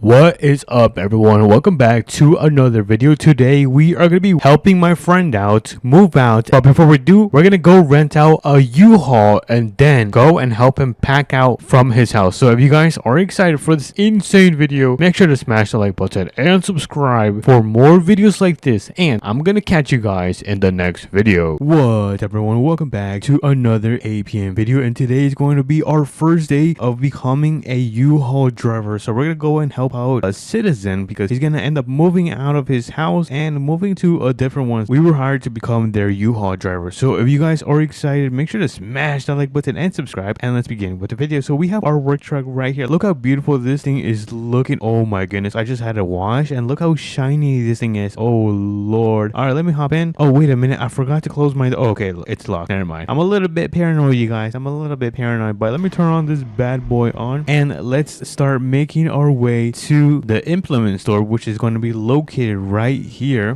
What is up, everyone? Welcome back to another video. Today we are going to be helping my friend out move out, but before we do, we're going to go rent out a U-Haul and then go and help him pack out from his house. So if you guys are excited for this insane video, make sure to smash the like button and subscribe for more videos like this, and I'm going to catch you guys in the next video. What, everyone? Welcome back to another APM video, and today is going to be our first day of becoming a U-Haul driver. So we're going to go and help out a citizen because he's gonna end up moving out of his house and moving to a different one. We were hired to become their U-Haul driver. So if you guys are excited, make sure to smash that like button and subscribe, and let's begin with the video. So we have our work truck right here. Look how beautiful this thing is looking. Oh my goodness, I just had a wash and look how shiny this thing is. Oh lord. All right, let me hop in. Oh wait a minute, I forgot to close my oh, okay, it's locked. Never mind. I'm a little bit paranoid, you guys. I'm a little bit paranoid, but let me turn on this bad boy on and let's start making our way to the implement store, which is going to be located right here,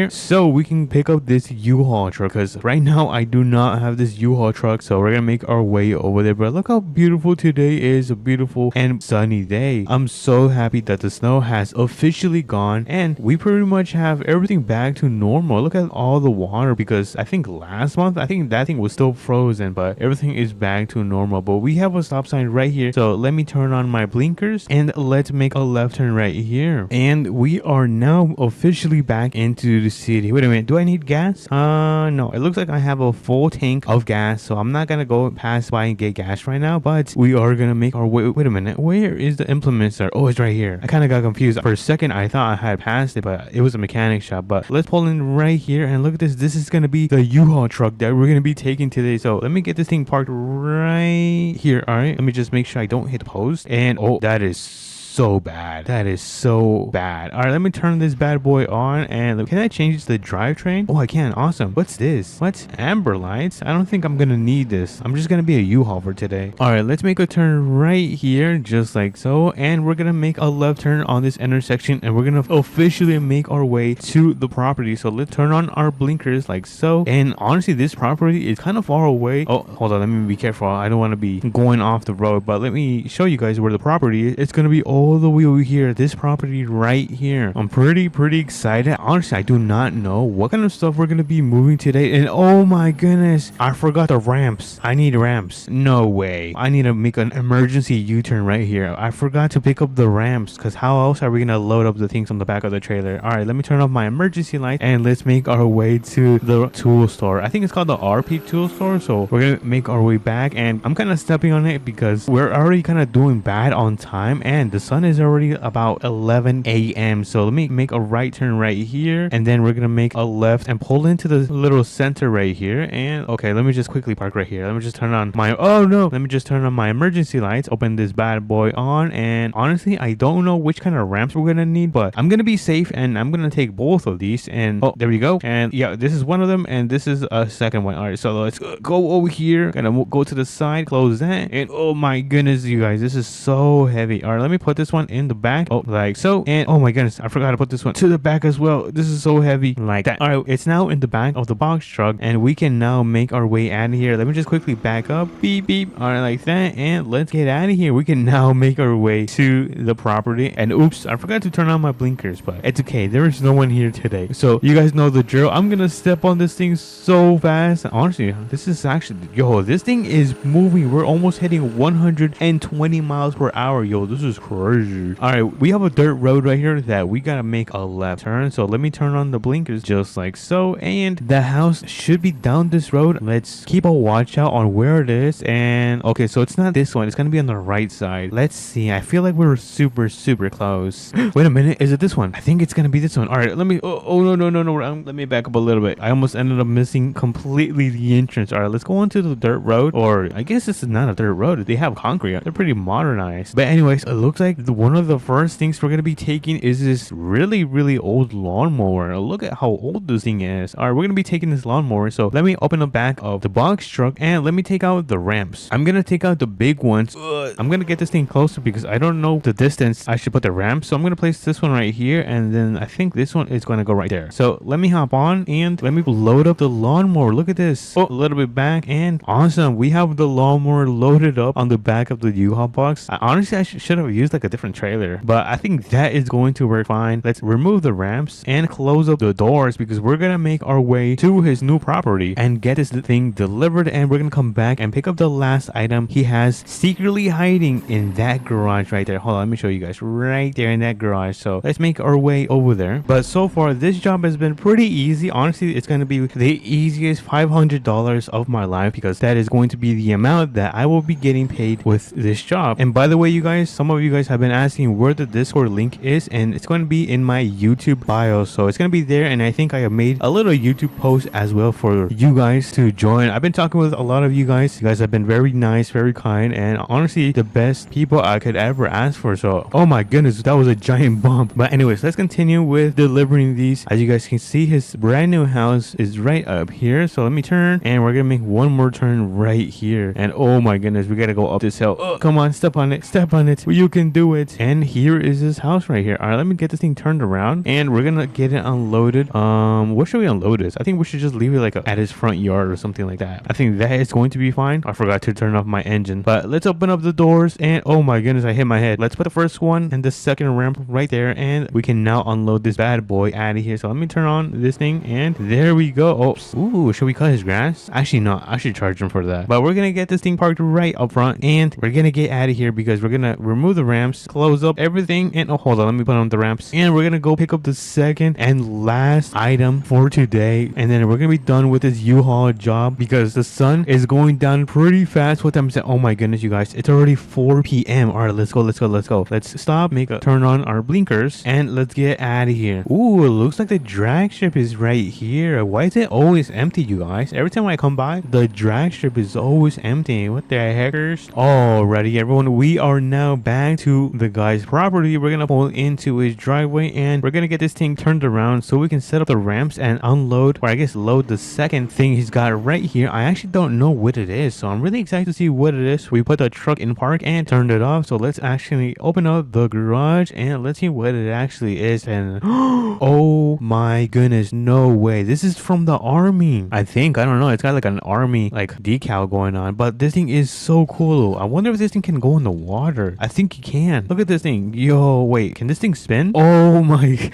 so we can pick up this U-Haul truck, because right now I do not have this U-Haul truck. So we're gonna make our way over there. But look how beautiful today is, a beautiful and sunny day. I'm so happy that the snow has officially gone and we pretty much have everything back to normal. Look at all the water, because I think last month that thing was still frozen, but everything is back to normal. But we have a stop sign right here, so let me turn on my blinkers and let's make a left turn right here, and we are now officially back into the city. Wait a minute, do I need gas? No, it looks like I have a full tank of gas, so I'm not gonna go pass by and get gas right now, but we are gonna make our way. Wait a minute, where is the implement store? Oh, it's right here. I kind of got confused for a second. I thought I had passed it, but it was a mechanic shop. But let's pull in right here, and look at this. This is gonna be the U-Haul truck that we're gonna be taking today. So let me get this thing parked right here. All right, let me just make sure I don't hit the post. And oh, that is so bad. That is so bad. All right, let me turn this bad boy on, and can I change the drivetrain? Oh, I can. Awesome. What's this? What? Amber lights? I don't think I'm gonna need this. I'm just gonna be a U-Haul for today. All right, let's make a turn right here, just like so, and we're gonna make a left turn on this intersection, and we're gonna officially make our way to the property. So let's turn on our blinkers like so. And honestly, this property is kind of far away. Oh, hold on, let me be careful. I don't want to be going off the road, but let me show you guys where the property is. It's gonna be all the way over here, this property right here. I'm pretty excited. Honestly, I do not know what kind of stuff we're gonna be moving today. And oh my goodness, I forgot the ramps. I need ramps. No way. I need to make an emergency U-turn right here. I forgot to pick up the ramps, because how else are we gonna load up the things on the back of the trailer? All right, let me turn off my emergency light and let's make our way to the tool store. I think it's called the RP tool store. So we're gonna make our way back, and I'm kind of stepping on it because we're already kind of doing bad on time, and the sun is already about 11 a.m. So let me make a right turn right here, and then we're gonna make a left and pull into the little center right here. And okay, let me just quickly park right here. Let me just turn on my let me just turn on my emergency lights, open this bad boy on, and honestly I don't know which kind of ramps we're gonna need, but I'm gonna be safe and I'm gonna take both of these. And oh, there we go. And yeah, this is one of them, and this is a second one. All right, so let's go over here, gonna go to the side, close that, and oh my goodness, you guys, this is so heavy. All right, let me put this one in the back, like so. And oh my goodness, I forgot to put this one to the back as well. This is so heavy, like that. All right, it's now in the back of the box truck, and we can now make our way out of here. Let me just quickly back up, beep beep. All right, like that, and let's get out of here. We can now make our way to the property. And oops, I forgot to turn on my blinkers, but it's okay, there is no one here today, so you guys know the drill. I'm gonna step on this thing so fast. Honestly, this is actually, yo, this thing is moving. We're almost hitting 120 miles per hour. Yo, this is crazy. All right, we have a dirt road right here that we gotta make a left turn. So let me turn on the blinkers just like so, and the house should be down this road. Let's keep a watch out on where it is. And okay, so it's not this one, it's gonna be on the right side. Let's see, I feel like we're super close. Wait a minute, is it this one? I think it's gonna be this one. All right, let me no, let me back up a little bit. I almost ended up missing completely the entrance. All right, let's go onto the dirt road, or I guess this is not a dirt road. They have concrete. They're pretty modernized. But anyways, it looks like one of the first things we're gonna be taking is this really old lawnmower. Look at how old this thing is. All right, we're gonna be taking this lawnmower. So let me open the back of the box truck and let me take out the ramps. I'm gonna take out the big ones. I'm gonna get this thing closer because I don't know the distance I should put the ramp. So I'm gonna place this one right here, and then I think this one is gonna go right there. So let me hop on and let me load up the lawnmower. Look at this. Oh, a little bit back, and awesome. We have the lawnmower loaded up on the back of the U-Haul box. Honestly, I should have used like a different trailer, but I think that is going to work fine. Let's remove the ramps and close up the doors because we're gonna make our way to his new property and get this thing delivered, and we're gonna come back and pick up the last item he has secretly hiding in that garage right there. Hold on, let me show you guys right there in that garage. So let's make our way over there. But so far this job has been pretty easy. Honestly, it's gonna be the easiest $500 of my life because that is going to be the amount that I will be getting paid with this job. And by the way, you guys, some of you guys have been asking where the Discord link is, and it's going to be in my YouTube bio. So it's going to be there, and I think I have made a little YouTube post as well for you guys to join. I've been talking with a lot of you guys. You guys have been very nice, very kind, and honestly the best people I could ever ask for. So oh my goodness, that was a giant bump. But anyways, let's continue with delivering these. As you guys can see, his brand new house is right up here. So let me turn, and we're gonna make one more turn right here. And oh my goodness, we gotta go up this hill. Oh, come on, step on it, step on it. You can do it. And here is his house right here. All right, let me get this thing turned around, and we're gonna get it unloaded. Where should we unload this? I think we should just leave it like at his front yard or something like that. I think that is going to be fine. I forgot to turn off my engine, but let's open up the doors. And oh my goodness, I hit my head. Let's put the first one and the second ramp right there, and we can now unload this bad boy out of here. So let me turn on this thing, and there we go. Oh, ooh, should we cut his grass? Actually, no, I should charge him for that. But we're gonna get this thing parked right up front, and we're gonna get out of here because we're gonna remove the ramps, close up everything, and oh, hold on, let me put on the ramps, and we're gonna go pick up the second and last item for today, and then we're gonna be done with this U-Haul job because the sun is going down pretty fast. What time is it? Oh my goodness, you guys, it's already 4 p.m. All right, let's go. Let's stop, turn on our blinkers, and let's get out of here. Ooh, it looks like the drag strip is right here. Why is it always empty, you guys? Every time I come by, the drag strip is always empty. What the heckers? Alrighty, everyone, we are now back to the guy's property. We're gonna pull into his driveway, and we're gonna get this thing turned around so we can set up the ramps and unload, or I guess load the second thing he's got right here. I actually don't know what it is, so I'm really excited to see what it is. We put the truck in park and turned it off, so let's actually open up the garage and let's see what it actually is. And oh my goodness, no way, this is from the army. I think, I don't know, it's got like an army like decal going on, but this thing is so cool. I wonder if this thing can go in the water. I think it can. Look at this thing. Yo, wait, can this thing spin? Oh my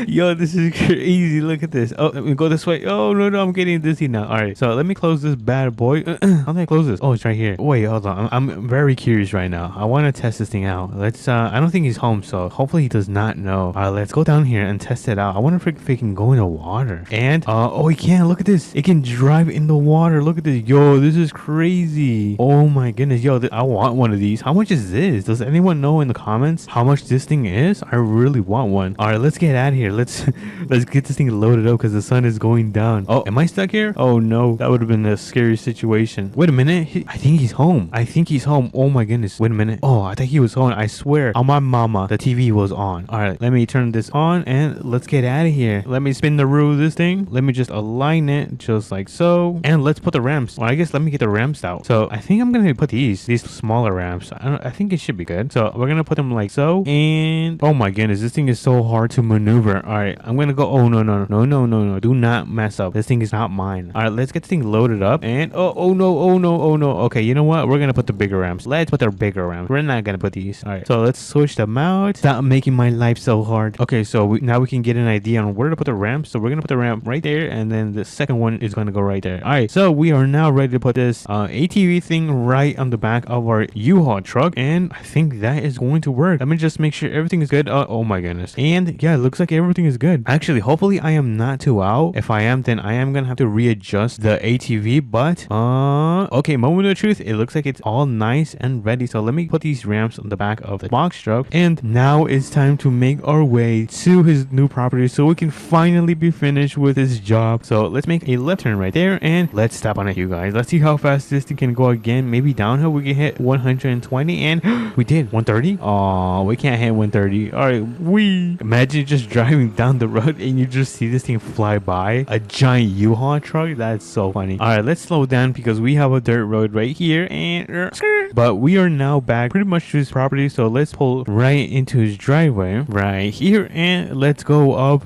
yo, this is crazy. Look at this. Oh, let me go this way. Oh no, I'm getting dizzy now. All right, so let me close this bad boy. How do I close this? Oh, it's right here. Wait, hold on, I'm very curious right now. I want to test this thing out. Let's I don't think he's home, so hopefully he does not know. All right, let's go down here and test it out. I wonder if it can go in the water. And oh, he can. Look at this, it can drive in the water. Look at this. Yo, this is crazy. Oh my goodness. Yo, I want one of these. How much is this? Does anyone know in the comments how much this thing is? I really want one. All right, let's get out of here. Let's get this thing loaded up because the sun is going down. Oh, am I stuck here? Oh no, that would have been a scary situation. Wait a minute, I think he's home. Oh my goodness, wait a minute. Oh, I think he was home. I swear on my mama, the TV was on. All right, let me turn this on and let's get out of here. Let me spin the rule of this thing. Let me just align it just like so, and let's put the ramps. Well, I guess let me get the ramps out. So I think I'm gonna put these smaller ramps. I think it should be good. So we're gonna put them like so. And oh my goodness, this thing is so hard to maneuver. All right, I'm gonna go. Oh no, do not mess up. This thing is not mine. All right, let's get this thing loaded up. And oh no. Okay, you know what, we're gonna put the bigger ramps. Let's put the bigger ramps. We're not gonna put these. All right, so let's switch them out. Stop making my life so hard. Okay, so now we can get an idea on where to put the ramps. So we're gonna put the ramp right there, and then the second one is gonna go right there. All right, so we are now ready to put this ATV thing right on the back of our U-Haul truck, and I think that is going to work. Let me just make sure everything is good. Oh my goodness. And yeah, it looks like everything is good. Actually, hopefully I am not too out. If I am, then I am gonna have to readjust the ATV. But okay, moment of truth, it looks like it's all nice and ready. So let me put these ramps on the back of the box truck, and now it's time to make our way to his new property so we can finally be finished with his job. So let's make a left turn right there, and let's step on it, you guys. Let's see how fast this thing can go again. Maybe downhill we can hit 120, and we did 130. Oh, we can't hit 130. All right, we imagine just driving down the road and you just see this thing fly by, a giant U-Haul truck. That's so funny. All right, let's slow down because we have a dirt road right here, and but we are now back pretty much to his property. So let's pull right into his driveway right here, and let's go up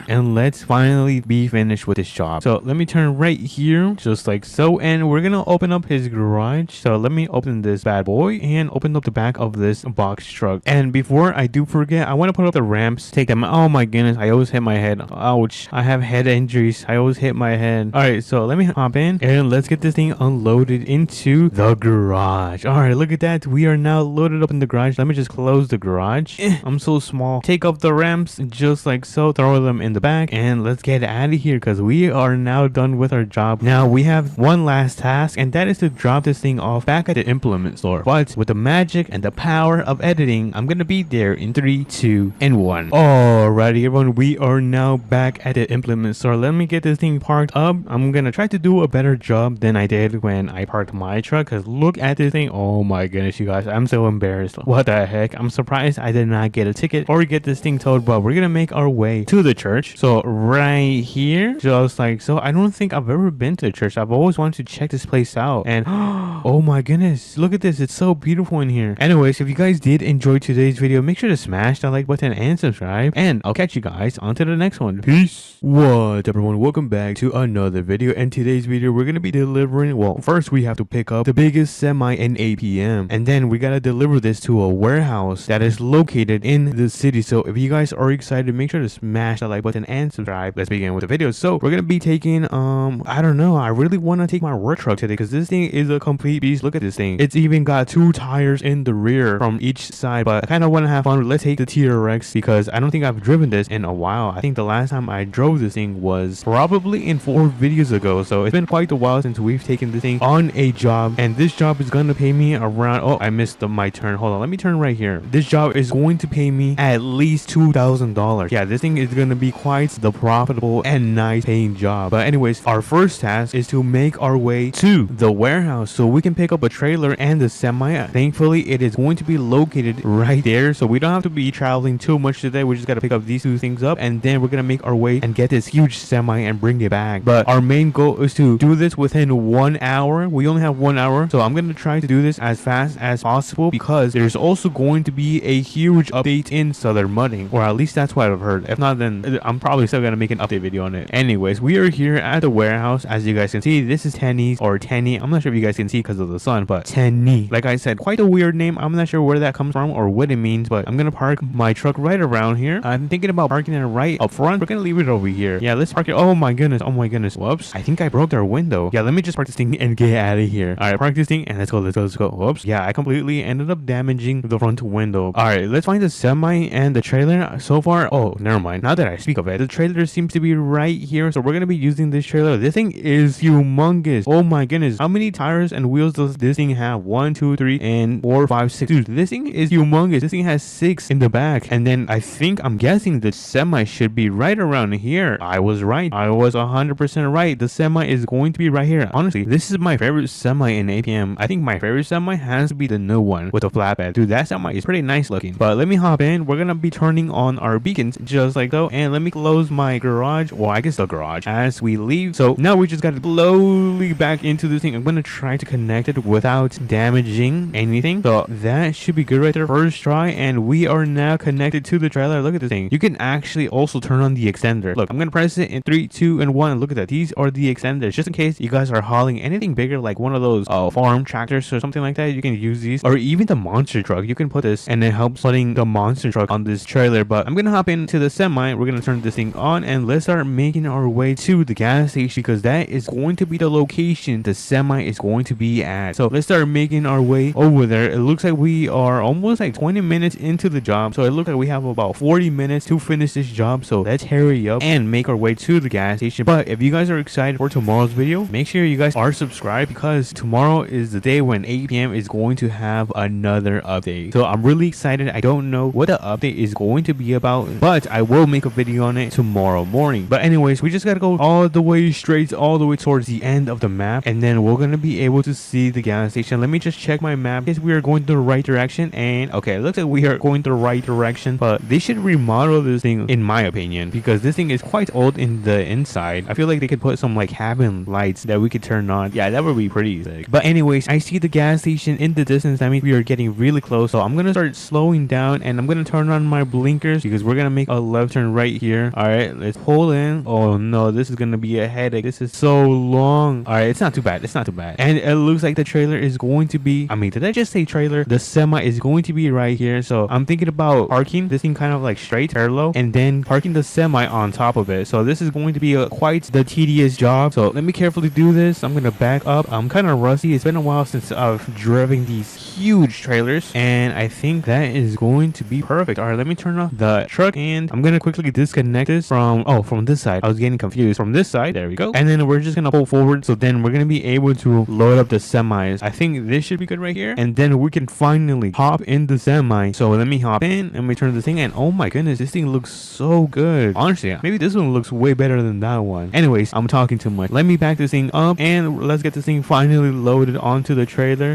and let's finally be finished with this job. So let me turn right here just like so, and we're gonna open up his garage. So let me open this bad boy and open up the back of this box truck. And before I do forget, I want to put up the ramps, take them. Oh my goodness, I always hit my head. Ouch, I have head injuries. I always hit my head. All right, so let me hop in and let's get this thing unloaded into the garage. All right, look at that. We are now loaded up in the garage. Let me just close the garage. I'm so small. Take up the ramps just like so, throw them in the back, and let's get out of here because we are now done with our job. Now we have one last task, and that is to drop this thing off back at the implement store. But with the magic and the power of editing, I'm gonna be there in 3, 2, and 1. Alrighty, everyone, we are now back at the implement store. Let me get this thing parked up. I'm gonna try to do a better job than I did when I parked my truck, because look at this thing. Oh my goodness, you guys, I'm so embarrassed. What the heck? I'm surprised I did not get a ticket or get this thing towed, but we're gonna make our way to the church. So right here, just like so. I don't think I've ever been to the church. I've always wanted to check this place out, and oh my goodness, look at this. It's so beautiful in here. Anyways, if you guys did enjoy today's video, make sure to smash that like button and subscribe, and I'll catch you guys on to the next one. Peace. What everyone, welcome back to another video. And today's video, we're gonna be delivering, well, first we have to pick up the biggest semi in APM, and then we gotta deliver this to a warehouse that is located in the city. So if you guys are excited, make sure to smash that like button and subscribe. Let's begin with the video. So we're gonna be taking I don't know, I really want to take my work truck today because this thing is a complete beast. Look at this thing. It's even got 2 tires in the rear from each side, but I kind of want to have fun. Let's take the TRX because I don't think I've driven this in a while. I think the last time I drove this thing was probably in 4 videos ago, so it's been quite a while since we've taken this thing on a job, and this job is gonna pay me around, oh, I missed my turn. Hold on, let me turn right here. This job is going to pay me at least $2,000. Yeah, this thing is gonna be quite the profitable and nice paying job. But anyways, our first task is to make our way to the warehouse so we can pick up a trailer and the semi. Thankfully, it is going to be located right there, so we don't have to be traveling too much today. We just got to pick up these 2 things up, and then we're gonna make our way and get this huge semi and bring it back. But our main goal is to do this within 1 hour. We only have 1 hour, so I'm gonna try to do this as fast as possible because there's also going to be a huge update in Southern Mudding, or at least that's what I've heard. If not, then I'm probably still gonna make an update video on it. Anyways, we are here at the warehouse. As you guys can see, this is Tenny's, or Tenny. I'm not sure if you guys can see because of the sun, but Tenny, like I said, quite a weird name. I'm not sure where that comes from or what it means, but I'm gonna park my truck right around here. I'm thinking about parking it right up front. We're gonna leave it over here. Yeah, let's park it. Oh my goodness, oh my goodness. Whoops, I think I broke their window. Yeah, let me just park this thing and get out of here. All right, park this thing and let's go, let's go, let's go. Whoops, yeah, I completely ended up damaging the front window. All right, let's find the semi and the trailer. So far, oh, never mind. Now that I speak of it, the trailer seems to be right here, so we're gonna be using this trailer. This thing is humongous. Oh my goodness, how many tires and wheels does this thing have? 1, 2, 3, and 4, 5, 6. Dude, this thing is humongous. This thing has 6 in the back, and then I'm guessing the semi should be right around here. I was right. I was 100% right. The semi is going to be right here. Honestly, this is my favorite semi in APM. I think my favorite semi has to be the new one with the flatbed. Dude, that semi is pretty nice looking. But let me hop in. We're gonna be turning on our beacons just like so, and let me close my garage, well, I guess the garage, as we leave. So now we just gotta slowly back into this thing. I'm gonna try to connect it without damaging anything, so that should be good right there. First try, and we are now connected to the trailer. Look at this thing. You can actually also turn on the extender. Look, I'm gonna press it in 3, 2, and 1. Look at that. These are the extenders, just in case you guys are hauling anything bigger, like one of those farm tractors or something like that. You can use these, or even the monster truck. You can put this, and it helps putting the monster truck on this trailer. But I'm gonna hop into the semi. We're gonna turn this thing on, and let's start making our way to the gas station, because that is going to be the location the semi is going to be at. So let's start making our way over there. It looks like we are almost like 20 minutes into the job, so it looks like we have about 40 minutes to finish this job. So let's hurry up and make our way to the gas station. But if you guys are excited for tomorrow's video, make sure you guys are subscribed, because tomorrow is the day when APM is going to have another update. So I'm really excited. I don't know what the update is going to be about, but I will make a video on it tomorrow morning. But anyways, we just gotta go all the way straight, all the way towards the end of the map, and then we're gonna be able to see the gas station. Let me just check my map. Yes, we are going the right direction, and okay, it looks like we are going the right direction, but they should remodel this thing, in my opinion, because this thing is quite old in the inside. I feel like they could put some like cabin lights that we could turn on. Yeah, that would be pretty sick. But anyways, I see the gas station in the distance. That means we are getting really close, so I'm gonna start slowing down, and I'm gonna turn on my blinkers, because we're gonna make a left turn right here. All right, let's pull in. Oh no, this is gonna be a headache. This is so long. All right, it's not too bad. It's not too bad. And it looks like the trailer is going to be, I mean, did I just say trailer? The semi is going to be right here. So I'm thinking about parking this thing kind of like straight parallel and then parking the semi on top of it. So this is going to be quite the tedious job. So let me carefully do this. I'm gonna back up. I'm kind of rusty. It's been a while since I've driven these huge trailers, and I think that is going to be perfect. All right, let me turn off the truck, and I'm gonna quickly disconnect this from this side. I was getting confused. From this side, there we go. And then we're just gonna pull forward, so then we're gonna be able to load up the semis. I think this should be good right here, and then we can finally hop in the semi. So let me hop in and we turn the thing, and oh my goodness, this thing looks so good. Honestly, maybe this one looks way better than that one. Anyways, I'm talking too much. Let me back this thing up and let's get this thing finally loaded onto the trailer.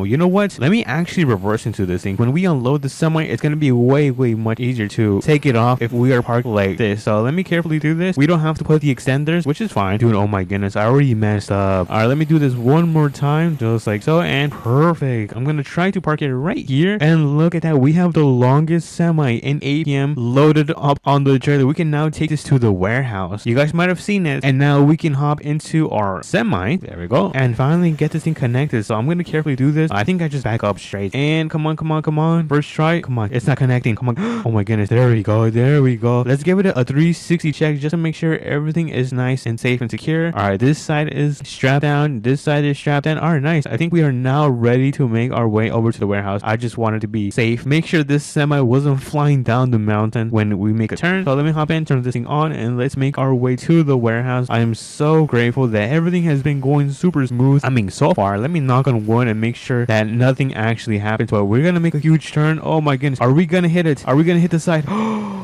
You know what? Let me actually reverse into this thing. When we unload the semi, it's gonna be way much easier to take it off if we are parked like this. So let me carefully do this. We don't have to put the extenders, which is fine. Dude, oh my goodness, I already messed up. All right, let me do this one more time, just like so, and perfect. I'm gonna try to park it right here, and look at that. We have the longest semi in APM loaded up on the trailer. We can now take this to the warehouse. You guys might have seen it, and now we can hop into our semi. There we go, and finally get this thing connected. So I'm gonna carefully do this. I think I just back up straight, and come on, first try. Come on, it's not connecting. Come on. Oh my goodness, there we go. Let's give it a 360 check just to make sure everything is nice and safe and secure. All right, this side is strapped down, this side is strapped down. All right, nice. I think we are now ready to make our way over to the warehouse. I just wanted to be safe, make sure this semi wasn't flying down the mountain when we make a turn. So let me hop in, turn this thing on, and let's make our way to the warehouse. I am so grateful that everything has been going super smooth. I mean, so far. Let me knock on wood and make sure that nothing actually happened to it. We're gonna make a huge turn. Oh my goodness, are we gonna hit it? Are we gonna hit the side?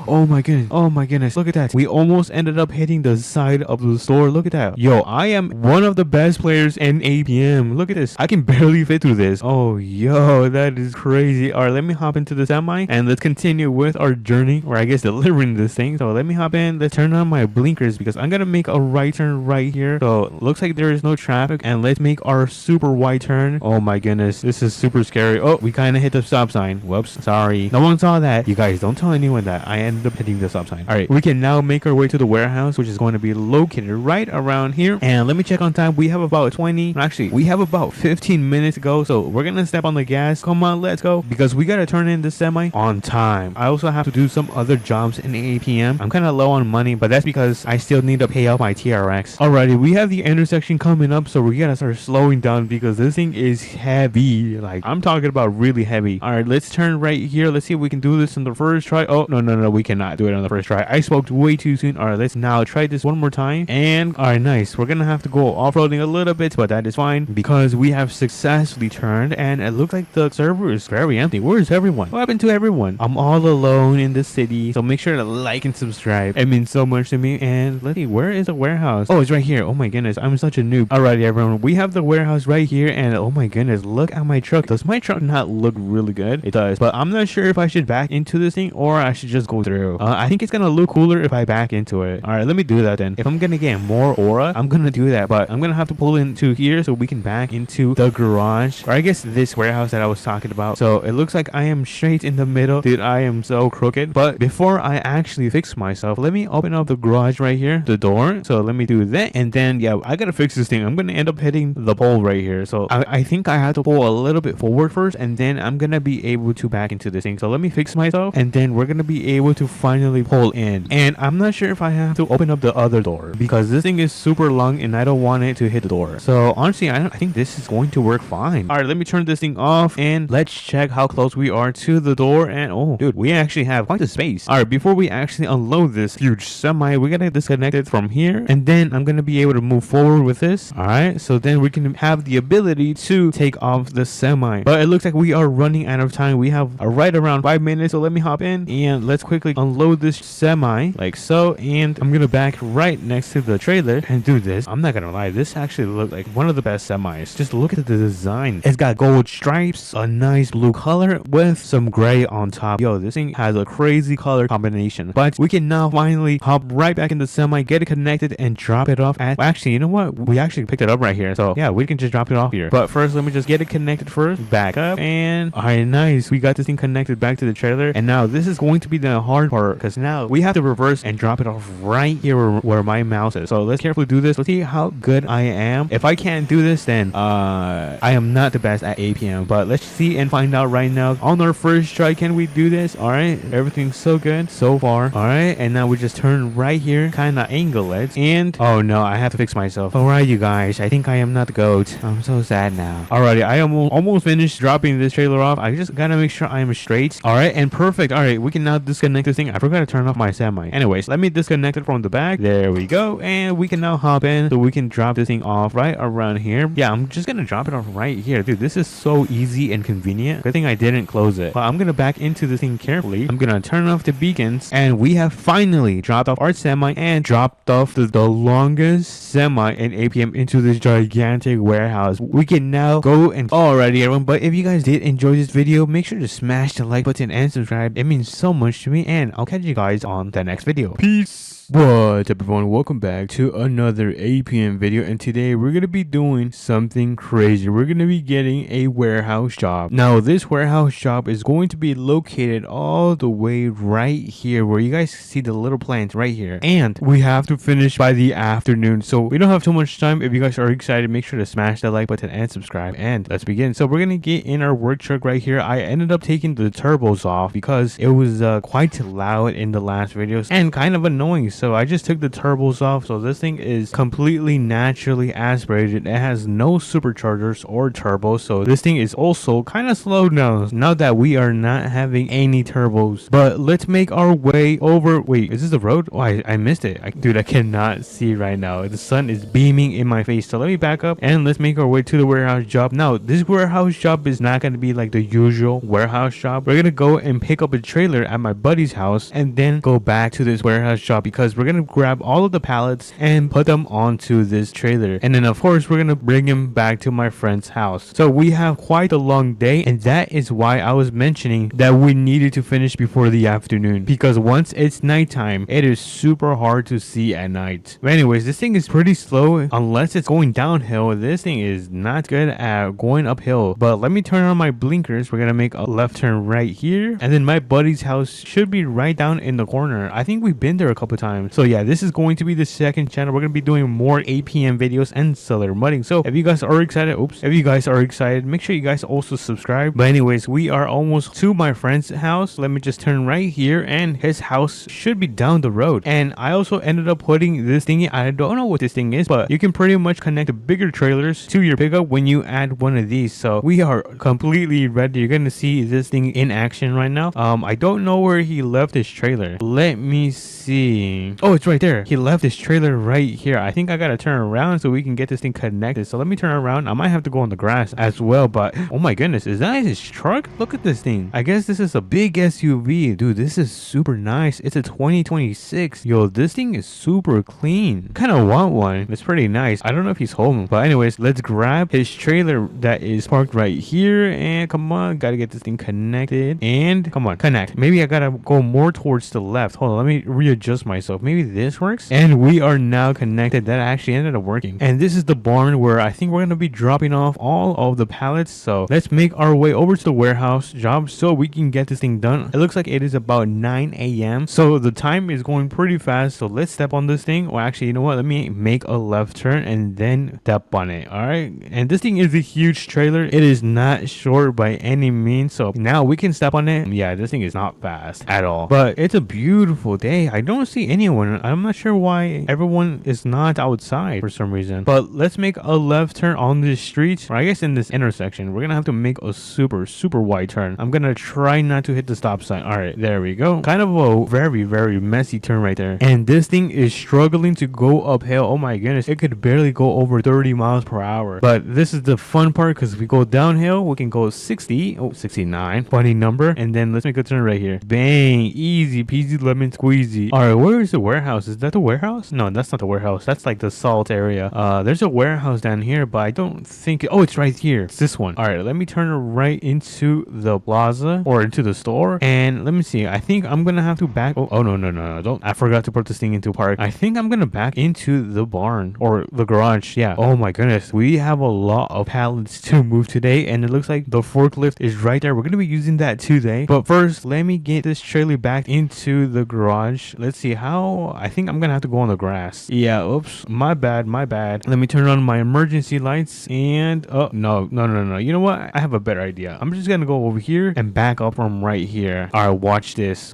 Oh my goodness, look at that. We almost ended up hitting the side of the store. Look at that. Yo, I am one of the best players in APM. Look at this. I can barely fit through this. Oh, yo, that is crazy. All right, let me hop into the semi and let's continue with our journey, or I guess delivering this thing. So let me hop in. Let's turn on my blinkers because I'm gonna make a right turn right here. So looks like there is no traffic, and let's make our super wide turn. Oh my goodness, this is super scary. Oh, we kind of hit the stop sign. Whoops, sorry. No one saw that. You guys don't tell anyone that I ended up hitting the stop sign. All right, we can now make our way to the warehouse, which is going to be located right around here. And let me check on time. We have about 20, actually we have about 15 minutes to go. So we're gonna step on the gas. Come on, let's go, because we gotta turn in the semi on time. I also have to do some other jobs in APM. I'm kind of low on money, but that's because I still need to pay out my TRX. Alrighty, we have the intersection coming up, so we gotta start slowing down because this thing is heavy. Like, I'm talking about really heavy. All right, let's turn right here. Let's see if we can do this in the first try. Oh, no, we cannot do it on the first try. I spoke way too soon. All right, let's now try this one more time. And all right, nice. We're gonna have to go off-roading a little bit, but that is fine because we have successfully turned, and it looks like the server is very empty. Where is everyone? What happened to everyone? I'm all alone in the city, so make sure to like and subscribe. It means so much to me. And let's see, where is the warehouse? Oh, it's right here. Oh my goodness, I'm such a noob. Alrighty, everyone, we have the warehouse right here, and oh my goodness, look at my truck. Does my truck not look really good? It does, but I'm not sure if I should back into this thing or I should just go through. I think it's gonna look cooler if I back into it. All right, let me do that then. If I'm gonna get more aura, I'm gonna do that, but I'm gonna have to pull into here so we can back into the garage, or I guess this warehouse that I was talking about. So it looks like I am straight in the middle. Dude, I am so crooked. But before I actually fix myself, let me open up the garage right here, the door. So let me do that, and then yeah, I gotta fix this thing. I'm gonna end up hitting the pole right here. So I think I have to pull a little bit forward first, and then I'm gonna be able to back into this thing. So let me fix myself, and then we're gonna be able to finally pull in. And I'm not sure if I have to open up the other door because this thing is super long and I don't want it to hit the door. So honestly, I think this is going to work fine. All right, let me turn this thing off and let's check how close we are to the door. And oh dude, we actually have quite a space. All right, before we actually unload this huge semi, we gotta disconnect it from here, and then I'm gonna be able to move forward with this. All right, so then we can have the ability to take off the semi, but it looks like we are running out of time. We have right around 5 minutes, so let me hop in and let's quickly unload this semi like so. And I'm gonna back right next to the trailer and do this. I'm not gonna lie, this actually looked like one of the best semis. Just look at the design. It's got gold stripes, a nice blue color with some gray on top. Yo, this thing has a crazy color combination. But we can now finally hop right back in the semi, get it connected, and drop it off at, actually, you know what, we actually picked it up right here, so yeah, we can just drop it off here. But first, let me just get it connected first, back up, and all right, nice. We got this thing connected back to the trailer, and now this is going to be the hard hard part because now we have to reverse and drop it off right here where my mouse is. So let's carefully do this. Let's see how good I am. If I can't do this, then I am not the best at APM. But let's see and find out right now. On our first try, can we do this? All right, everything's so good so far. All right, and now we just turn right here, kind of angle it, and oh no, I have to fix myself. All right, you guys, I think I am not the goat. I'm so sad now. Alrighty, I am almost finished dropping this trailer off. I just gotta make sure I am straight. All right, and perfect. All right, we can now disconnect this thing. I forgot to turn off my semi. Anyways, let me disconnect it from the back. There we go, and we can now hop in so we can drop this thing off right around here. Yeah, I'm just gonna drop it off right here. Dude, this is so easy and convenient. Good thing I didn't close it. But I'm gonna back into this thing carefully. I'm gonna turn off the beacons, and we have finally dropped off our semi and dropped off the longest semi in APM into this gigantic warehouse. We can now go and alrighty everyone, but if you guys did enjoy this video, make sure to smash the like button and subscribe. It means so much to me, and I'll catch you guys on the next video. Peace. What's up everyone, welcome back to another APM video, and today we're going to be doing something crazy. We're going to be getting a warehouse job. Now this warehouse job is going to be located all the way right here where you guys see the little plants right here, and we have to finish by the afternoon, so we don't have too much time. If you guys are excited, make sure to smash that like button and subscribe, and let's begin. So we're going to get in our work truck right here. I ended up taking the turbos off because it was quite loud in the last videos and kind of annoying. So I just took the turbos off. So this thing is completely naturally aspirated. It has no superchargers or turbos. So this thing is also kind of slow now that we are not having any turbos. But let's make our way over. Wait, is this the road? Oh, I missed it. Dude, I cannot see right now. The sun is beaming in my face. So let me back up and let's make our way to the warehouse job. Now, this warehouse job is not going to be like the usual warehouse job. We're going to go and pick up a trailer at my buddy's house and then go back to this warehouse job because we're going to grab all of the pallets and put them onto this trailer. And then of course, we're going to bring him back to my friend's house. So we have quite a long day, and that is why I was mentioning that we needed to finish before the afternoon, because once it's nighttime, it is super hard to see at night. But anyways, this thing is pretty slow unless it's going downhill. This thing is not good at going uphill. But let me turn on my blinkers. We're going to make a left turn right here, and then my buddy's house should be right down in the corner. I think we've been there a couple times. So yeah, this is going to be the second channel. We're going to be doing more APM videos and cellar mudding. So if you guys are excited, make sure you guys also subscribe. But anyways, we are almost to my friend's house. Let me just turn right here, and his house should be down the road. And I also ended up putting this thingy. I don't know what this thing is, but you can pretty much connect the bigger trailers to your pickup when you add one of these. So we are completely ready. You're going to see this thing in action right now. I don't know where he left his trailer. Let me see. Oh, it's right there. He left his trailer right here. I think I gotta turn around so we can get this thing connected. So let me turn around. I might have to go on the grass as well, but oh my goodness, is that his truck? Look at this thing. I guess this is a big SUV. Dude, this is super nice. It's a 2026. Yo, this thing is super clean. Kind of want one. It's pretty nice. I don't know if he's home, but anyways, let's grab his trailer that is parked right here, and come on, gotta get this thing connected, and come on, connect. Maybe I gotta go more towards the left. Hold on, let me readjust myself. Maybe this works, and we are now connected. That actually ended up working. And this is the barn where I think we're gonna be dropping off all of the pallets. So let's make our way over to the warehouse job so we can get this thing done. It looks like it is about 9 a.m. so the time is going pretty fast. So let's step on this thing. Or actually, you know what, let me make a left turn and then step on it. All right, and this thing is a huge trailer. It is not short by any means, so now we can step on it. Yeah, this thing is not fast at all, but it's a beautiful day. I don't see anyone. I'm not sure why everyone is not outside for some reason. But let's make a left turn on this street, or I guess in this intersection. We're gonna have to make a super wide turn. I'm gonna try not to hit the stop sign. All right, there we go. Kind of a very messy turn right there, and this thing is struggling to go uphill. Oh my goodness, it could barely go over 30 miles per hour. But this is the fun part, because if we go downhill, we can go 60. Oh, 69, funny number. And then let's make a turn right here. Bang, easy peasy lemon squeezy. All right, where is there's a warehouse. Is that the warehouse? No, that's not the warehouse. That's like the salt area. There's a warehouse down here, but I don't think oh, it's right here. It's this one. All right, let me turn it right into the plaza or into the store, and let me see. I think I'm gonna have to back. Oh no, don't. I forgot to put this thing into park. I think I'm gonna back into the barn or the garage. Yeah. Oh my goodness, we have a lot of pallets to move today, and it looks like the forklift is right there. We're gonna be using that today, but first let me get this trailer back into the garage. Let's see how. I think I'm gonna have to go on the grass. Yeah, oops, my bad. Let me turn on my emergency lights, and oh no, you know what, I have a better idea. I'm just gonna go over here and back up from right here. All right, watch this,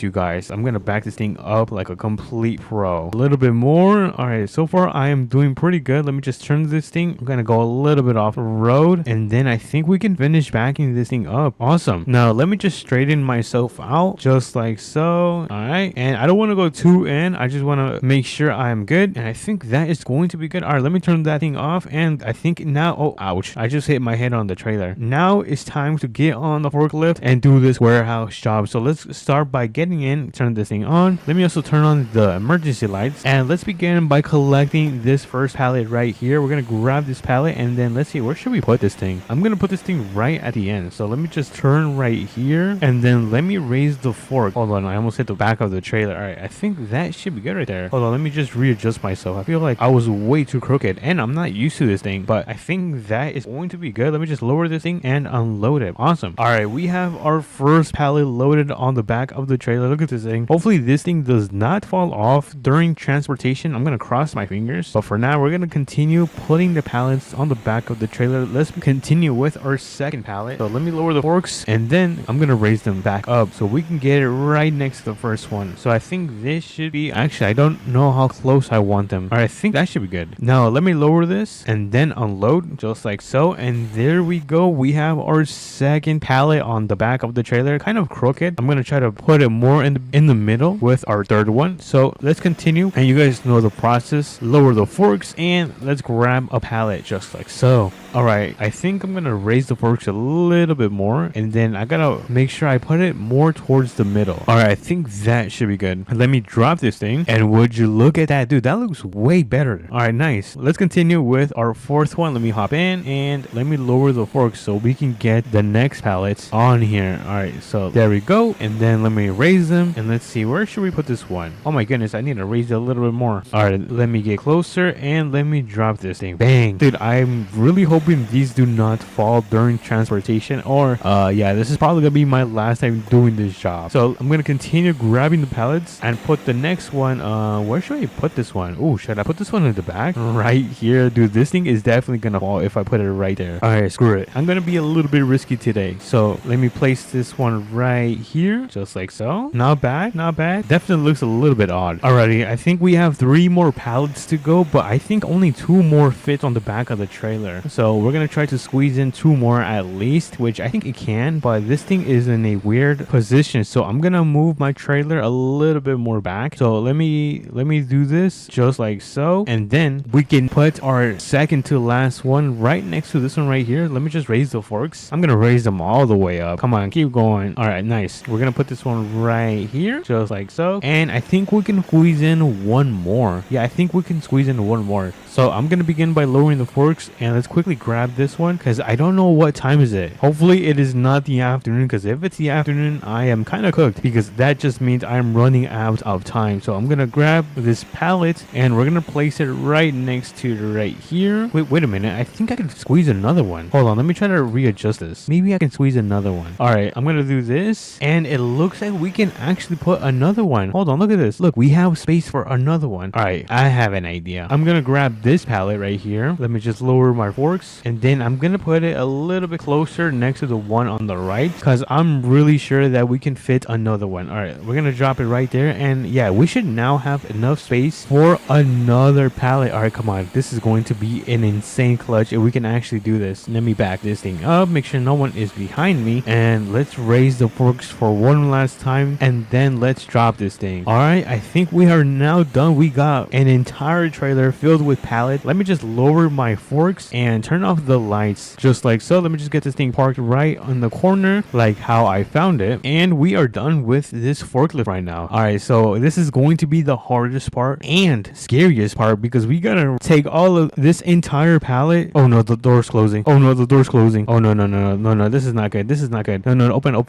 you guys. I'm gonna back this thing up like a complete pro. A little bit more. All right, so far I am doing pretty good. Let me just turn this thing. I'm gonna go a little bit off the road, and then I think we can finish backing this thing up. Awesome. Now let me just straighten myself out just like so. All right, and I don't want to go too in. I just want to make sure I'm good, and I think that is going to be good. All right, let me turn that thing off, and I think now, oh ouch, I just hit my head on the trailer. Now it's time to get on the forklift and do this warehouse job. So let's start by getting in, turn this thing on. Let me also turn on the emergency lights, and let's begin by collecting this first pallet right here. We're gonna grab this pallet, and then let's see, where should we put this thing? I'm gonna put this thing right at the end. So let me just turn right here, and then let me raise the fork. Hold on, I almost hit the back of the trailer. All right, I think that should be good right there. Hold on, let me just readjust myself. I feel like I was way too crooked, and I'm not used to this thing, but I think that is going to be good. Let me just lower this thing and unload it. Awesome. All right, we have our first pallet loaded on the back of the trailer. Look at this thing. Hopefully this thing does not fall off during transportation. I'm gonna cross my fingers, but for now we're gonna continue putting the pallets on the back of the trailer. Let's continue with our second pallet. So let me lower the forks, and then I'm gonna raise them back up so we can get it right next to the first one. So I think this should be, actually I don't know how close I want them. All right, I think that should be good. Now let me lower this and then unload just like so, and there we go. We have our second pallet on the back of the trailer. Kind of crooked. I'm gonna try to put it more in the middle with our third one. So let's continue, and you guys know the process. Lower the forks, and let's grab a pallet just like so. All right, I think I'm gonna raise the forks a little bit more, and then I gotta make sure I put it more towards the middle. All right, I think that should be good. Let me drop this thing, and would you look at that, dude? That looks way better. All right, nice. Let's continue with our fourth one. Let me hop in, and let me lower the forks so we can get the next pallets on here. All right, so there we go, and then let me raise them, and let's see, where should we put this one? Oh my goodness, I need to raise it a little bit more. All right, let me get closer, and let me drop this thing. Bang, dude, I'm really hoping these do not fall during transportation, or yeah, this is probably gonna be my last time doing this job. So I'm gonna continue grabbing the pallets and put the next one. Where should I put this one? Oh, should I put this one in the back? Right here, dude. This thing is definitely gonna fall if I put it right there. All right, screw it. I'm gonna be a little bit risky today. So let me place this one right here, just like so. Not bad, not bad. Definitely looks a little bit odd. Alrighty, I think we have 3 more pallets to go, but I think only 2 more fit on the back of the trailer. So we're gonna try to squeeze in 2 more at least, which I think it can, but this thing is in a weird position. So I'm gonna move my trailer a little bit more back. So let me do this just like so, and then we can put our second to last one right next to this one right here. Let me just raise the forks. I'm gonna raise them all the way up. Come on, keep going. All right, nice. We're gonna put this one right here just like so, and I think we can squeeze in 1 more. Yeah, I think we can squeeze in 1 more. So I'm gonna begin by lowering the forks, and let's quickly grab this one because I don't know what time is it. Hopefully it is not the afternoon, because if it's the afternoon, I am kind of cooked, because that just means I'm running out of time. So I'm gonna grab this pallet, and we're gonna place it right next to right here. Wait a minute. I think I can squeeze another one. Hold on, let me try to readjust this. Maybe I can squeeze another one. All right, I'm gonna do this, and it looks like we can actually put another one. Hold on, look at this. Look, we have space for another one. All right, I have an idea. I'm gonna grab this pallet right here. Let me just lower my forks, and then I'm gonna put it a little bit closer next to the one on the right, because I'm really sure that we can fit another one. All right, we're gonna drop it right there, and yeah, we should now have enough space for another pallet. All right, come on, this is going to be an insane clutch if we can actually do this. Let me back this thing up, make sure no one is behind me, and let's raise the forks for one last time, and then let's drop this thing. All right, I think we are now done. We got an entire trailer filled with pallets. Let me just lower my forks and turn turn off the lights just like so. Let me just get this thing parked right on the corner like how I found it, and we are done with this forklift right now. All right, so this is going to be the hardest part and scariest part because we gotta take all of this entire pallet. Oh no, the door's closing. Oh no, the door's closing. Oh no, no, no, no, no, no, this is not good. This is not good. No, no, open. Oh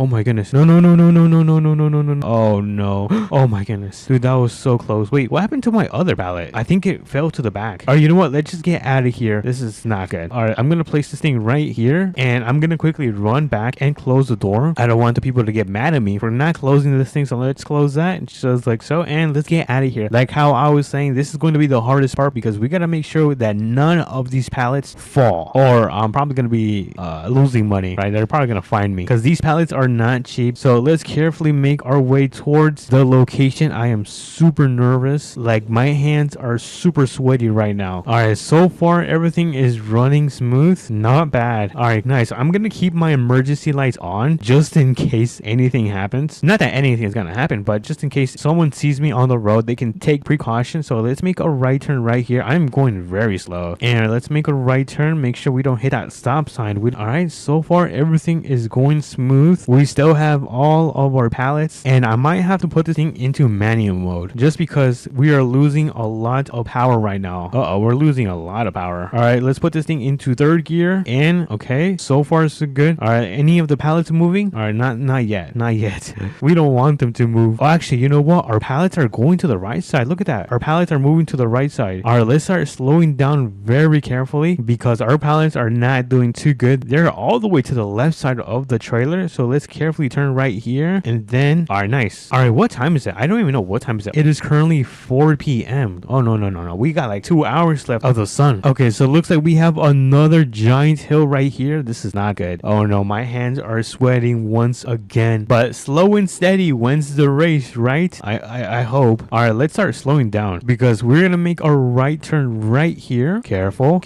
my goodness. No, no, no, no, no, no, no, no, no, no, no. Oh no. Oh my goodness. Dude, that was so close. Wait, what happened to my other pallet? I think it fell to the back. All right, you know what? Let's just get out of here. This is not good. All right, I'm gonna place this thing right here, and I'm gonna quickly run back and close the door. I don't want the people to get mad at me for not closing this thing, so let's close that just like so, and let's get out of here. Like how I was saying, this is going to be the hardest part because we gotta make sure that none of these pallets fall, or I'm probably gonna be losing money, right? They're probably gonna find me because these pallets are not cheap. So let's carefully make our way towards the location. I am super nervous, like my hands are super sweaty right now. All right, so far everything is running smooth, not bad. All right, nice. I'm gonna keep my emergency lights on just in case anything happens. Not that anything is gonna happen, but just in case someone sees me on the road, they can take precautions. So let's make a right turn right here. I'm going very slow, and let's make a right turn. Make sure we don't hit that stop sign. All right, so far everything is going smooth. We still have all of our pallets, and I might have to put this thing into manual mode just because we are losing a lot of power right now. We're losing a lot of power. All right, let's put this thing into third gear, and okay, so far so good. All right, any of the pallets moving? All right, not yet. We don't want them to move. Oh, actually, you know what? Our pallets are going to the right side. Look at that. Our pallets are moving to the right side. All right, let's start slowing down very carefully because our pallets are not doing too good. They're all the way to the left side of the trailer. So let's carefully turn right here, and then, all right, nice. All right, what time is it? I don't even know what time is it. It is currently 4 p.m. Oh, no. We got like 2 hours left of the sun. Okay, so it looks like we have another giant hill right here. This is not good. Oh no, my hands are sweating once again. But slow and steady wins the race, right? I hope. All right, let's start slowing down because we're gonna make a right turn right here. Careful.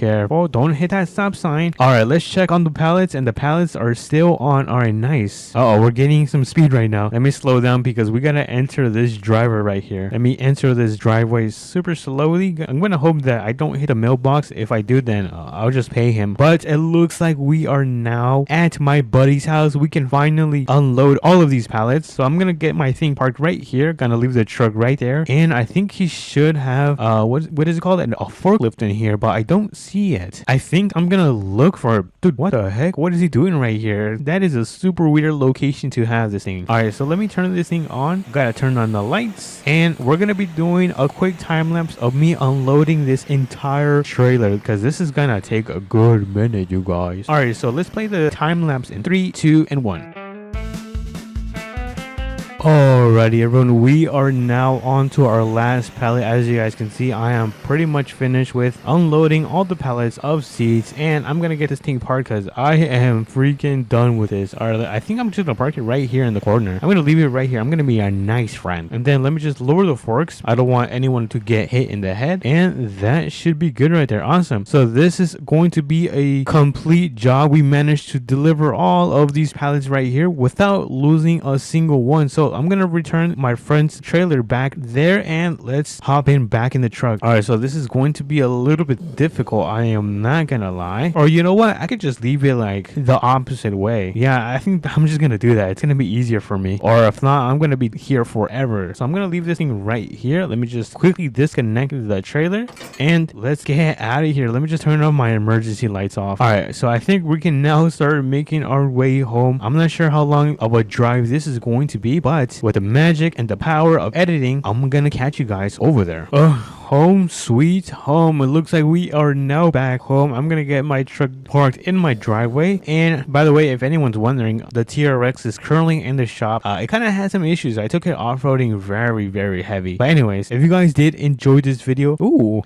Don't hit that stop sign. All right, let's check on the pallets, and the pallets are still on. All right, nice. We're getting some speed right now. Let me slow down because we gotta enter this driver right here. Let me enter this driveway super slowly. I'm gonna hope that I don't hit a mailbox. If I do, then I'll just pay him. But it looks like we are now at my buddy's house. We can finally unload all of these pallets. So I'm gonna get my thing parked right here. Gonna leave the truck right there, and I think he should have what is it called? A forklift in here, but I don't see it. I think I'm gonna look for it. Dude, what the heck? What is he doing right here? That is a super weird location to have this thing. All right, so let me turn this thing on. Gotta turn on the lights, and we're gonna be doing a quick time lapse of me unloading this entire trailer because this is gonna take a good minute, you guys. All right, so let's play the time lapse in 3, 2, and 1. Alrighty everyone, we are now on to our last pallet. As you guys can see, I am pretty much finished with unloading all the pallets of seeds, and I'm gonna get this thing parked because I am freaking done with this. Alright, I think I'm just gonna park it right here in the corner. I'm gonna leave it right here. I'm gonna be a nice friend, and then let me just lower the forks. I don't want anyone to get hit in the head, and that should be good right there. Awesome. So this is going to be a complete job. We managed to deliver all of these pallets right here without losing a single one. So I'm gonna return my friend's trailer back there, and let's hop in back in the truck. All right, so this is going to be a little bit difficult, I am not gonna lie. Or you know what, I could just leave it like the opposite way. Yeah, I think I'm just gonna do that. It's gonna be easier for me, or if not, I'm gonna be here forever. So I'm gonna leave this thing right here. Let me just quickly disconnect the trailer, and let's get out of here. Let me just turn on my emergency lights off. All right, so I think we can now start making our way home. I'm not sure how long of a drive this is going to be, but with the magic and the power of editing, I'm gonna catch you guys over there. Home sweet home. It looks like we are now back home. I'm gonna get my truck parked in my driveway. And by the way, if anyone's wondering, the TRX is currently in the shop. It kind of had some issues. I took it off-roading very heavy. But anyways, if you guys did enjoy this video,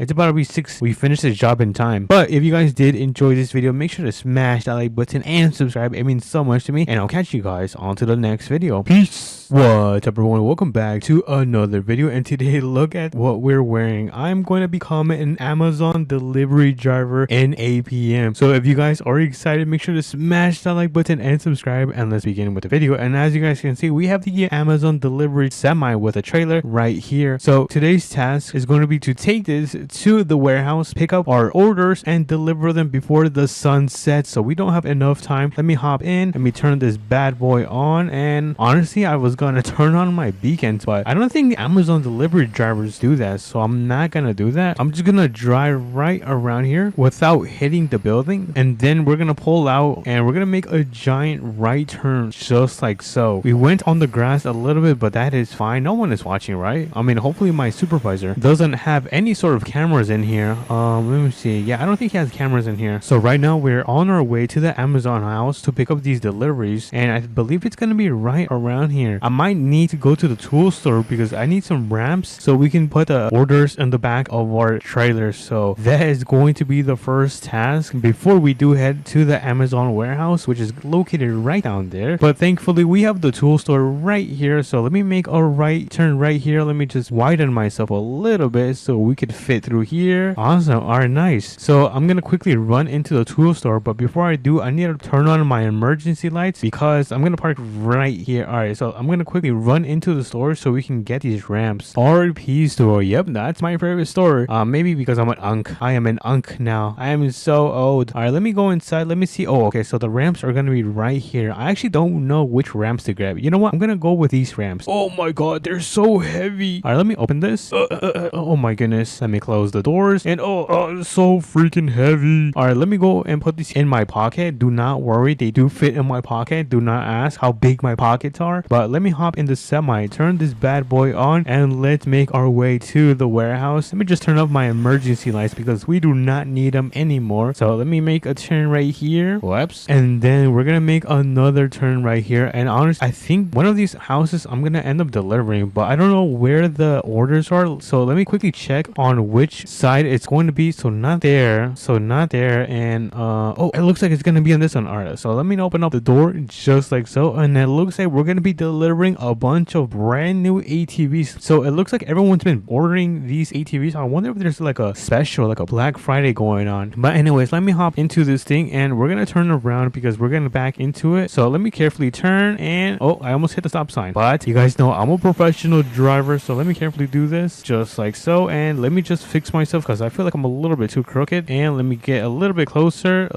it's about to be 6. We finished this job in time. But if you guys did enjoy this video, make sure to smash that like button and subscribe. It means so much to me. And I'll catch you guys on to the next video. Peace. What's up everyone, welcome back to another video, and today look at what we're wearing. I'm going to become an Amazon delivery driver in APM. So if you guys are excited, make sure to smash that like button and subscribe, and let's begin with the video. And as you guys can see, we have the Amazon delivery semi with a trailer right here. So today's task is going to be to take this to the warehouse, pick up our orders, and deliver them before the sun sets. So we don't have enough time. Let me hop in. Let me turn this bad boy on. And honestly, I was gonna turn on my beacons, but I don't think Amazon delivery drivers do that, so I'm not gonna do that. I'm just gonna drive right around here without hitting the building, and then we're gonna pull out and we're gonna make a giant right turn just like so. We went on the grass a little bit, but that is fine. No one is watching, right? I mean, hopefully my supervisor doesn't have any sort of cameras in here. Let me see. Yeah, I don't think he has cameras in here. So right now we're on our way to the Amazon house to pick up these deliveries, and I believe it's gonna be right around here. I might need to go to the tool store because I need some ramps so we can put the orders in the back of our trailer. So that is going to be the first task before we do head to the Amazon warehouse, which is located right down there. But thankfully we have the tool store right here, so let me make a right turn right here. Let me just widen myself a little bit so we could fit through here. Awesome. All right, nice. So I'm gonna quickly run into the tool store, but before I do, I need to turn on my emergency lights because I'm gonna park right here. All right, so I'm gonna quickly run into the store so we can get these ramps. RP store. Yep, that's my favorite store. Maybe because I'm an unk. I am an unk now. I am so old. All right, let me go inside. Let me see. Oh, okay, so the ramps are gonna be right here. I actually don't know which ramps to grab. You know what? I'm gonna go with these ramps. Oh my god, they're so heavy. All right, let me open this. Oh my goodness. Let me close the doors. And it's so freaking heavy. All right, let me go and put these in my pocket. Do not worry, they do fit in my pocket. Do not ask how big my pockets are. But let me hop in the semi, turn this bad boy on, and let's make our way to the warehouse. Let me just turn off my emergency lights because we do not need them anymore. So let me make a turn right here. Whoops. And then we're gonna make another turn right here. And honestly, I think one of these houses I'm gonna end up delivering, but I don't know where the orders are. So let me quickly check on which side it's going to be. So not there. So not there. And oh, it looks like it's gonna be on this one. All right, so let me open up the door just like so, and it looks like we're gonna be delivering a bunch of brand new ATVs. So it looks like everyone's been ordering these ATVs. I wonder if there's like a special, like a Black Friday going on. But anyways, let me hop into this thing and we're gonna turn around because we're gonna back into it. So let me carefully turn, and oh, I almost hit the stop sign. But you guys know I'm a professional driver, so let me carefully do this just like so, and let me just fix myself because I feel like I'm a little bit too crooked. And let me get a little bit closer,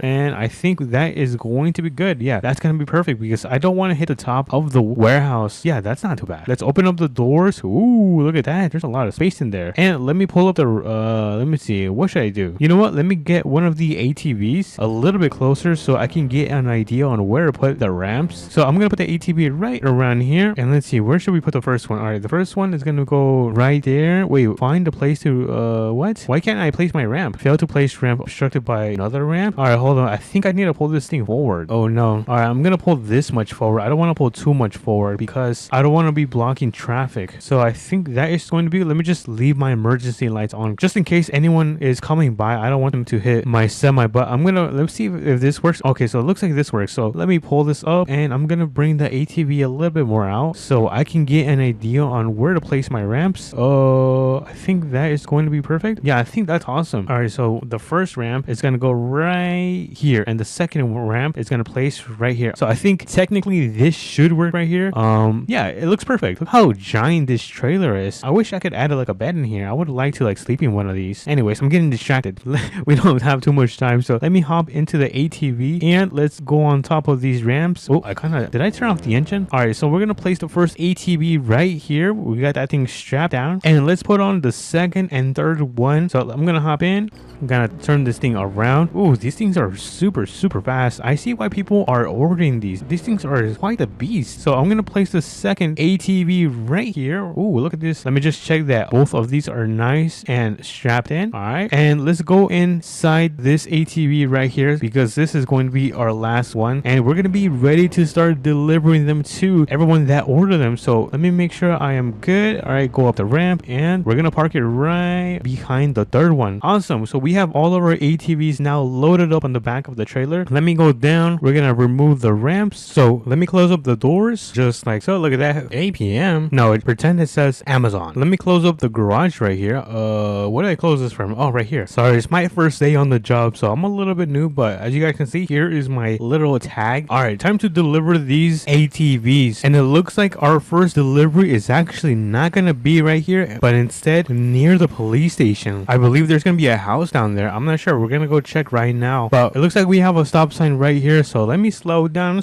and I think that is going to be good. Yeah, that's gonna be perfect because I don't want to hit the top of the warehouse. Yeah, that's not too bad. Let's open up the doors. Ooh, look at that. There's a lot of space in there. And let me pull up the let me see, what should I do? You know what, let me get one of the ATVs a little bit closer so I can get an idea on where to put the ramps. So I'm gonna put the ATV right around here, and let's see, where should we put the first one? All right, the first one is gonna go right there. Wait, find a place to what? Why can't I place my ramp? Fail to place ramp, obstructed by another ramp. All right, hold on, I think I need to pull this thing forward. Oh no. All right, I'm gonna pull this much forward. I don't want to pull too much forward because I don't want to be blocking traffic. So I think that is going to be, let me just leave my emergency lights on just in case anyone is coming by. I don't want them to hit my semi, but I'm gonna, let's see if this works. Okay, so it looks like this works. So let me pull this up, and I'm gonna bring the ATV a little bit more out so I can get an idea on where to place my ramps. I think that is going to be perfect. Yeah, I think that's awesome. All right, so the first ramp is gonna go right here, and the second ramp is gonna place right here. So I think technically this should work right here. Yeah, it looks perfect. Look how giant this trailer is. I wish I could add like a bed in here. I would like to like sleep in one of these. Anyways, I'm getting distracted. We don't have too much time, so let me hop into the ATV and let's go on top of these ramps. Oh, did I turn off the engine? All right, so we're gonna place the first ATV right here. We got that thing strapped down, and let's put on the second and third one. So I'm gonna hop in. I'm gonna turn this thing around. Ooh, these things are super fast. I see why people are ordering these. These things are quite a beast. So I'm gonna place the second ATV right here. Ooh, look at this. Let me just check that both of these are nice and strapped in. All right, and let's go inside this ATV right here because this is going to be our last one, and we're gonna be ready to start delivering them to everyone that ordered them. So let me make sure I am good. All right, go up the ramp, and we're gonna park it right behind the third one. Awesome. So we have all of our ATVs now loaded up on the back of the trailer. Let me go down. We're gonna remove the ramps. So let me close up the doors just like so. Look at that. APM. No, pretend it says Amazon. Let me close up the garage right here. Where did I close this from? Oh, right here. Sorry, it's my first day on the job, so I'm a little bit new, but as you guys can see, here is my little tag. All right, time to deliver these ATVs. And it looks like our first delivery is actually not gonna be right here, but instead near the police station. I believe there's gonna be a house down there. I'm not sure. We're gonna go check right now. But it looks like we have a stop sign right here, so let me slow down.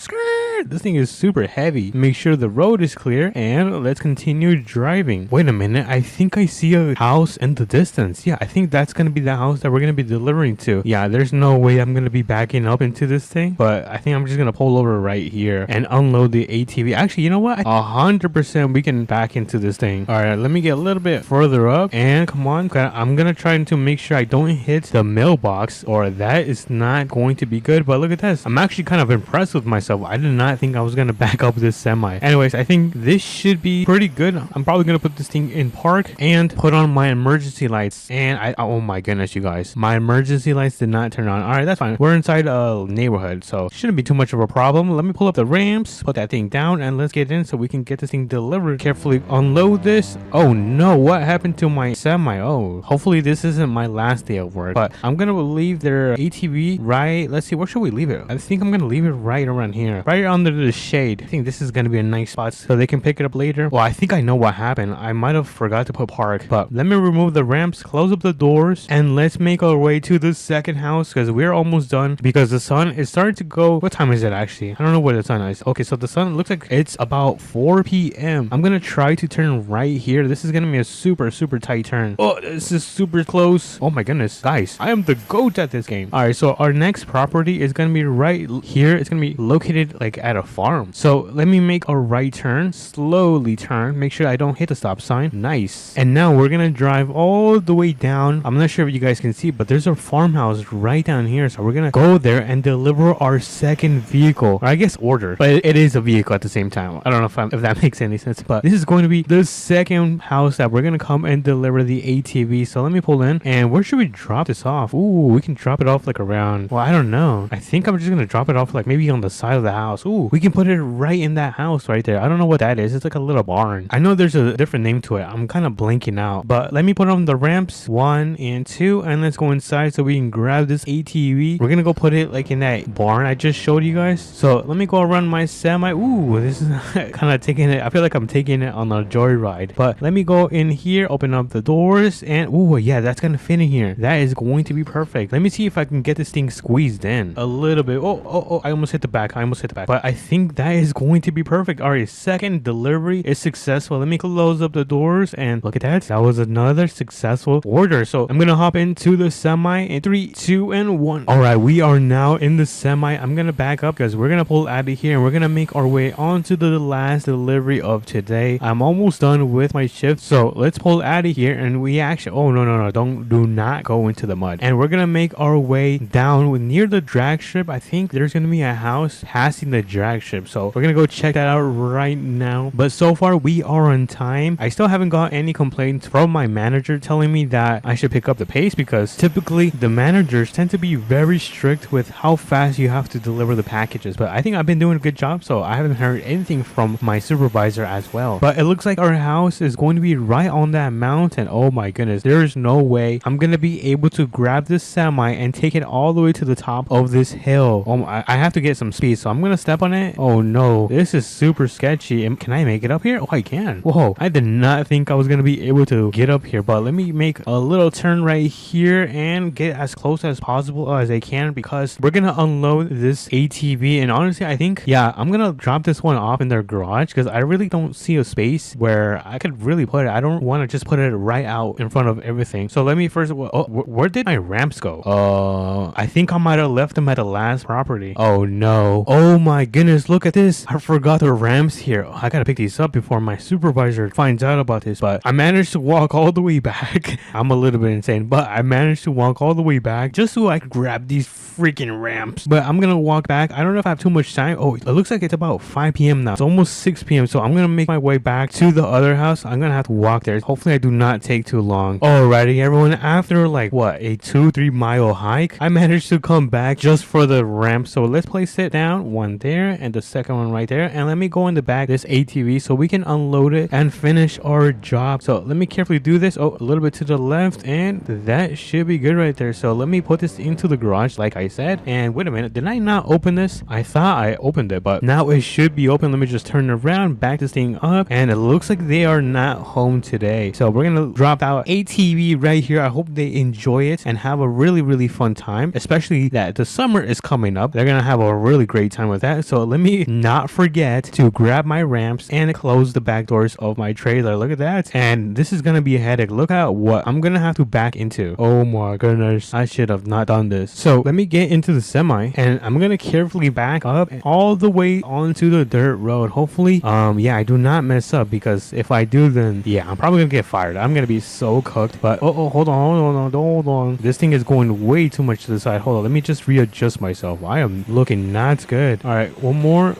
This thing is super heavy. Make sure the road is clear, and let's continue driving. Wait a minute, I think I see a house in the distance. Yeah, I think that's gonna be the house that we're gonna be delivering to. Yeah, there's no way I'm gonna be backing up into this thing, but I think I'm just gonna pull over right here and unload the ATV. Actually, you know what? 100% we can back into this thing. All right, let me get a little bit further up, and come on. I'm gonna try to make sure I don't hit the mailbox, or that is not going to be good. But look at this. I'm actually kind of impressed with myself. I did not think I was gonna back up this semi. Anyways, I think this should be pretty good. I'm probably gonna put this thing in park and put on my emergency lights. And oh my goodness, you guys, my emergency lights did not turn on. All right, that's fine. We're inside a neighborhood, so shouldn't be too much of a problem. Let me pull up the ramps, put that thing down, and let's get in so we can get this thing delivered. Carefully unload this. Oh no, what happened to my semi? Oh, hopefully this isn't my last day of work, but I'm gonna leave their ATV right. Let's see, where should we leave it? I think I'm gonna leave it right around here, right under the shade. I think this is gonna be a nice spot so they can pick it up later. Well, I think I know what happened. I might have forgot to put park, but let me remove the ramps, close up the doors, and let's make our way to the second house because we're almost done because the sun is starting to go. What time is it actually? I don't know what the sun is. Okay, so the sun looks like it's about 4 p.m. I'm gonna try to turn right here. This is gonna be a super tight turn. Oh, this is super close. Oh my goodness, guys, I am the GOAT at this game. All right, so our next property is gonna be right here. It's gonna be located like at a farm. So let me make a right turn, slowly turn, make sure I don't hit the stop sign. Nice. And now we're gonna drive all the way down. I'm not sure if you guys can see, but there's a farmhouse right down here. So we're gonna go there and deliver our second vehicle, or I guess order, but it is a vehicle at the same time. I don't know if that makes any sense, but this is going to be the second house that we're gonna come and deliver the ATV. So let me pull in, and where should we drop this off? Ooh, we can drop it off like around, well, I don't know. I think I'm just gonna drop it off like maybe on the side of the house. Ooh, we can put it right in that house right there. I don't know what that is. It's like a little barn. I know there's a different name to it. I'm kind of blanking out, but let me put on the ramps 1 and 2, and let's go inside so we can grab this ATV. We're gonna go put it like in that barn I just showed you guys. So let me go around my semi. Ooh, this is kind of taking it. I feel like I'm taking it on a joyride, but let me go in here, open up the doors, and ooh, yeah, that's gonna fit in here. That is going to be perfect. Let me see if I can get this thing squeezed in a little bit. Oh, I almost hit the back. But I think that is going to be perfect. All right, second delivery is successful. Let me close up the doors, and look at that. That was another successful order. So I'm gonna hop into the semi in 3, 2, and 1. All right, we are now in the semi. I'm gonna back up because we're gonna pull out of here and we're gonna make our way onto the last delivery of today. I'm almost done with my shift, so let's pull out of here. And we actually, oh no, do not go into the mud. And we're gonna make our way down near the drag strip. I think there's gonna be a house passing the drag strip, so we're gonna go check that out right now. But so far we are on time. I still haven't got any complaints from my manager telling me that I should pick up the pace, because typically the managers tend to be very strict with how fast you have to deliver the packages. But I think I've been doing a good job, so I haven't heard anything from my supervisor as well. But it looks like our house is going to be right on that mountain. Oh my goodness, there is no way I'm gonna be able to grab this semi and take it all the way to the top of this hill. Oh, I have to get some speed, so I'm gonna step on it. Oh no, this is super sketchy. Can I make it up here? Oh, I can. Whoa, I did not think I was gonna be able to get up here, but let me make a little turn right here and get as close as possible as I can, because we're gonna unload this ATV. And honestly, I think, yeah, I'm gonna drop this one off in their garage because I really don't see a space where I could really put it. I don't want to just put it right out in front of everything. So let me first, where did my ramps go? I think I might have left them at the last property. Oh no. Oh my goodness, look at this. I forgot the ramps here. I gotta pick these up before my supervisor finds out about this. But I managed to walk all the way back. I'm a little bit insane, but I managed to walk all the way back just so I could grab these freaking ramps. But I'm gonna walk back. I don't know if I have too much time. Oh, it looks like it's about 5 p.m. now. It's almost 6 p.m. So I'm gonna make my way back to the other house. I'm gonna have to walk there. Hopefully I do not take too long. Alrighty, everyone. After like what, a 2-3 mile hike, I managed to come back just for the ramp. So let's place it down. One there here and the second one right there. And let me go in the back this ATV so we can unload it and finish our job. So let me carefully do this. Oh, a little bit to the left, and that should be good right there. So let me put this into the garage like I said. And wait a minute, did I not open this? I thought I opened it, but now it should be open. Let me just turn around, back this thing up, and it looks like they are not home today. So we're gonna drop our ATV right here. I hope they enjoy it and have a really fun time, especially that the summer is coming up. They're gonna have a really great time with that. So let me not forget to grab my ramps and close the back doors of my trailer. Look at that. And this is gonna be a headache. Look at what I'm gonna have to back into. Oh my goodness, I should have not done this. So let me get into the semi, and I'm gonna carefully back up all the way onto the dirt road. Hopefully yeah, I do not mess up, because if I do, then yeah, I'm probably gonna get fired. I'm gonna be so cooked. But hold on, this thing is going way too much to the side. Hold on, let me just readjust myself. I am looking not good. All right, one more.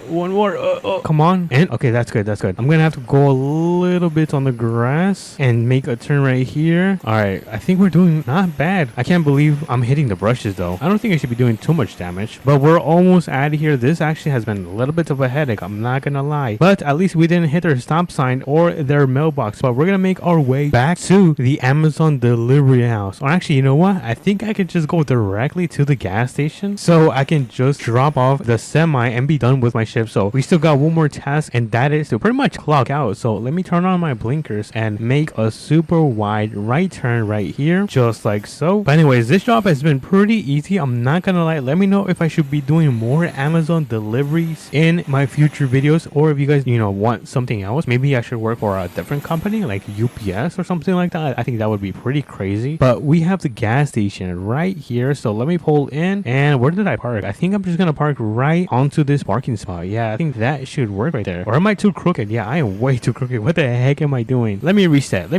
Come on. And okay, that's good. I'm gonna have to go a little bit on the grass and make a turn right here. All right, I think we're doing not bad. I can't believe I'm hitting the brushes though. I don't think I should be doing too much damage, but we're almost out of here. This actually has been a little bit of a headache, I'm not gonna lie, but at least we didn't hit their stop sign or their mailbox. But we're gonna make our way back to the Amazon delivery house. Or actually, you know what, I think I could just go directly to the gas station, so I can just drop off the semi and be done with my shift. So we still got one more task, and that is to pretty much clock out. So let me turn on my blinkers and make a super wide right turn right here, just like so. But anyways, this job has been pretty easy, I'm not gonna lie. Let me know if I should be doing more Amazon deliveries in my future videos, or if you guys, you know, want something else. Maybe I should work for a different company like UPS or something like that. I think that would be pretty crazy. But we have the gas station right here, so let me pull in. And where did I park? I think I'm just gonna park right onto this parking spot. Yeah, I think that should work right there. Or am I too crooked? Yeah, I am way too crooked. What the heck am I doing? Let me reset.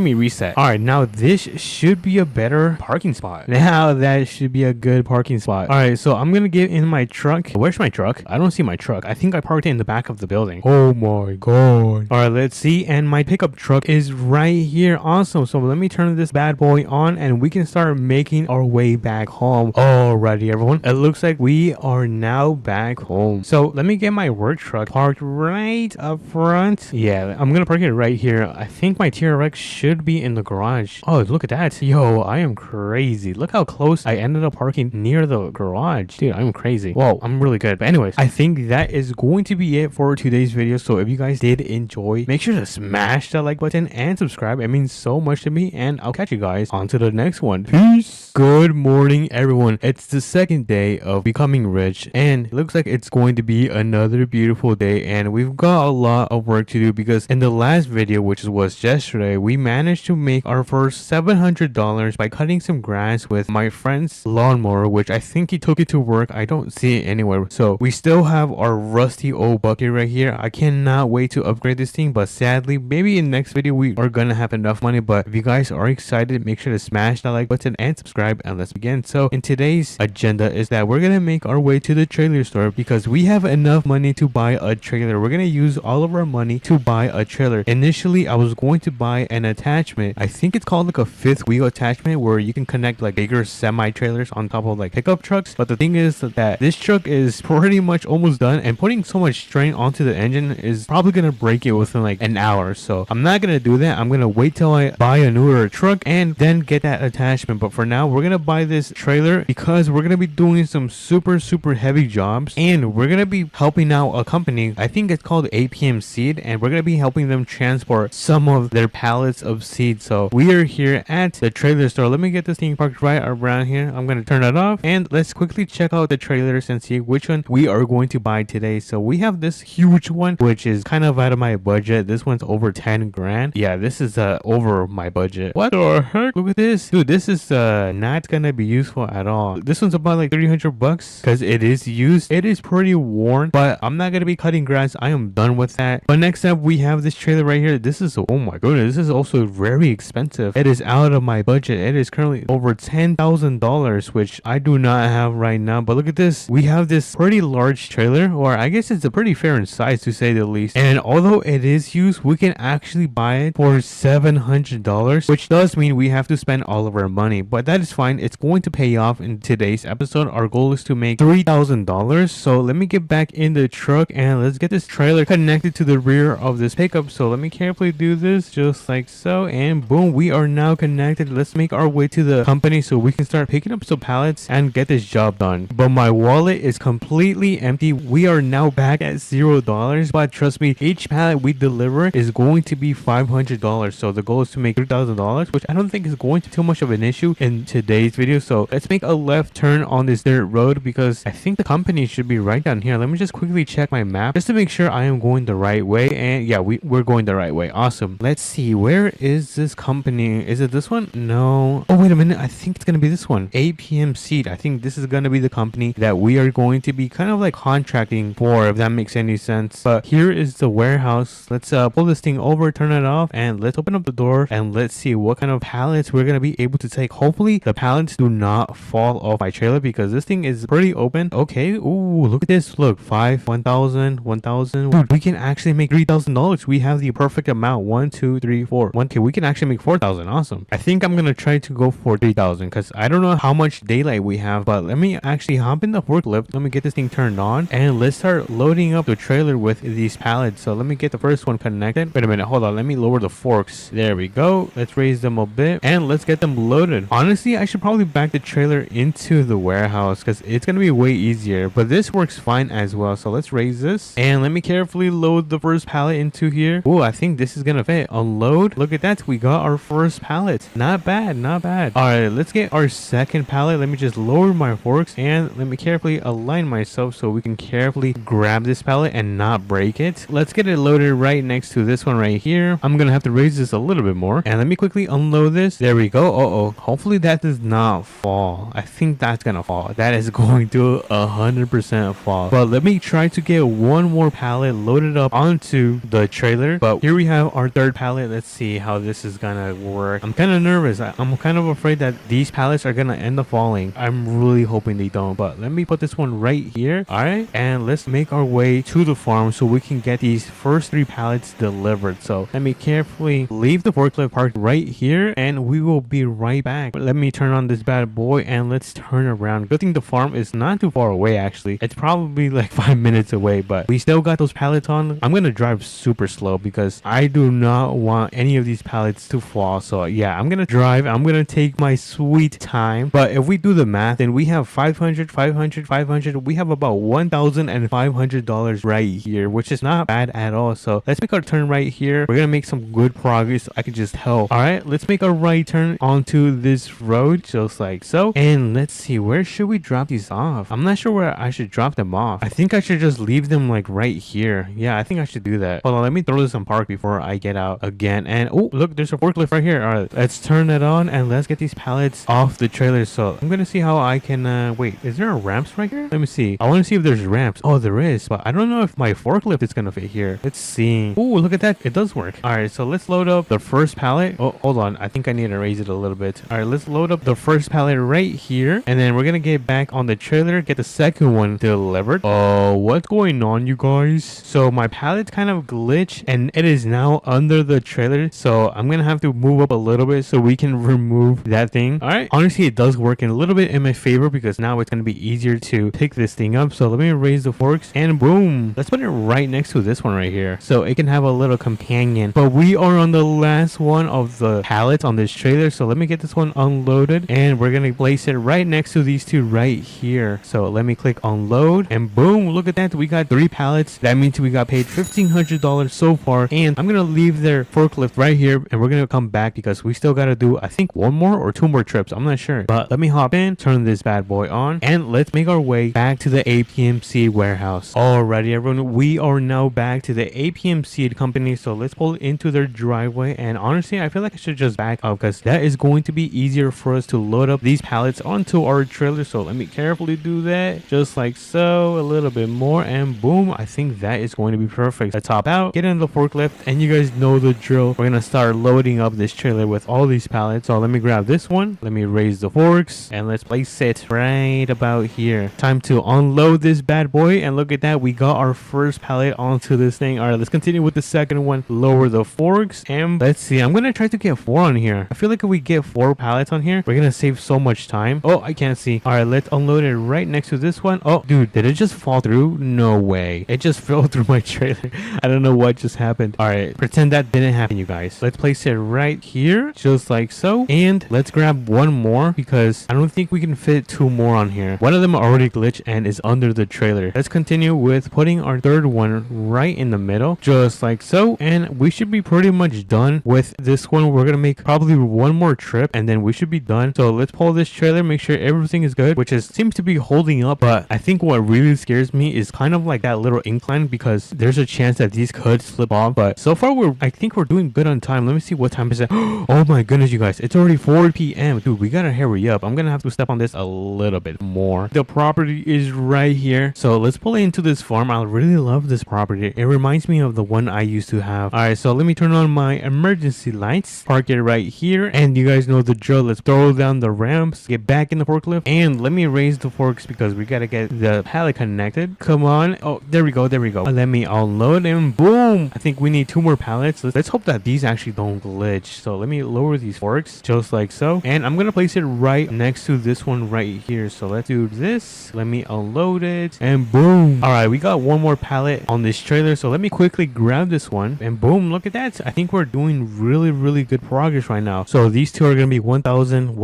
All right, now this should be a better parking spot. Now that should be a good parking spot. All right, so I'm gonna get in my truck. Where's my truck? I don't see my truck. I think I parked it in the back of the building. Oh my god. All right, let's see. And my pickup truck is right here. Awesome. So let me turn this bad boy on, and we can start making our way back home. Alrighty, everyone, it looks like we are now back home. So let me get my work truck parked right up front. Yeah, I'm gonna park it right here. I think my TRX should be in the garage. Oh, look at that. Yo, I am crazy. Look how close I ended up parking near the garage. Dude, I'm crazy. Whoa, I'm really good. But anyways, I think that is going to be it for today's video. So if you guys did enjoy, make sure to smash that like button and subscribe. It means so much to me, and I'll catch you guys on to the next one. Peace. Good morning, everyone. It's the second day of becoming rich, and it looks like it's going to be another beautiful day, and we've got a lot of work to do, because in the last video, which was yesterday, we managed to make our first $700 by cutting some grass with my friend's lawnmower, which I think he took it to work. I don't see it anywhere. So we still have our rusty old bucket right here. I cannot wait to upgrade this thing, but sadly, maybe in the next video we are gonna have enough money. But if you guys are excited, make sure to smash that like button and subscribe, and let's begin. So in today's agenda is that we're gonna make our way to the trailer store, because we have enough money to buy a trailer. We're gonna use all of our money to buy a trailer. Initially, I was going to buy an attachment. I think it's called like a fifth wheel attachment, where you can connect like bigger semi trailers on top of like pickup trucks. But the thing is that this truck is pretty much almost done, and putting so much strain onto the engine is probably gonna break it within like an hour. So I'm not gonna do that. I'm gonna wait till I buy a newer truck and then get that attachment. But for now, we're gonna buy this trailer because we're gonna be doing some super heavy jobs, and we're gonna be helping out a company. I think it's called APM seed, and we're gonna be helping them transport some of their pallets of seed. So we are here at the trailer store. Let me get this thing parked right around here. I'm gonna turn it off, and let's quickly check out the trailers and see which one we are going to buy today. So we have this huge one, which is kind of out of my budget. This one's over 10 grand. Yeah, this is over my budget. What the heck? Look at this, dude. This is not gonna be useful at all. This one's about like 300 bucks because it is used. It is pretty worn, but I'm not gonna be cutting grass. I am done with that. But next up, we have this trailer right here. This is, oh my goodness, this is also very expensive. It is out of my budget. It is currently over $10,000, which I do not have right now. But look at this. We have this pretty large trailer, or I guess it's a pretty fair in size to say the least. And although it is used, we can actually buy it for $700, which does mean we have to spend all of our money. But that is fine. It's going to pay off in today's episode. Our goal is to make $3,000. So let me get back back in the truck and let's get this trailer connected to the rear of this pickup. So let me carefully do this just like so, and boom, we are now connected. Let's make our way to the company so we can start picking up some pallets and get this job done. But my wallet is completely empty. We are now back at $0, but trust me, each pallet we deliver is going to be $500. So the goal is to make $3,000, which I don't think is going to be too much of an issue in today's video. So let's make a left turn on this dirt road because I think the company should be right down here. Let me just quickly check my map just to make sure I am going the right way. And yeah, we're going the right way. Awesome. Let's see, where is this company? Is it this one? No. Oh, wait a minute. I think it's gonna be this one, APM Seed. I think this is gonna be the company that we are going to be kind of like contracting for, if that makes any sense. But here is the warehouse. Let's pull this thing over, turn it off, and let's open up the door and let's see what kind of pallets we're gonna be able to take. Hopefully the pallets do not fall off my trailer because this thing is pretty open. Okay. Ooh, look at this. Look, 5, 1,000, 1,000. Dude, we can actually make $3,000. We have the perfect amount. 1, 2, 3, 4. Okay, we can actually make 4,000. Awesome. I think I'm gonna try to go for 3,000 because I don't know how much daylight we have, but let me actually hop in the forklift. Let me get this thing turned on and let's start loading up the trailer with these pallets. So let me get the first one connected. Wait a minute, hold on, let me lower the forks. There we go. Let's raise them a bit and let's get them loaded. Honestly, I should probably back the trailer into the warehouse because it's gonna be way easier, but this works fine as well. So let's raise this and let me carefully load the first pallet into here. Oh, I think this is gonna fit. Unload. Look at that, we got our first pallet. Not bad, not bad. All right, let's get our second pallet. Let me just lower my forks and let me carefully align myself so we can carefully grab this pallet and not break it. Let's get it loaded right next to this one right here. I'm gonna have to raise this a little bit more and let me quickly unload this. There we go. Oh, hopefully that does not fall. I think that's gonna fall. That is going to 100% fall, but let me try to get one more pallet loaded up onto the trailer. But here we have our third pallet. Let's see how this is gonna work. I'm kind of nervous. I'm kind of afraid that these pallets are gonna end up falling. I'm really hoping they don't, but let me put this one right here. All right, and let's make our way to the farm so we can get these first 3 pallets delivered. So let me carefully leave the forklift parked right here and we will be right back. Let me turn on this bad boy and let's turn around. Good thing the farm is not too far away. Actually, it's probably like 5 minutes away, but we still got those pallets on. I'm gonna drive super slow because I do not want any of these pallets to fall. So yeah, I'm gonna drive. I'm gonna take my sweet time. But if we do the math, then we have 500, 500, 500. We have about $1,500 right here, which is not bad at all. So let's make our turn right here. We're gonna make some good progress, I can just tell. All right, let's make a right turn onto this road just like so. And let's see, where should we drop these off? I'm not sure where I should drop them off. I think I should just leave them like right here. Yeah, I think I should do that. Hold on, let me throw this in park before I get out again. And oh, look, there's a forklift right here. All right, let's turn it on and let's get these pallets off the trailer. So I'm gonna see how I can wait, is there a ramps right here? Let me see. I want to see if there's ramps. Oh, there is, but I don't know if my forklift is gonna fit here. Let's see. Oh, look at that, it does work. All right, so let's load up the first pallet. Oh, hold on, I think I need to raise it a little bit. All right, let's load up the first pallet right here and then we're gonna get back on the trailer, get the second one delivered. Oh, what's going on, you guys? So my pallet kind of glitched and it is now under the trailer, so I'm gonna have to move up a little bit so we can remove that thing. All right, honestly it does work in a little bit in my favor because now it's gonna be easier to pick this thing up. So let me raise the forks and boom, let's put it right next to this one right here so it can have a little companion. But we are on the last one of the pallets on this trailer, so let me get this one unloaded and we're gonna place it right next to these two right here. So let me click unload and boom, look at that, we got 3 pallets. That means we got paid $1,500 so far. And I'm gonna leave their forklift right here and we're gonna come back because we still gotta do, I think, 1 more or 2 more trips, I'm not sure. But let me hop in, turn this bad boy on, and let's make our way back to the APM Seed warehouse. Alrighty everyone, we are now back to the APM Seed company. So let's pull into their driveway and honestly I feel like I should just back up because that is going to be easier for us to load up these pallets onto our trailer. So let me carefully do that just like so, a little bit more, and boom, I think that is going to be perfect. Let's hop out, get in the forklift, and you guys know the drill. We're gonna start loading up this trailer with all these pallets. So let me grab this one, let me raise the forks, and let's place it right about here. Time to unload this bad boy, and look at that, we got our first pallet onto this thing. All right, let's continue with the second one. Lower the forks, and let's see, I'm gonna try to get 4 on here. I feel like if we get 4 pallets on here, we're gonna save so much time. Oh, I can't see. All right, let's unload it right next to this one. Oh, dude, did it just fall through? No way. It just fell through my trailer. I don't know what just happened. All right, pretend that didn't happen, you guys. Let's place it right here, just like so. And let's grab one more because I don't think we can fit two more on here. One of them already glitched and is under the trailer. Let's continue with putting our third one right in the middle, just like so. And we should be pretty much done with this one. We're gonna make probably one more trip and then we should be done. So let's pull this trailer, make sure everything is good, which seems to be holding up. But I think what really scares me is kind of like that little incline, because there's a chance that these could slip off. But so far I think we're doing good on time. Let me see what time is it. Oh my goodness, you guys, it's already 4 p.m. Dude, we gotta hurry up. I'm gonna have to step on this a little bit more. The property is right here, so let's pull into this farm. I really love this property. It reminds me of the one I used to have. All right, so let me turn on my emergency lights, park it right here, and you guys know the drill. Let's throw down the ramps, get back in the forklift, and let me raise the forks because we gotta get the pallet connected. Come on. Oh, there we go. Let me unload and boom. I think we need 2 more pallets. Let's hope that these actually don't glitch. So let me lower these forks just like so, and I'm gonna place it right next to this one right here. So let's do this. Let me unload it and boom. All right, we got one more pallet on this trailer, so let me quickly grab this one and boom, look at that. I think we're doing really good progress right now. So these two are gonna be 1,000,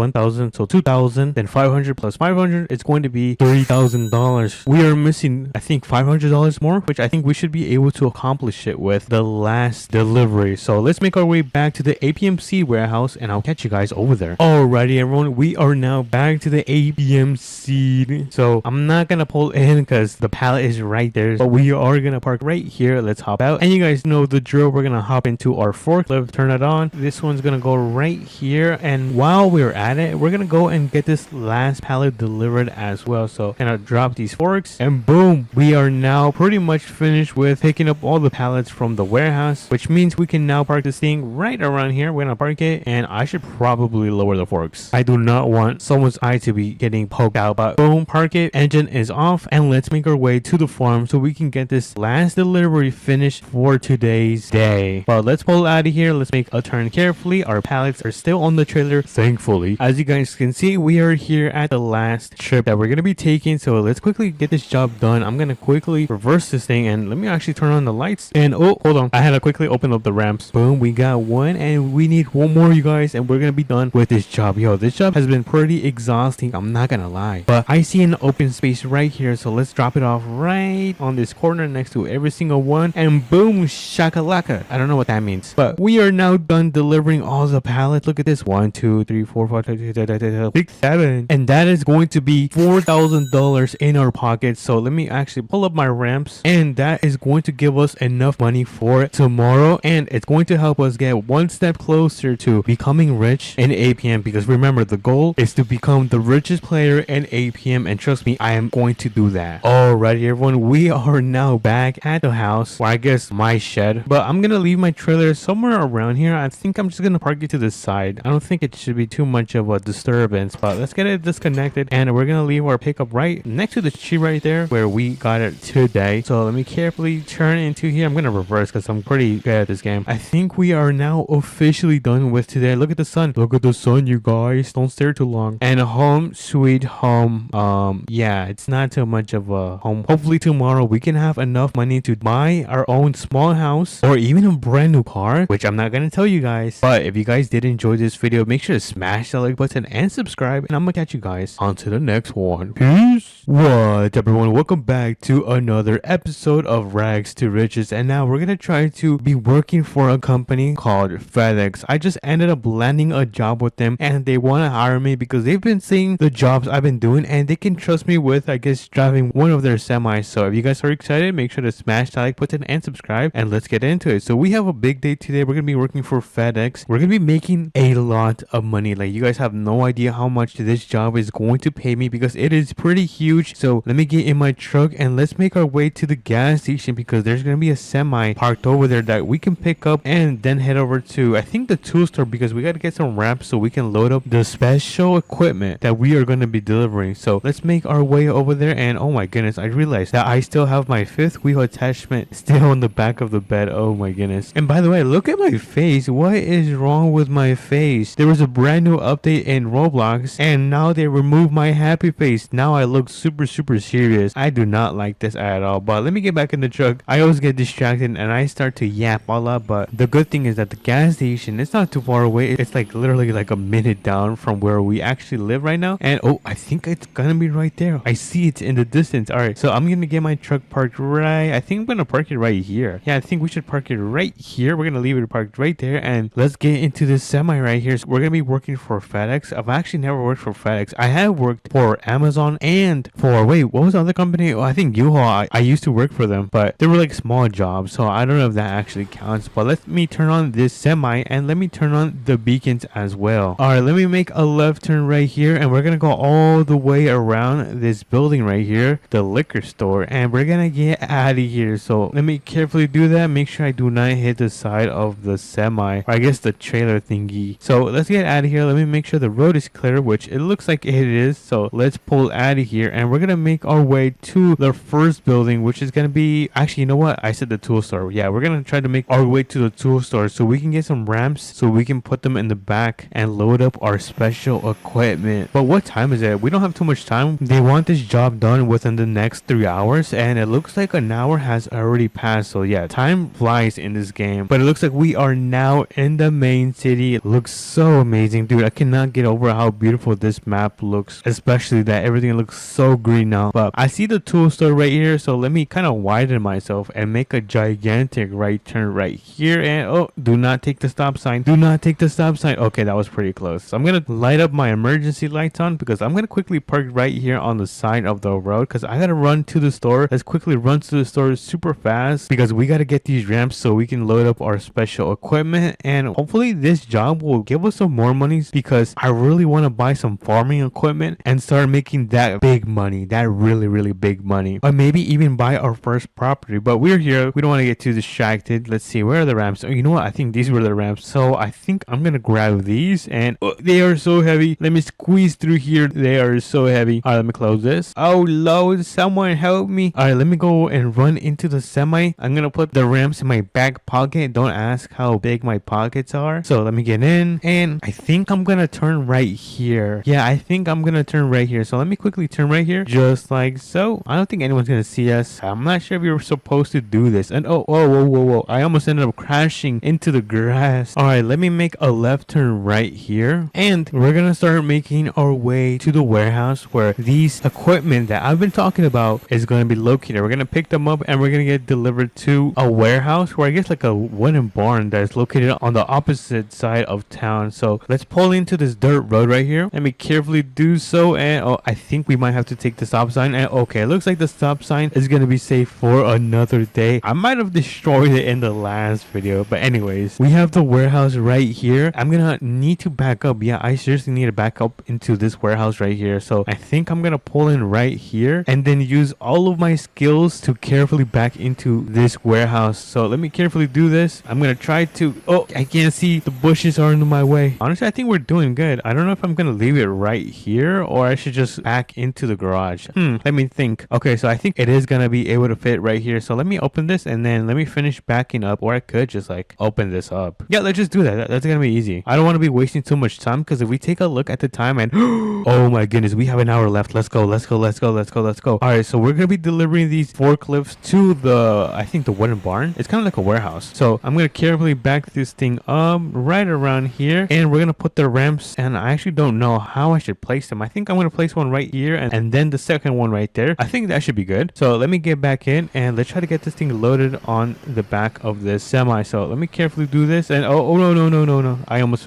so 2,000, then 500 plus 500, it's going to be $3,000. We are missing, I think, $500 more, which I think we should be able to accomplish it with the last delivery. So let's make our way back to the APM seed warehouse and I'll catch you guys over there. Alrighty, everyone, we are now back to the APM seed. So I'm not gonna pull in because the pallet is right there, but we are gonna park right here. Let's hop out, and you guys know the drill. We're gonna hop into our forklift, turn it on. This one's gonna go right here, and while we're at it, we're gonna go and get this last pallet delivered as well. So gonna drop these forks and boom, we are now pretty much finished with picking up all the pallets from the warehouse, which means we can now park this thing right around here. We're gonna park it, and I should probably lower the forks. I do not want someone's eye to be getting poked out, but boom, park it, engine is off, and let's make our way to the farm so we can get this last delivery finished for today's day. But let's pull out of here. Let's make a turn carefully. Our pallets are still on the trailer, thankfully. As you guys can see, we are here at the last trip that we're gonna be taking, so let's quickly get this job done. I'm gonna quickly reverse this thing, and let me actually turn on the lights. And oh, hold on, I had to quickly open up the ramps. Boom, we got one, and we need one more, you guys, and we're gonna be done with this job. Yo, this job has been pretty exhausting, I'm not gonna lie, but I see an open space right here, so let's drop it off right on this corner next to every single one, and boom, shakalaka. I don't know what that means, but we are now done delivering all the pallets. Look at this, 1 2 3 4 5 6 7, and that is going to be $4,000 in our pocket. So let me actually pull up my ramps, and that is going to give us enough money for tomorrow, and it's going to help us get one step closer to becoming rich in APM, because remember, the goal is to become the richest player in APM, and trust me, I am going to do that. Alrighty, everyone, we are now back at the house, or I guess my shed, but I'm gonna leave my trailer somewhere around here. I think I'm just gonna park it to the side. I don't think it should be too much of a disturbance, but let's get it disconnected, and we're gonna leave our pickup right next to the tree right there where we got it today. So let me carefully turn into here. I'm gonna reverse because I'm pretty good at this game. I think we are now officially done with today. Look at the sun. Look at the sun, you guys. Don't stare too long. And home sweet home. Yeah, it's not too much of a home. Hopefully tomorrow we can have enough money to buy our own small house or even a brand new car, which I'm not gonna tell you guys. But if you guys did enjoy this video, make sure to smash that like button and subscribe, and I'm gonna catch you guys on to the next one. Peace. What, everyone? Welcome back to another episode of Rags to Riches, and now we're gonna try to be working for a company called FedEx. I just ended up landing a job with them, and they want to hire me because they've been seeing the jobs I've been doing, and they can trust me with, I guess, driving one of their semis. So if you guys are excited, make sure to smash that like button and subscribe, and let's get into it. So we have a big day today. We're gonna be working for FedEx. We're gonna be making a lot of money. Like, you guys have no idea how much this job is going to pay me because it is pretty huge. So let me get in my truck and let's make our way to the gas station, because there's gonna be a semi parked over there that we can pick up and then head over to, I think, the tool store, because we got to get some ramps so we can load up the special equipment that we are going to be delivering. So let's make our way over there. And oh my goodness, I realized that I still have my 5th wheel attachment still on the back of the bed. Oh my goodness. And by the way, look at my face. What is wrong with my face? There was a brand new update in Roblox, and now they removed my happy face. Now I look super serious. this. I do not like this at all. But let me get back in the truck. I always get distracted and I start to yap a lot. But the good thing is that the gas station, it's not too far away. It's like literally like a minute down from where we actually live right now. And oh, I think it's gonna be right there. I see it in the distance. All right, so I'm gonna get my truck parked right. I think I'm gonna park it right here. Yeah, I think we should park it right here. We're gonna leave it parked right there, and let's get into this semi right here. So we're gonna be working for FedEx. I've actually never worked for FedEx. I have worked for Amazon and for what was the other company? Oh, I think Uhaul. I used to work for them, but they were like small jobs, so I don't know if that actually counts. But let me turn on this semi and let me turn on the beacons as well. All right, let me make a left turn right here, and we're gonna go all the way around this building right here, the liquor store, and we're gonna get out of here. So let me carefully do that. Make sure I do not hit the side of the semi, or I guess the trailer thingy. So let's get out of here. Let me make sure the road is clear, which it looks like it is. So let's pull out of here, and we're gonna make our way to the first building, which is gonna be, actually, you know what, I said the tool store. Yeah, we're gonna try to make our way to the tool store so we can get some ramps so we can put them in the back and load up our special equipment. But what time is it? We don't have too much time. They want this job done within the next 3 hours, and it looks like an hour has already passed. So yeah, time flies in this game. But it looks like we are now in the main city. It looks so amazing, dude. I cannot get over how beautiful this map looks, especially that everything looks so green now. But I see the tool store right here, so let me kind of widen myself and make a gigantic right turn right here. And oh, do not take the stop sign. Do not take the stop sign. Okay, that was pretty close. So I'm gonna light up my emergency lights on because I'm gonna quickly park right here on the side of the road because I gotta run to the store. Let's quickly run to the store super fast because we gotta get these ramps so we can load up our special equipment, and hopefully this job will give us some more money because I really want to buy some farming equipment and start making that big money, that really big money, or maybe even buy our first property. But we're here, we don't want to get too distracted. Let's see, where are the ramps? Oh, you know what, I think these were the ramps, so I think I'm gonna grab these, and oh, they are so heavy. Let me squeeze through here. They are so heavy. All right, let me close this. Oh Lord, someone help me. All right, let me go and run into the semi. I'm gonna put the ramps in my back pocket. Don't ask how big my pockets are. So let me get in, and I think I'm gonna turn right here. Yeah, I think I'm gonna turn right here. So let me quickly turn right here, just like so. I don't think anyone's gonna see us. I'm not sure if you're supposed to do this. And oh, whoa. I almost ended up crashing into the grass. All right, let me make a left turn right here, and we're gonna start making our way to the warehouse where these equipment that I've been talking about is gonna be located. We're gonna pick them up and we're gonna get delivered to a warehouse, or I guess like a wooden barn that is located on the opposite side of town. So let's pull into this dirt road right here. Let me carefully do so, and oh, I think we might have to take the stop sign. And okay, it looks like the stop sign is gonna be safe for another day. I might have destroyed it in the last video, but anyways, we have the warehouse right here. I'm gonna need to back up. Yeah, I seriously need to back up into this warehouse right here. So I think I'm gonna pull in right here and then use all of my skills to carefully back into this warehouse. So let me carefully do this. I'm gonna try to, oh, I can't see, the bushes are in my way. Honestly, I think we're doing good. I don't know if I'm gonna leave it right here or I should just back into the garage. Let me think. Okay, so I think it is gonna be able to fit right here. So let me open this and then let me finish backing up, or I could just like open this up. Yeah, let's just do that. That's gonna be easy. I don't want to be wasting too much time because if we take a look at the time and oh my goodness, we have an hour left. Let's go. All right, so we're gonna be delivering these forklifts to the, I think, the wooden barn. It's kind of like a warehouse. So I'm gonna carefully back this thing up right around here, and we're gonna put the ramps, and I actually don't know how I should place them. I think I'm gonna place one right here and then the second one right there. I think that should be good. So let me get back in and let's try to get this thing loaded on the back of this semi. So let me carefully do this, and oh no, I almost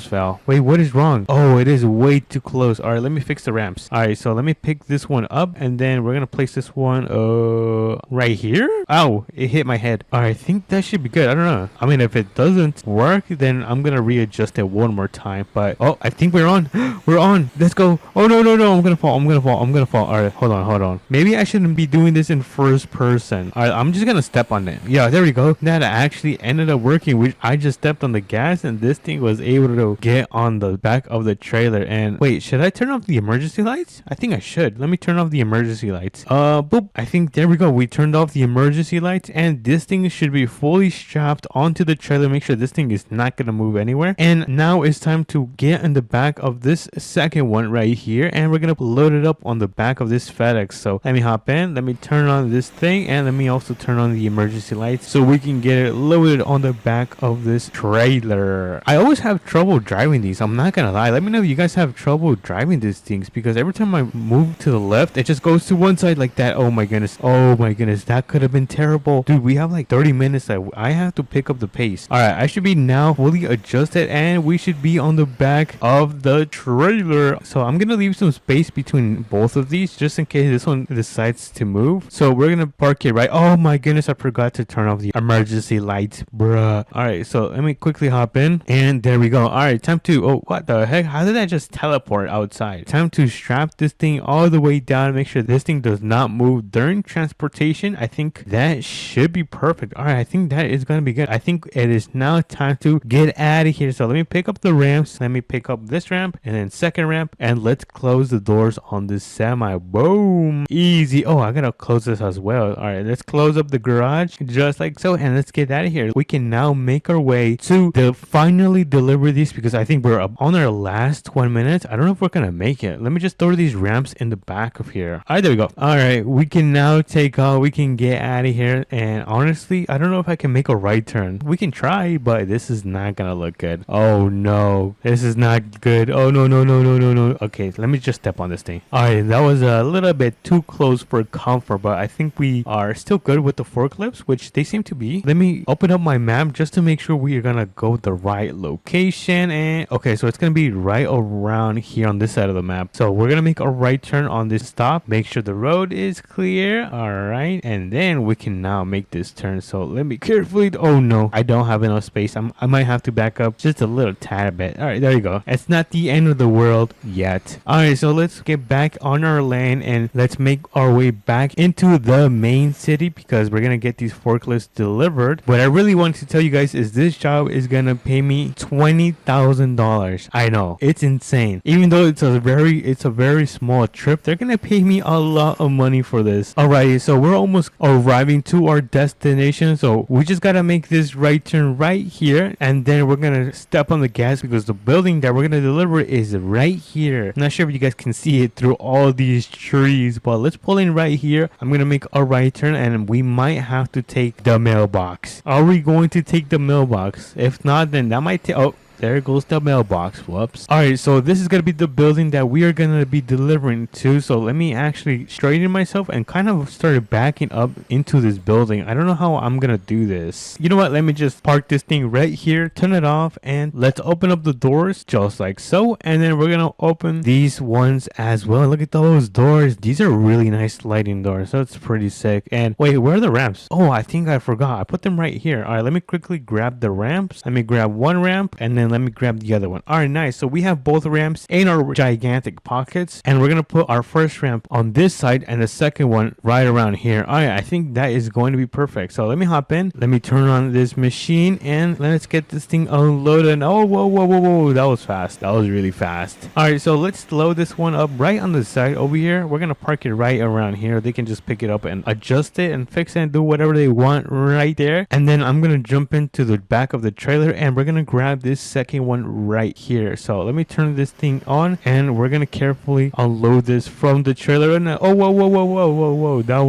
fell. Wait, what is wrong? Oh, it is way too close. All right, let me fix the ramps. All right, so let me pick this one up, and then we're gonna place this one right here. Ow, it hit my head. All right, I think that should be good. I don't know. I mean, if it doesn't work, then I'm gonna readjust it one more time. But oh, I think we're on. We're on. Let's go. Oh no, I'm gonna fall. All right, hold on. Maybe I shouldn't be doing this in first person. All right, I'm just gonna step on it. Yeah, there we go. That actually ended up working. Which I just stepped on the gas, and this thing was able to get on the back of the trailer. And wait, should I turn off the emergency lights? I think I should. Let me turn off the emergency lights. Boop. I think there we go. We turned off the emergency lights, and this thing should be fully strapped onto the trailer. Make sure this thing is not gonna move anywhere. And now it's time to get in the back of this second one right here, and we're gonna load it up on the back of this FedEx. So let me hop in, let me turn on this thing, and let me also turn on the emergency lights so we can get it loaded on the back of this trailer. I always have trouble driving these, I'm not gonna lie. Let me know if you guys have trouble driving these things, because every time I move to the left it just goes to one side like that. Oh my goodness, that could have been terrible. Dude, we have like 30 minutes that I have to pick up the pace. All right, I should be now fully adjusted and we should be on the back of the trailer. So I'm gonna leave some space between both of these just in case this one decides to move. So we're gonna park it right. Oh my goodness, I forgot to turn off the emergency lights, bruh. All right, so let me quickly hop in, and there we go. All right, time to, oh, what the heck, how did I just teleport outside? Time to strap this thing all the way down, make sure this thing does not move during transportation. I think that should be perfect. All right, I think that is gonna be good. I think it is now time to get out of here. So let me pick up the ramps, let me pick up this ramp and then second ramp, and let's close the doors on this semi. Boom, easy. Oh, I gotta close this as well. All right, let's close up the garage just like so, and let's get out of here. We can now make our way to finally deliver these, because I think we're up on our last 1 minute. I don't know if we're gonna make it. Let me just throw these ramps in the back of here. All right, there we go. All right, we can now take off, we can get out of here. And honestly, I don't know if I can make a right turn. We can try, but this is not gonna look good. Oh no, this is not good. Oh no. Okay, let me just step on this thing. All right, that was a little bit too close for comfort, but I think we are still good with the forklifts, which they seem to be. Let me open up my map just to make sure we are gonna go the right location. And okay, so it's gonna be right around here on this side of the map. So we're gonna make a right turn on this stop, make sure the road is clear. All right, and then we can now make this turn. So let me carefully, oh no, I don't have enough space. I might have to back up just a little tad bit. All right, there you go. It's not the end of the world yet. All right, so let's get back on our lane and let's make our way back into the main city, because we're gonna get these forklifts delivered. What I really want to tell you guys is this job is gonna pay me $20,000. I know, it's insane. Even though it's a very small trip, they're gonna pay me a lot of money for this. Alrighty, so we're almost arriving to our destination. So we just gotta make this right turn right here, and then we're gonna step on the gas, because the building that we're gonna deliver is right here. I'm not sure if you guys can see it through all these trees, but let's pull in right here. I'm gonna make a right turn, and we might have to take the mailbox. Are we going to take the mailbox? If not, then that might take, oh, there goes the mailbox. Whoops. All right, so this is gonna be the building that we are gonna be delivering to. So let me actually straighten myself and kind of start backing up into this building. I don't know how I'm gonna do this. You know what, let me just park this thing right here, turn it off, and let's open up the doors just like so. And then we're gonna open these ones as well. Look at those doors. These are really nice sliding doors. That's pretty sick. And wait, where are the ramps? Oh, I think I forgot, I put them right here. All right, let me quickly grab the ramps. Let me grab one ramp, and then let me grab the other one. All right, nice. So we have both ramps in our gigantic pockets, and we're gonna put our first ramp on this side and the second one right around here. All right, I think that is going to be perfect. So let me hop in, let me turn on this machine, and let's get this thing unloaded. Oh, whoa, that was fast. That was really fast. All right, so let's load this one up right on the side over here. We're gonna park it right around here. They can just pick it up and adjust it and fix it and do whatever they want right there. And then I'm gonna jump into the back of the trailer, and we're gonna grab this second one right here. So let me turn this thing on, and we're gonna carefully unload this from the trailer. And oh, whoa, that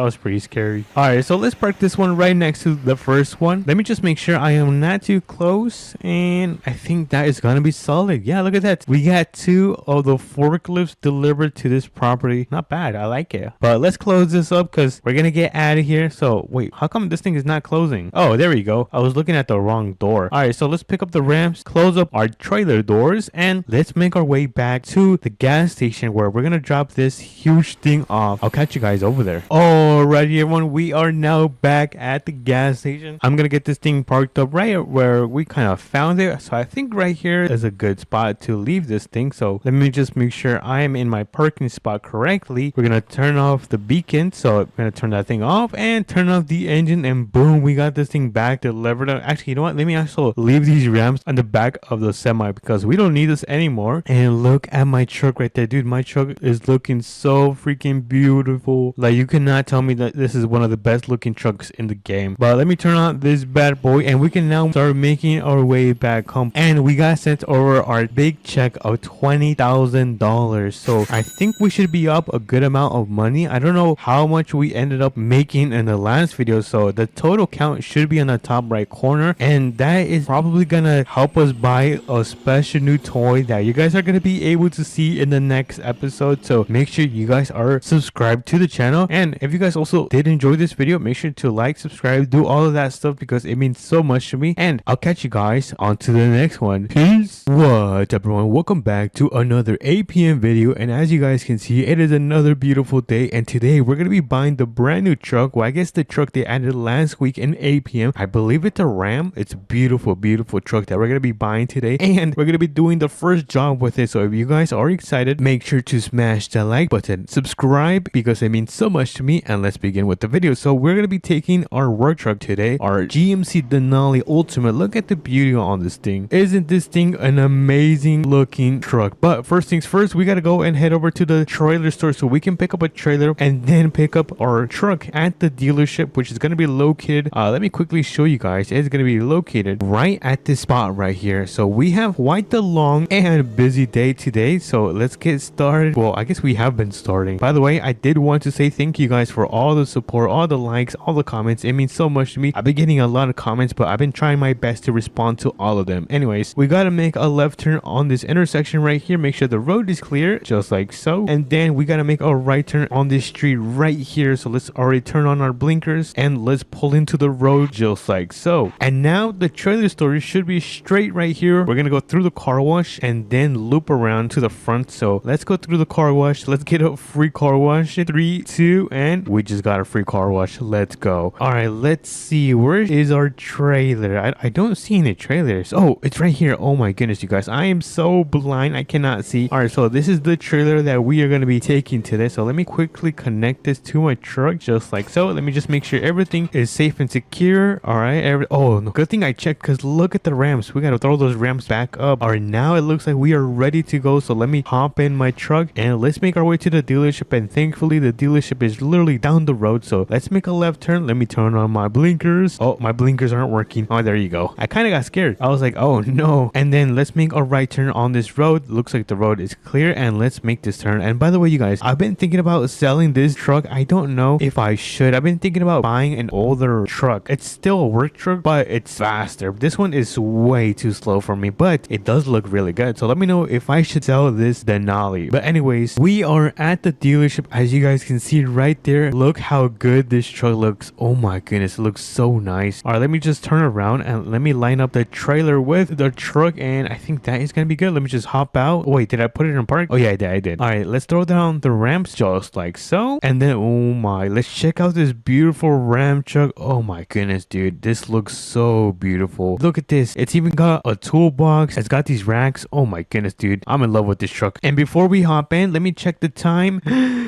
was pretty scary. All right, so let's park this one right next to the first one. Let me just make sure I am not too close, and I think that is gonna be solid. Yeah, look at that. We got 2 of the forklifts delivered to this property. Not bad, I like it. But let's close this up because we're gonna get out of here. So wait, how come this thing is not closing? Oh, there we go. I was looking at the wrong door. All right, so let's pick up the ramps, close up our trailer doors, and let's make our way back to the gas station where we're gonna drop this huge thing off. I'll catch you guys over there. Alrighty, everyone, we are now back at the gas station. I'm gonna get this thing parked up right where we kind of found it. So I think right here is a good spot to leave this thing. So let me just make sure I am in my parking spot correctly. We're gonna turn off the beacon. So I'm gonna turn that thing off and turn off the engine, and boom, we got this thing back delivered. Actually, you know what? Let me also leave these ramps on the back of the semi because we don't need this anymore. And look at my truck right there, dude. My truck is looking so freaking beautiful. Like, you cannot tell me that this is one of the best looking trucks in the game. But let me turn on this bad boy and we can now start making our way back home. And we got sent over our big check of $20,000. So I think we should be up a good amount of money. I don't know how much we ended up making in the last video, so the total count should be in the top right corner, and that is probably gonna help us buy a special new toy that you guys are gonna be able to see in the next episode. So make sure you guys are subscribed to the channel, and if you guys also did enjoy this video, make sure to like, subscribe, do all of that stuff because it means so much to me. And I'll catch you guys on to the next one. Peace. What's up, everyone? Welcome back to another APM video, and as you guys can see, it is another beautiful day, and today we're gonna be buying the brand new truck. Well, I guess the truck they added last week in APM. I believe it's a Ram. It's a beautiful truck that we're gonna be buying today, and we're gonna be doing the first job with it. So if you guys are excited, make sure to smash the like button, subscribe because it means so much to me, and let's begin with the video. So we're gonna be taking our work truck today, our GMC Denali Ultimate. Look at the beauty on this thing. Isn't this thing an amazing looking truck? But first things first, we gotta go and head over to the trailer store so we can pick up a trailer and then pick up our truck at the dealership, which is going to be located, let me quickly show you guys. It's going to be located right at this spot right here. So we have quite the long and busy day today, so let's get started. Well, I guess we have been starting. By the way, I did want to say thank you guys for all the support, all the likes, all the comments. It means so much to me. I've been getting a lot of comments, but I've been trying my best to respond to all of them. Anyways, we got to make a left turn on this intersection right here. Make sure the road is clear, just like so, and then we got to make a right turn on this street right here. So let's already turn on our blinkers and let's pull into the road just like so. And now the trailer store should be straight right here. We're gonna go through the car wash and then loop around to the front. So let's go through the car wash. Let's get a free car wash. 3, 2, and we just got a free car wash. Let's go. All right, let's see, where is our trailer? I don't see any trailers. Oh, it's right here. Oh my goodness, you guys, I am so blind, I cannot see. All right, so this is the trailer that we are going to be taking today. So let me quickly connect this to my truck just like so. Let me just make sure everything is safe and secure. All right, oh no, good thing I checked because look at the ramps. We got to throw those ramps back up. All right, now it looks like we are ready to go. So let me hop in my truck and let's make our way to the dealership, and thankfully the dealership is literally down the road. So let's make a left turn. Let me turn on my blinkers. Oh, my blinkers aren't working. Oh, there you go. I kind of got scared. I was like, oh no. And then let's make a right turn on this road. Looks like the road is clear, and let's make this turn. And by the way, you guys, I've been thinking about selling this truck. I don't know if I should. I've been thinking about buying an older truck. It's still a work truck, but it's faster. This one is way too slow for me, but it does look really good. So let me know if I should sell this Denali. But anyways, we are at the dealership. As you guys can see right there, look how good this truck looks. Oh my goodness, it looks so nice. All right, let me just turn around and let me line up the trailer with the truck, and I think that is gonna be good. Let me just hop out. Wait, did I put it in park? Oh yeah, I did. All right, let's throw down the ramps just like so, and then oh my, let's check out this beautiful Ram truck. Oh my goodness, dude, this looks so beautiful. Look at this. It's even got a toolbox. It's got these racks. Oh my goodness, dude, I'm in love with this truck. And before we hop in, let me check the time.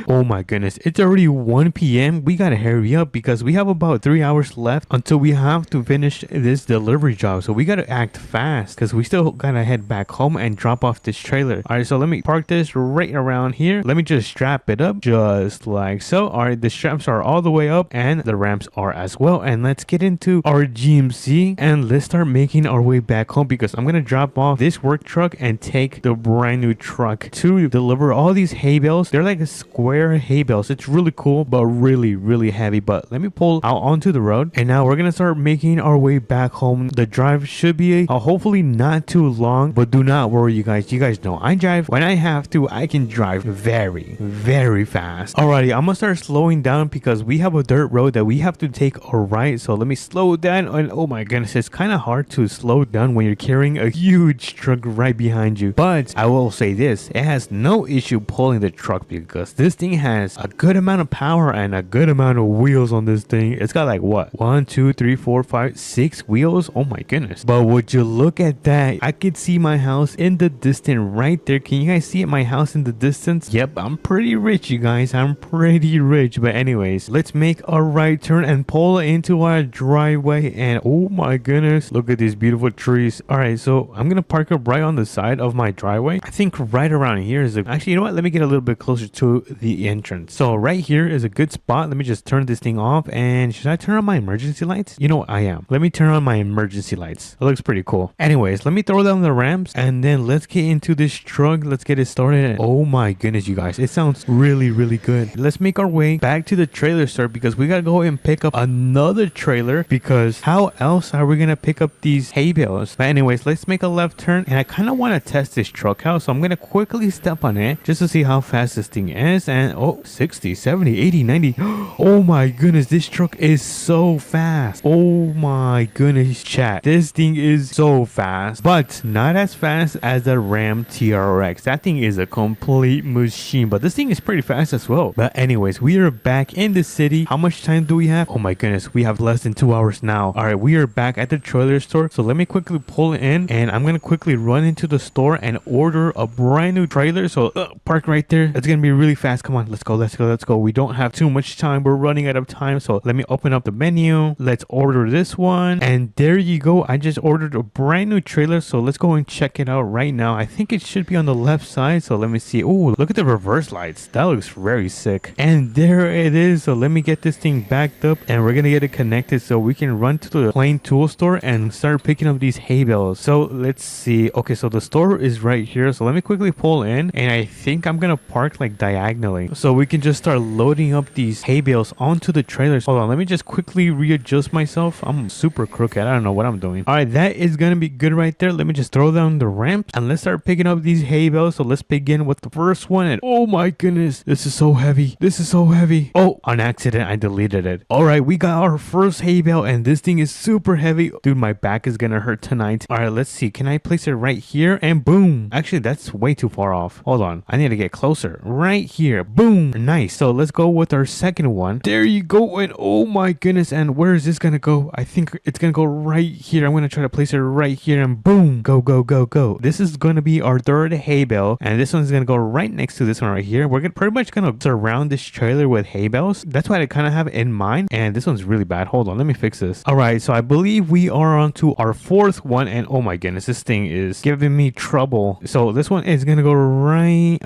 Oh my goodness, it's already 1 p.m. We gotta hurry up because we have about 3 hours left until we have to finish this delivery job. So we gotta act fast because we still gotta head back home and drop off this trailer. All right, so let me park this right around here. Let me just strap it up just like so. All right, the straps are all the way up and the ramps are as well. And let's get into our GMC and let's start making our way back home because I'm gonna drop off this work truck and take the brand new truck to deliver all these hay bales. They're like a square hay bales. It's really cool, but really heavy. But let me pull out onto the road, and now we're gonna start making our way back home. The drive should be hopefully not too long, but do not worry, you guys. You guys know I drive when I have to. I can drive very fast. Alrighty, I'm gonna start slowing down because we have a dirt road that we have to take a right. So let me slow down. And oh my goodness, it's kind of hard to slow down when you're carrying a huge truck right behind you. But I will say this, it has no issue pulling the truck because this thing has a good amount of power and a good amount of wheels on this thing. It's got like what, 1 2 3 4 5 6 wheels. Oh my goodness. But would you look at that? I could see my house in the distance right there. Can you guys see it? My house in the distance? Yep, I'm pretty rich, you guys. I'm pretty rich. But anyways, let's make a right turn and pull into our driveway. And oh my goodness, look at this beautiful trees. All right, so I'm gonna park up right on the side of my driveway. I think right around here is actually, you know what? Let me get a little bit closer to the entrance. So right here is a good spot. Let me just turn this thing off. And should I turn on my emergency lights? You know what? I am. Let me turn on my emergency lights. It looks pretty cool. Anyways, let me throw down the ramps and then let's get into this truck. Let's get it started. Oh my goodness, you guys, it sounds really, really good. Let's make our way back to the trailer store because we gotta go and pick up another trailer, because how else are we gonna pick up these hay bales? But anyways, let's make a left turn, and I kind of want to test this truck out, so I'm gonna quickly step on it just to see how fast this thing is. And oh, 60, 70, 80, 90. Oh my goodness, this truck is so fast. Oh my goodness, chat, this thing is so fast, but not as fast as the Ram TRX. That thing is a complete machine, but this thing is pretty fast as well. But anyways, we are back in the city. How much time do we have? Oh my goodness, we have less than 2 hours now. All right, we are back at the trailer store, so let me quickly pull in, and I'm gonna quickly run into the store and order a brand new trailer. So park right there. It's gonna be really fast. Come on, let's go, let's go, let's go. We don't have too much time. We're running out of time, so let me open up the menu. Let's order this one, and there you go. I just ordered a brand new trailer, so let's go and check it out right now. I think it should be on the left side, so let me see. Oh, look at the reverse lights. That looks very sick. And there it is. So let me get this thing backed up, and we're gonna get it connected so we can run to the plain tool store and start picking up these hay bales. So let's see. Okay, so the store is right here, so let me quickly pull in, and I think I'm gonna park like diagonally so we can just start loading up these hay bales onto the trailers. Hold on, let me just quickly readjust myself. I'm super crooked. I don't know what I'm doing. All right, that is gonna be good right there. Let me just throw down the ramps and let's start picking up these hay bales. So let's begin with the first one. And oh my goodness, this is so heavy. This is so heavy. Oh, on accident I deleted it. All right, we got our first hay bale, and this thing is super heavy. Dude, my back is gonna hurt tonight. All right, let's see. Can I place it right here? And boom. Actually, that's way too far off. Hold on, I need to get closer. Right here. Boom. Nice. So let's go with our second one. There you go. And oh my goodness, and where is this gonna go? I think it's gonna go right here. I'm gonna try to place it right here, and boom. Go, go, go, go. This is gonna be our third hay bale, and this one's gonna go right next to this one right here. We're gonna pretty much gonna surround this trailer with hay bales. That's what I kind of have in mind. And this one's really bad. Hold on, let me fix this. All right, so I believe we are on to our fourth one, and oh my goodness, this thing is giving me trouble. So this one is gonna go right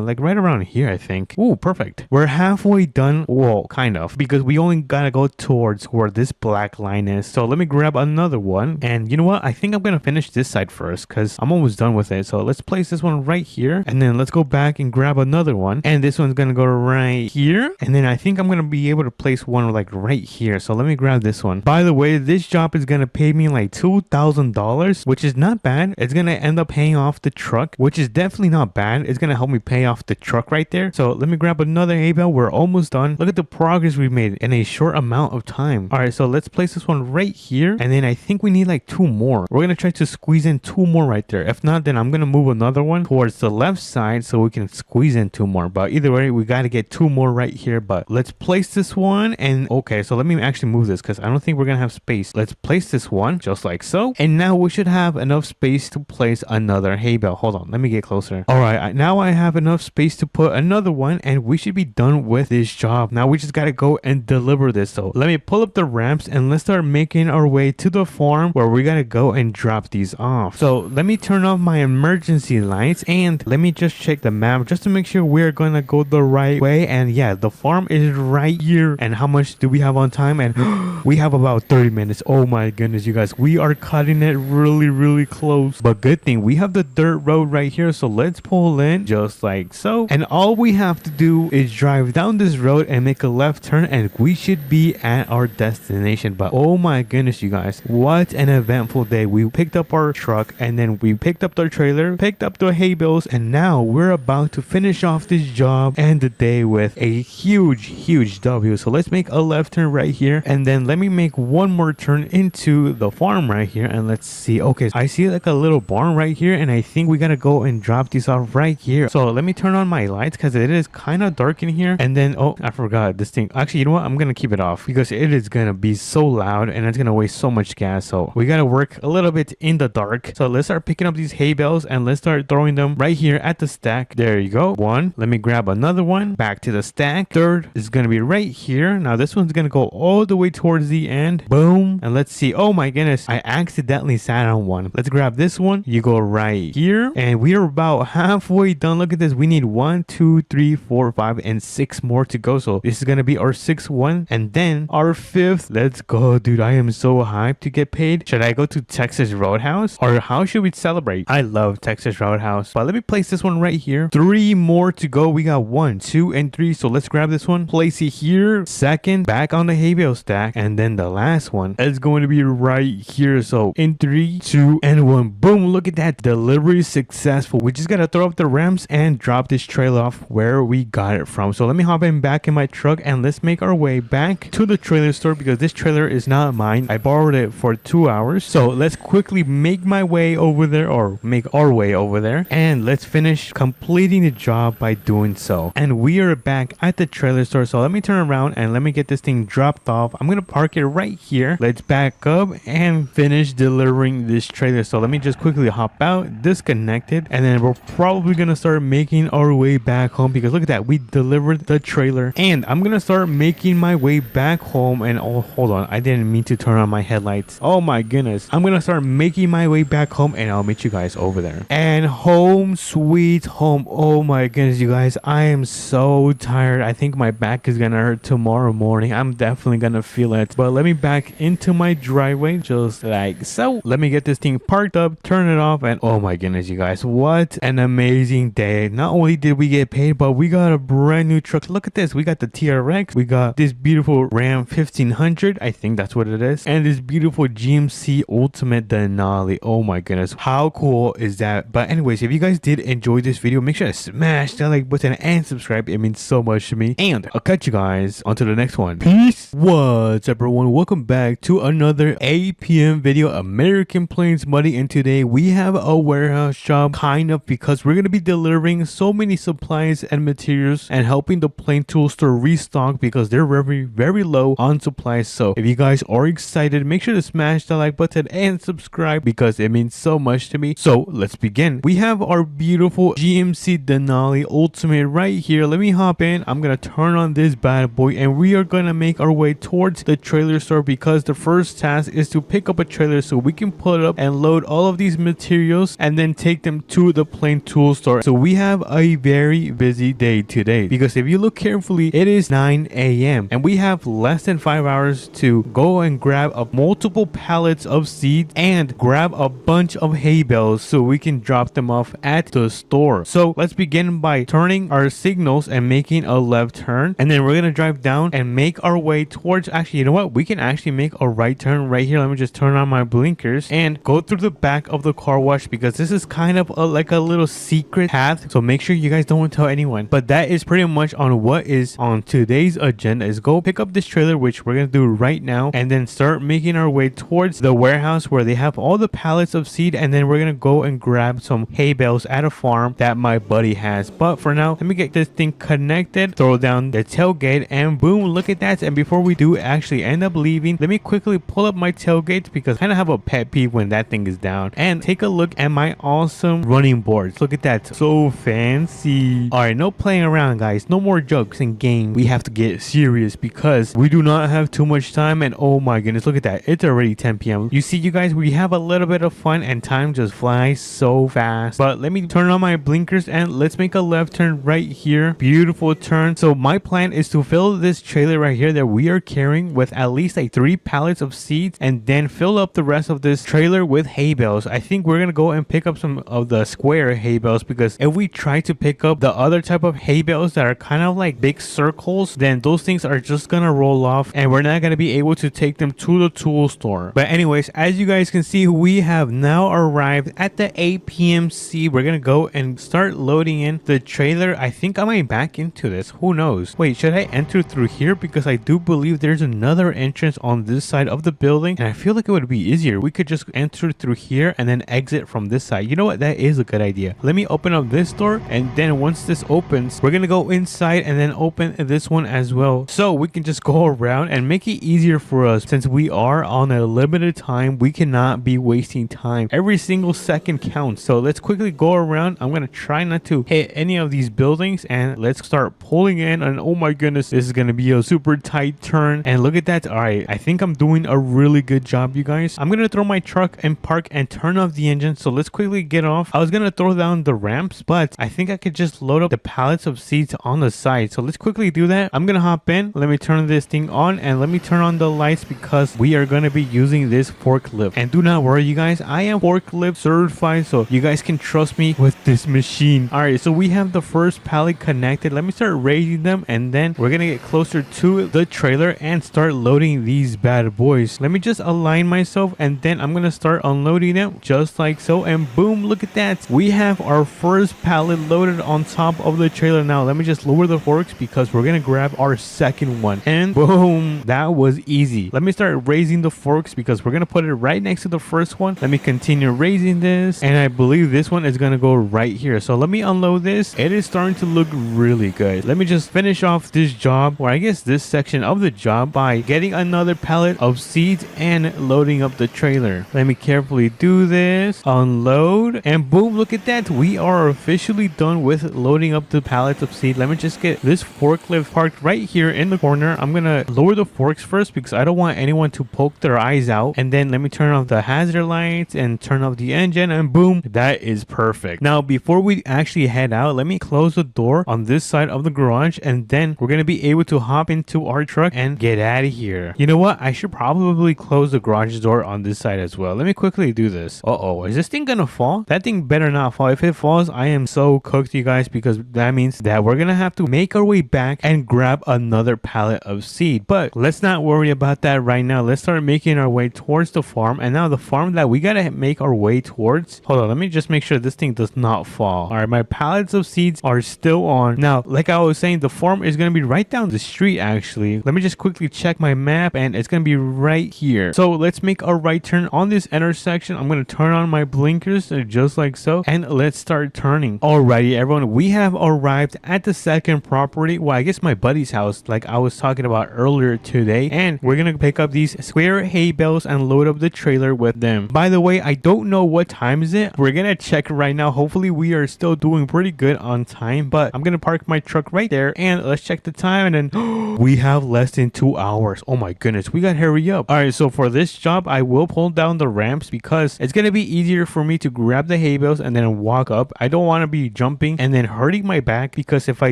like right around here, I think. Ooh, perfect. We're halfway done. Well, kind of, because we only gotta go towards where this black line is. So let me grab another one, and you know what, I think I'm gonna finish this side first because I'm almost done with it. So let's place this one right here, and then let's go back and grab another one, and this one's gonna go right here, and then I think I'm gonna be able to place one like right here. So let me grab this one. By the way, this job is gonna pay me like $2,000, which is not bad. It's gonna end up paying off the truck, which is definitely not bad. It's gonna help me pay off the truck right there. So let me grab another hay bale. We're almost done. Look at the progress we made in a short amount of time. All right, so let's place this one right here, and then I think we need like 2 more. We're gonna try to squeeze in 2 more right there. If not, then I'm gonna move another one towards the left side so we can squeeze in 2 more. But either way, we gotta get 2 more right here. But let's place this one, and okay, so let me actually move this because I don't think we're gonna have space. Let's place this one just like so, and now we should have enough space to place another hay bale. Hold on, let me get closer. All right, now I have enough space to put another one, and we should be done with this job. Now we just gotta go and deliver this. So let me pull up the ramps and let's start making our way to the farm where we gotta go and drop these off. So let me turn off my emergency lights, and let me just check the map just to make sure we're gonna go the right way. And yeah, the farm is right here. And how much do we have on time? And we have about 30 minutes. Oh my goodness, you guys, we are cutting it really, really close. But good thing we have the dirt road right here, so let's pull in just like so, and all we have to do is drive down this road and make a left turn, and we should be at our destination. But oh my goodness, you guys, what an eventful day. We picked up our truck, and then we picked up the trailer, picked up the hay bales, and now we're about to finish off this job and the day with a huge W. So let's make a left turn right here, and then let me make one more turn into the farm right here, and let's see. Okay, I see like a little barn right here, and I think we gotta go and drop these off right here. So let me turn on my lights because it is kind of dark in here. And then oh, I forgot this thing. Actually, you know what, I'm gonna keep it off because it is gonna be so loud and it's gonna waste so much gas. So we gotta work a little bit in the dark. So let's start picking up these hay bales and let's start throwing them right here at the stack. There you go. One. Let me grab another one. Back to the stack. Third is gonna be right here. Now this one's gonna go all the way towards the end. Boom. And let's see. Oh my goodness, I accidentally accidentally sat on one. Let's grab this one. You go right here, and we are about halfway done. Look at this. We need 1, 2, 3, 4, 5, and 6 more to go. So this is gonna be our 6th one, and then our 5th. Let's go, dude. I am so hyped to get paid. Should I go to Texas Roadhouse, or how should we celebrate? I love Texas Roadhouse, but let me place this one right here. 3 more to go. We got 1, 2, and 3. So let's grab this one, place it here. Second, back on the hay bale stack, and then the last one is going to be right here. So in 3, 2, and 1, boom! Look at that, delivery successful. We just gotta throw up the ramps and drop this trailer off where we got it from. So let me hop in back in my truck, and let's make our way back to the trailer store, because this trailer is not mine. I borrowed it for 2 hours. So let's quickly make my way over there, or make our way over there, and let's finish completing the job by doing so. And we are back at the trailer store. So let me turn around and let me get this thing dropped off. I'm gonna park it right here. Let's back up and finish delivering this trailer. So let me just quickly hop out, disconnect it, and then we're probably gonna start making our way back home, because look at that, we delivered the trailer. And I'm gonna start making my way back home. And oh, hold on, I didn't mean to turn on my headlights. Oh my goodness. I'm gonna start making my way back home, and I'll meet you guys over there. And home sweet home. Oh my goodness, you guys, I am so tired. I think my back is gonna hurt tomorrow morning. I'm definitely gonna feel it. But let me back into my driveway just like so. Let me get this thing parked up, turn it off, and oh my goodness, you guys, what an amazing day. Not only did we get paid, but we got a brand new truck. Look at this. We got the TRX, we got this beautiful Ram 1500, I think that's what it is, and this beautiful GMC Ultimate Denali. Oh my goodness, how cool is that? But anyways, if you guys did enjoy this video, make sure to smash that like button and subscribe. It means so much to me, and I'll catch you guys onto the next one. Peace. What's up, everyone? Welcome back to another APM video, American Plains Money. And today we have a warehouse job, kind of, because we're going to be delivering so many supplies and materials and helping the Plain Tool Store restock, because they're very low on supplies. So if you guys are excited, make sure to smash the like button and subscribe, because it means so much to me. So let's begin. We have our beautiful GMC Denali Ultimate right here. Let me hop in. I'm gonna turn on this bad boy, and we are gonna make our way towards the trailer store, because the first task is to pick up a trailer so we can pull it up and load all of these materials and then take them to the Plain Tool Store. So we have a very busy day today, because if you look carefully, it is 9 a.m. and we have less than 5 hours to go and grab up multiple pallets of seeds and grab a bunch of hay bales so we can drop them off at the store. So let's begin by turning our signals and making a left turn, and then we're gonna drive down and make our way towards, actually, you know what, we can actually make a right turn right here. Let me just turn on my blinkers and go through the back of the car wash, because this is kind of like a little secret path, so make sure you guys don't tell anyone. But that is pretty much on what is on today's agenda, is go pick up this trailer, which we're gonna do right now, and then start making our way towards the warehouse where they have all the pallets of seed, and then we're gonna go and grab some hay bales at a farm that my buddy has. But for now, let me get this thing connected, throw down the tailgate, and boom, look at that. And before we do actually end up leaving, let me quickly pull up my tailgate, because I kind of have a pet peeve when that thing is down, and take a look at my awesome running boards. Look at that, so fancy. All right, no playing around, guys, no more jokes and games. We have to get serious, because we do not have too much time. And oh my goodness, look at that, it's already 10 p.m. You see, you guys, we have a little bit of fun and time just flies so fast. But let me turn on my blinkers and let's make a left turn right here. Beautiful turn. So my plan is to fill this trailer right here that we are carrying with at least like 3 pallets of seeds, and then fill up the rest of this trailer with hay bales. I think we're gonna go and pick up some of the square hay bales, because if we try to pick up the other type of hay bales that are kind of like big circles, then those things are just gonna roll off and we're not gonna be able to take them to the tool store. But anyways, as you guys can see, we have now arrived at the APMC. We're gonna go and start loading in the trailer. I think I might back into this, who knows. Wait, should I enter through here? Because I do believe there's another entrance on this side of the building, and I feel like it would be easier. We could just enter through here and then exit from this side. You know what, that is a good idea. Let me open up this door, and then once this opens, we're gonna go inside and then open this one as well, so we can just go around and make it easier for us. Since we are on a limited time, we cannot be wasting time. Every single second counts. So let's quickly go around. I'm gonna try not to hit any of these buildings, and let's start pulling in. And oh my goodness, this is gonna be a super tight turn, and look at that. All right, I think I'm doing a really good job, you guys. I'm gonna throw my truck and park and turn off the engine. So let's quickly get off. I was gonna throw down the ramps, but I think I could just load up the pallets of seeds on the side. So let's quickly do that. I'm gonna hop in. Let me turn this thing on and let me turn on the lights because we are gonna be using this forklift. And do not worry, you guys, I am forklift certified, so you guys can trust me with this machine. All right, so we have the first pallet connected. Let me start raising them, and then we're gonna get closer to the trailer and start loading these bad boys. Let me just align myself, and then I'm gonna start unloading them just like so. And boom, look at that, we have our first pallet loaded on top of the trailer. Now let me just lower the forks because we're gonna grab our second one, and boom, that was easy. Let me start raising the forks because we're gonna put it right next to the first one. Let me continue raising this, and I believe this one is gonna go right here. So let me unload this. It is starting to look really good. Let me just finish off this job, or I guess this section of the job, by getting another pallet of seeds and loading up the trailer. Let me carefully do this, unload, and boom, look at that, we are officially done with loading up the pallets of seed. Let me just get this forklift parked right here in the corner. I'm gonna lower the forks first because I don't want anyone to poke their eyes out, and then let me turn off the hazard lights and turn off the engine, and boom, that is perfect. Now before we actually head out, let me close the door on this side of the garage, and then we're gonna be able to hop into our truck and get out of here. You know what, I should probably close the garage door on this side as well. Let me quickly do this. Is this thing gonna fall? That thing better not fall. If it falls, I am so cooked, you guys, because that means that we're gonna have to make our way back and grab another pallet of seed. But let's not worry about that right now. Let's start making our way towards the farm. And now the farm that we gotta make our way towards, hold on, let me just make sure this thing does not fall. All right, my pallets of seeds are still on. Now, like I was saying, the farm is gonna be right down the street actually. Let me just quickly check my map, and it's gonna be right here. So let's make a right turn on this intersection. I'm gonna turn on my blinkers just like so, and let's start turning. Alrighty everyone, we have arrived at the second property, well I guess my buddy's house, like I was talking about earlier today, and we're gonna pick up these square hay bales and load up the trailer with them. By the way, I don't know what time is it. We're gonna check right now. Hopefully we are still doing pretty good on time, but I'm gonna park my truck right there and let's check the time, and then we have less than 2 hours. Oh my goodness, we gotta hurry up. All right, so for this job I will pull down the ramps because it's gonna be easier for me to grab the hay bales and then walk up. I don't want to be jumping and then hurting my back, because if I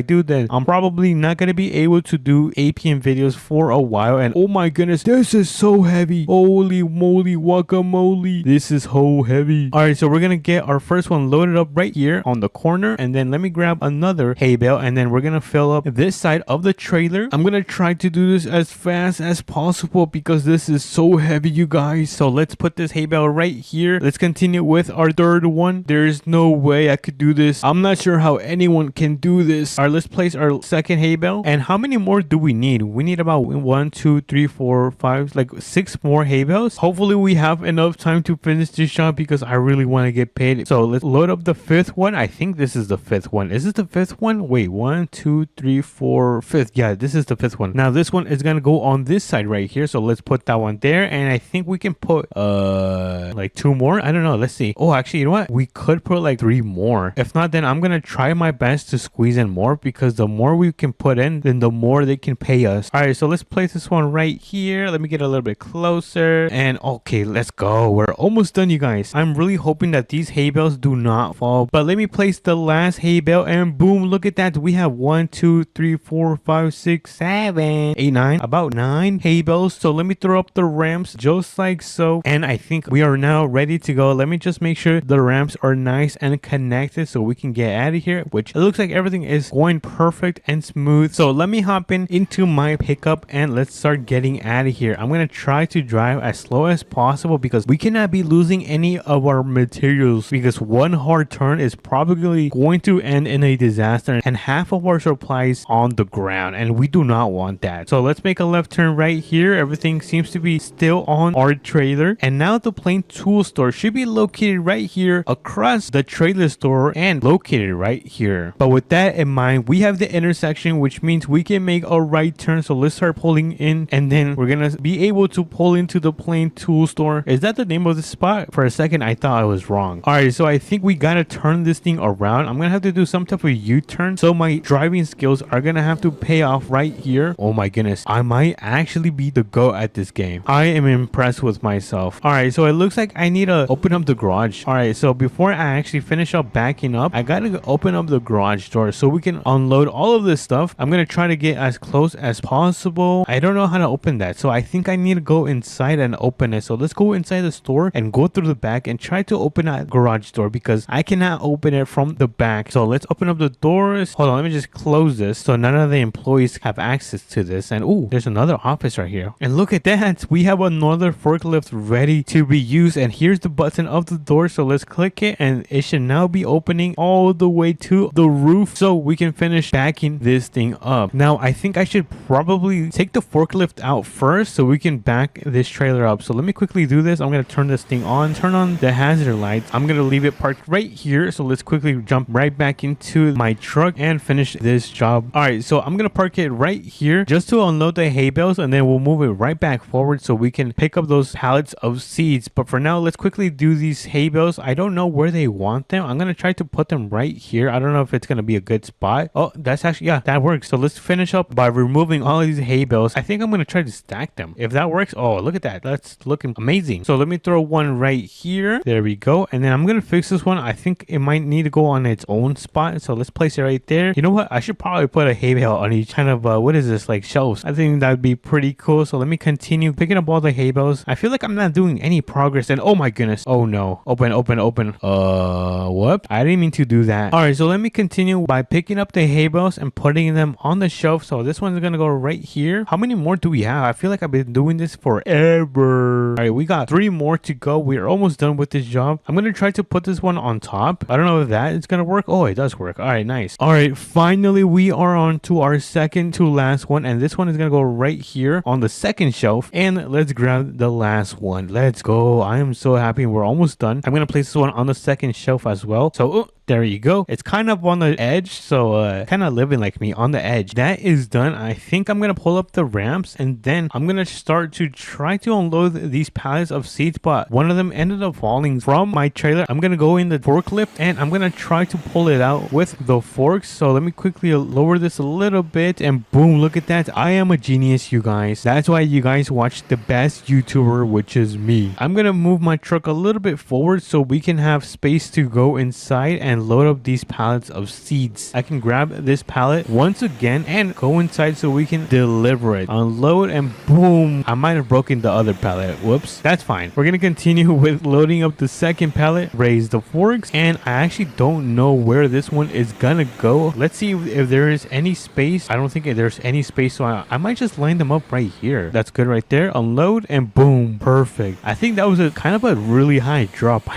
do that, I'm probably not gonna be able to do APM videos for a while. And oh my goodness, this is so heavy. Holy moly guacamole, this is so heavy. All right, so we're gonna get our first one loaded up right here on the corner, and then let me grab another hay bale, and then we're gonna fill up this side of the trailer. I'm gonna try to do this as fast as possible because this is so heavy, you guys. So let's put this hay bale right here. Let's continue with our third one. There's no way I could do this. I'm not sure how anyone can do this. All right, let's place our second hay bale. And how many more do we need? We need about 1 2 3 4 5, like 6 more hay bales. Hopefully we have enough time to finish this job because I really want to get paid. So let's load up the fifth one. I think this is the fifth one. Is this the fifth one? Wait, 1 2 3 4 5th. Yeah, this is the fifth one. Now this one is gonna go on this side right here, so let's put that one there, and I think we can put like 2 more. I don't know, let's see. Oh, actually, you know what, we could put like 3 more. If not, then I'm gonna try my best to squeeze in more, because the more we can put in, then the more they can pay us. All right, so let's place this one right here. Let me get a little bit closer, and okay, let's go. We're almost done, you guys. I'm really hoping that these hay bales do not fall, but let me place the last hay bale, and boom, look at that. We have 1 2 3 4 5 6 7 8 9, about 9 hay bales. So let me throw up the ramps just like so, and I think we are now ready to go. Let me just make sure the ramps are nice and connected so we can get out of here, which it looks like everything is going perfect and smooth. So let me hop into my pickup and let's start getting out of here. I'm gonna try to drive as slow as possible because we cannot be losing any of our materials, because one hard turn is probably going to end in a disaster and half of our supplies on the ground, and we do not want that. So let's make a left turn right here. Everything seems to be still on our trailer, and now the plain tool store should be located right here across the trailer store and located right here. But with that in mind, we have the intersection, which means we can make a right turn. So let's start pulling in, and then we're gonna be able to pull into the plain tool store. Is that the name of the spot? For a second I thought I was wrong. All right, so I think we gotta turn this thing around. I'm gonna have to do some type of U-turn, so my driving skills are gonna have to pay off right here. Oh my goodness, I might actually be the GOAT at this game. I am impressed with myself. All right, so it looks like I need to open up the garage. All right, so before I actually finish up backing up, I gotta open up the garage door so we can unload all of this stuff. I'm gonna try to get as close as possible. I don't know how to open that, so I think I need to go inside and open it. So let's go inside the store and go through the back and try to open that garage door because I cannot open it from the back. So let's open up the doors. Hold on, let me just close this so none of the employees have access to this. And oh, there's another office right here. And look at that, we have another forklift ready to be used. And here's the button of the door, so let's click it and it should now be opening all the way to the roof so we can finish backing this thing up. Now I think I should probably take the forklift out first so we can back this trailer up. So let me quickly do this. I'm going to turn this thing on, turn on the hazard lights. I'm going to leave it parked right here. So let's quickly jump right back into my truck and finish this job. All right, so I'm going to park it right here just to unload the hay bales, and then we'll move it right back forward so we can pick up those pallets of seeds. But for now, let's quickly do these hay bales. I don't know where they want them. I'm going to try to put them right here. I don't know if it's going to be a good spot. Oh, that's actually, yeah, that works. So let's finish up by removing all these hay bales. I think I'm going to try to stack them. If that works, oh, look at that. That's looking amazing. So let me throw one right here. There we go. And then I'm going to fix this one. I think it might need to go on its own spot. So let's place it right there. You know what? I should probably put a hay bale on each kind of, what is this, like shelves. I think that'd be pretty cool. So let me continue picking up all the hay bales. I feel like I'm not doing any progress. And oh my goodness. Oh no. Open. Whoop. I didn't mean to do that. All right. So let me continue by picking up the hay bales and putting them on the shelf. So this one's going to go right here. How many more do we have? I feel like I've been doing this forever. All right. We got 3 more to go. We're almost done with this job. I'm going to try to put this one on top. I don't know if that is going to work. Oh, it does work. All right. Nice. All right. Finally, we are on to our second to last one. And this one is going to go right here on the second shelf. And let's grab the last one. Let's go. I am so happy. We're almost done. I'm going to place this one on the second shelf as well. So, there you go. It's kind of on the edge, so kind of living like me on the edge. That is done. I think I'm going to pull up the ramps and then I'm going to start to try to unload these pallets of seeds, but one of them ended up falling from my trailer. I'm going to go in the forklift and I'm going to try to pull it out with the forks. So let me quickly lower this a little bit and boom, look at that. I am a genius, you guys. That's why you guys watch the best YouTuber, which is me. I'm going to move my truck a little bit forward so we can have space to go inside and load up these pallets of seeds. I can grab this pallet once again and go inside so we can deliver it. Unload and boom. I might have broken the other pallet. Whoops. That's fine. We're going to continue with loading up the second pallet, raise the forks, and I actually don't know where this one is going to go. Let's see if there is any space. I don't think there's any space, so I might just line them up right here. That's good right there. Unload and boom. Perfect. I think that was a kind of a really high drop.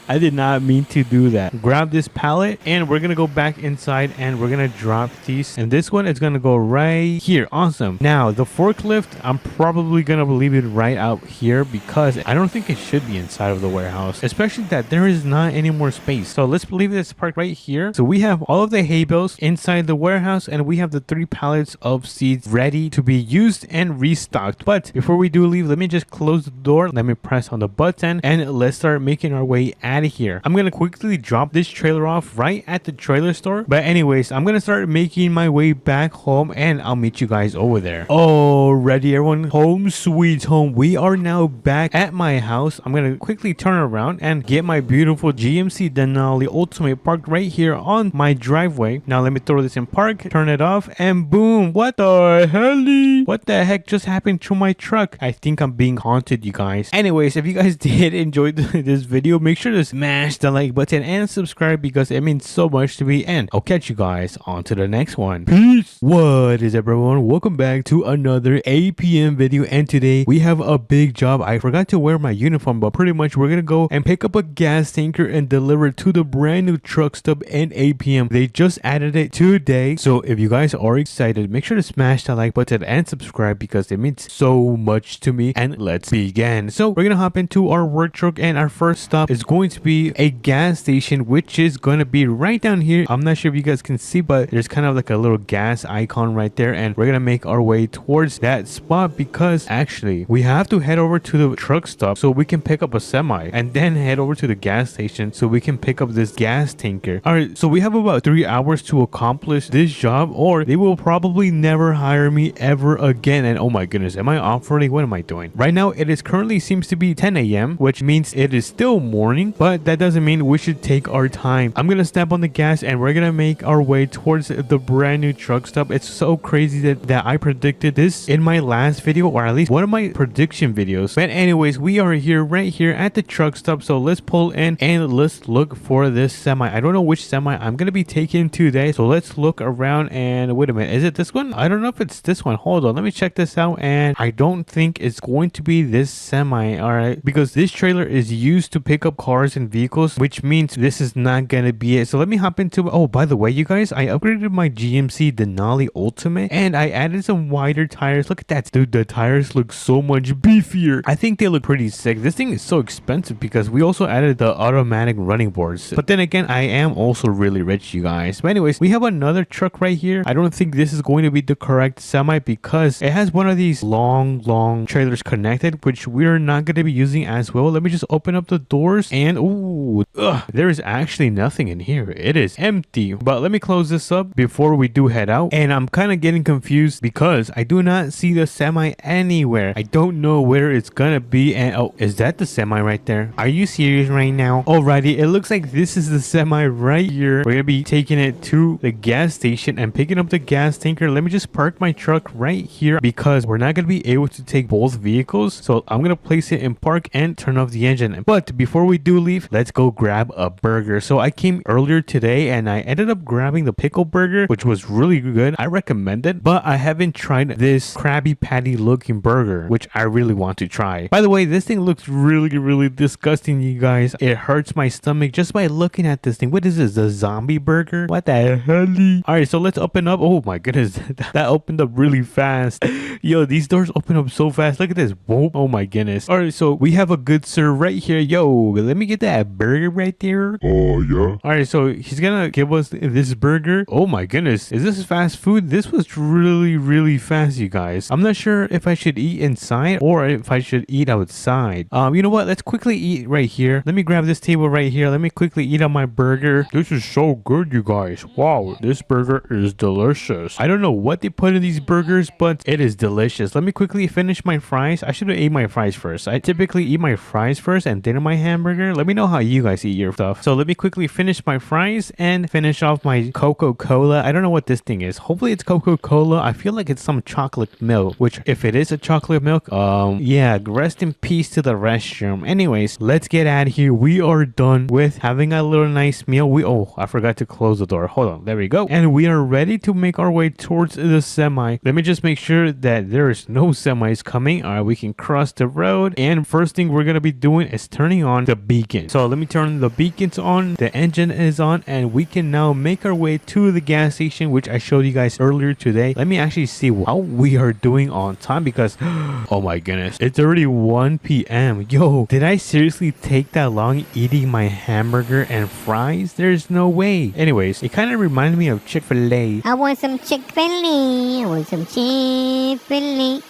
I did not mean to do that. Grab this pallet and we're gonna go back inside and we're gonna drop these, and this one is gonna go right here. Awesome. Now the forklift, I'm probably gonna leave it right out here because I don't think it should be inside of the warehouse, especially that there is not any more space. So let's leave this parked right here. So we have all of the hay bales inside the warehouse and we have the 3 pallets of seeds ready to be used and restocked. But before we do leave, let me just close the door, let me press on the button, and let's start making our way out of here. I'm gonna quickly drop this trailer off right at the trailer store, but anyways, I'm gonna start making my way back home and I'll meet you guys over there. Alrighty everyone, home sweet home. We are now back at my house. I'm gonna quickly turn around and get my beautiful GMC Denali Ultimate parked right here on my driveway. Now let me throw this in park, turn it off, and boom. What the hell? What the heck just happened to my truck? I think I'm being haunted, you guys. Anyways, if you guys did enjoy this video, make sure to smash the like button and subscribe because it means so much to me, and I'll catch you guys on to the next one. Peace. What is everyone? Welcome back to another APM video, and today we have a big job. I forgot to wear my uniform, but pretty much we're gonna go and pick up a gas tanker and deliver it to the brand new truck stop in APM. They just added it today, so if you guys are excited, make sure to smash that like button and subscribe because it means so much to me. And let's begin. So we're gonna hop into our work truck, and our first stop is going to be a gas station, which is is going to be right down here. I'm not sure if you guys can see, but there's kind of like a little gas icon right there, and we're gonna make our way towards that spot because actually we have to head over to the truck stop so we can pick up a semi, and then head over to the gas station so we can pick up this gas tanker. All right, so we have about 3 hours to accomplish this job, or they will probably never hire me ever again. And oh my goodness, am I off already? What am I doing right now? It is currently seems to be 10 a.m, which means it is still morning, but that doesn't mean we should take our time. I'm gonna step on the gas and we're gonna make our way towards the brand new truck stop. It's so crazy that I predicted this in my last video, or at least one of my prediction videos. But anyways, we are here right here at the truck stop, so let's pull in and let's look for this semi. I don't know which semi I'm gonna be taking today, so let's look around. And wait a minute, is it this one? I don't know if it's this one. Hold on, let me check this out. And I don't think it's going to be this semi. All right, because this trailer is used to pick up cars and vehicles, which means this is not gonna be it. So let me hop into, oh, by the way, you guys, I upgraded my GMC Denali Ultimate and I added some wider tires. Look at that, dude. The tires look so much beefier. I think they look pretty sick. This thing is so expensive because we also added the automatic running boards. But then again, I am also really rich, you guys. But anyways, we have another truck right here. I don't think this is going to be the correct semi because it has one of these long trailers connected, which we're not going to be using as well. Let me just open up the doors and ooh, there is actually nothing in here. It is empty. But let me close this up before we do head out. And I'm kind of getting confused because I do not see the semi anywhere. I don't know where it's gonna be. And oh, is that the semi right there? Are you serious right now? Alrighty, it looks like this is the semi right here. We're gonna be taking it to the gas station and picking up the gas tanker. Let me just park my truck right here because we're not gonna be able to take both vehicles. So I'm gonna place it in park and turn off the engine. But before we do leave, let's go grab a burger. So I came earlier today and I ended up grabbing the pickle burger, which was really good. I recommend it, but I haven't tried this Krabby Patty looking burger, which I really want to try. By the way, this thing looks really disgusting, you guys. It hurts my stomach just by looking at this thing. What is this? The zombie burger? What the hell? Alright, so let's open up. Oh my goodness, that opened up really fast. Yo, these doors open up so fast. Look at this. Whoa. Oh my goodness. Alright, so we have a good sir right here. Yo, let me get that burger right there. Oh, yeah. Alright, so he's gonna give us this burger. Oh my goodness, is this fast food? This was really fast, you guys. I'm not sure if I should eat inside or if I should eat outside. You know what, let's quickly eat right here. Let me grab this table right here. Let me quickly eat on my burger. This is so good, you guys. Wow, this burger is delicious. I don't know what they put in these burgers, but it is delicious. Let me quickly finish my fries. I should have ate my fries first. I typically eat my fries first and then my hamburger. Let me know how you guys eat your stuff. So let me quickly finish my fries and finish off my Coca-Cola. I don't know what this thing is. Hopefully it's Coca-Cola. I feel like it's some chocolate milk, which if it is a chocolate milk, yeah, rest in peace to the restroom. Anyways, let's get out of here. We are done with having a little nice meal. Oh, I forgot to close the door. Hold on, there we go. And we are ready to make our way towards the semi. Let me just make sure that there is no semis coming. All right, we can cross the road. And first thing we're gonna be doing is turning on the beacon. So let me turn the beacons on. The engine is on and we can now make our way to the gas station, which I showed you guys earlier today. Let me actually see how we are doing on time because oh my goodness, it's already 1 p.m. Yo, did I seriously take that long eating my hamburger and fries? There's no way. Anyways, it kind of reminded me of Chick-fil-A. I want some Chick-fil-A. I want some Chick-fil-A.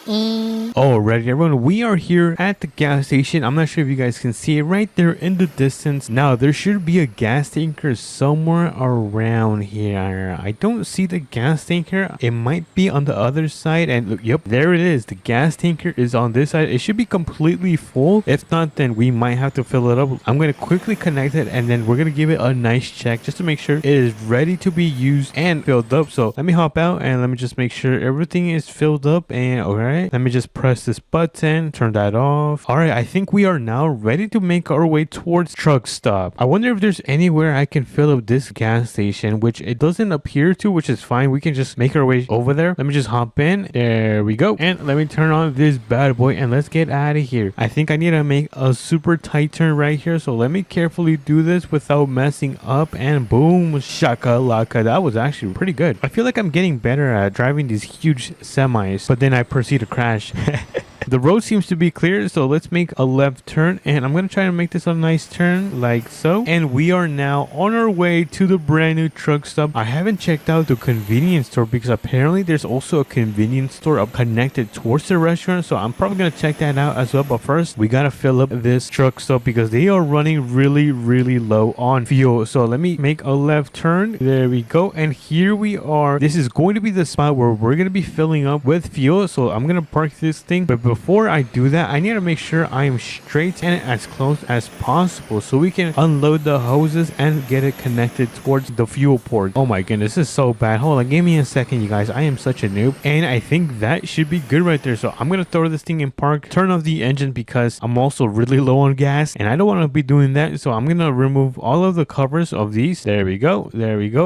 Alrighty, everyone, we are here at the gas station. I'm not sure if you guys can see it right there in the distance. Now, there should be a gas tanker somewhere around here. I don't see the gas tanker. It might be on the other side. And look, yep, there it is. The gas tanker is on this side. It should be completely full. If not, then we might have to fill it up. I'm going to quickly connect it and then we're going to give it a nice check just to make sure it is ready to be used and filled up. So let me hop out and let me just make sure everything is filled up. And all right, let me just press this button, turn that off. All right, I think we are now ready to make our way towards truck stop. I wonder if there's anywhere I can fill up this gas station, which it doesn't appear to, which is fine. We can just make our way over there. Let me just hop in. There we go. And let me turn on this bad boy and let's get out of here. I think I need to make a super tight turn right here. So let me carefully do this without messing up and boom, shakalaka. That was actually pretty good. I feel like I'm getting better at driving these huge semis, but then I proceed to crash. The road seems to be clear, so let's make a left turn, and I'm gonna try to make this a nice turn like so. And we are now on our way to the brand new truck stop. I haven't checked out the convenience store because apparently there's also a convenience store up connected towards the restaurant, so I'm probably gonna check that out as well. But first we gotta fill up this truck stop because they are running really low on fuel. So let me make a left turn. There we go, and here we are. This is going to be the spot where we're gonna be filling up with fuel, so I'm gonna park this thing. But before I do that, I need to make sure I am straight and as close as possible so we can unload the hoses and get it connected towards the fuel port. Oh my goodness, this is so bad. Hold on, give me a second, you guys. I am such a noob, and I think that should be good right there. So I'm gonna throw this thing in park, turn off the engine because I'm also really low on gas and I don't want to be doing that. So I'm gonna remove all of the covers of these. There we go,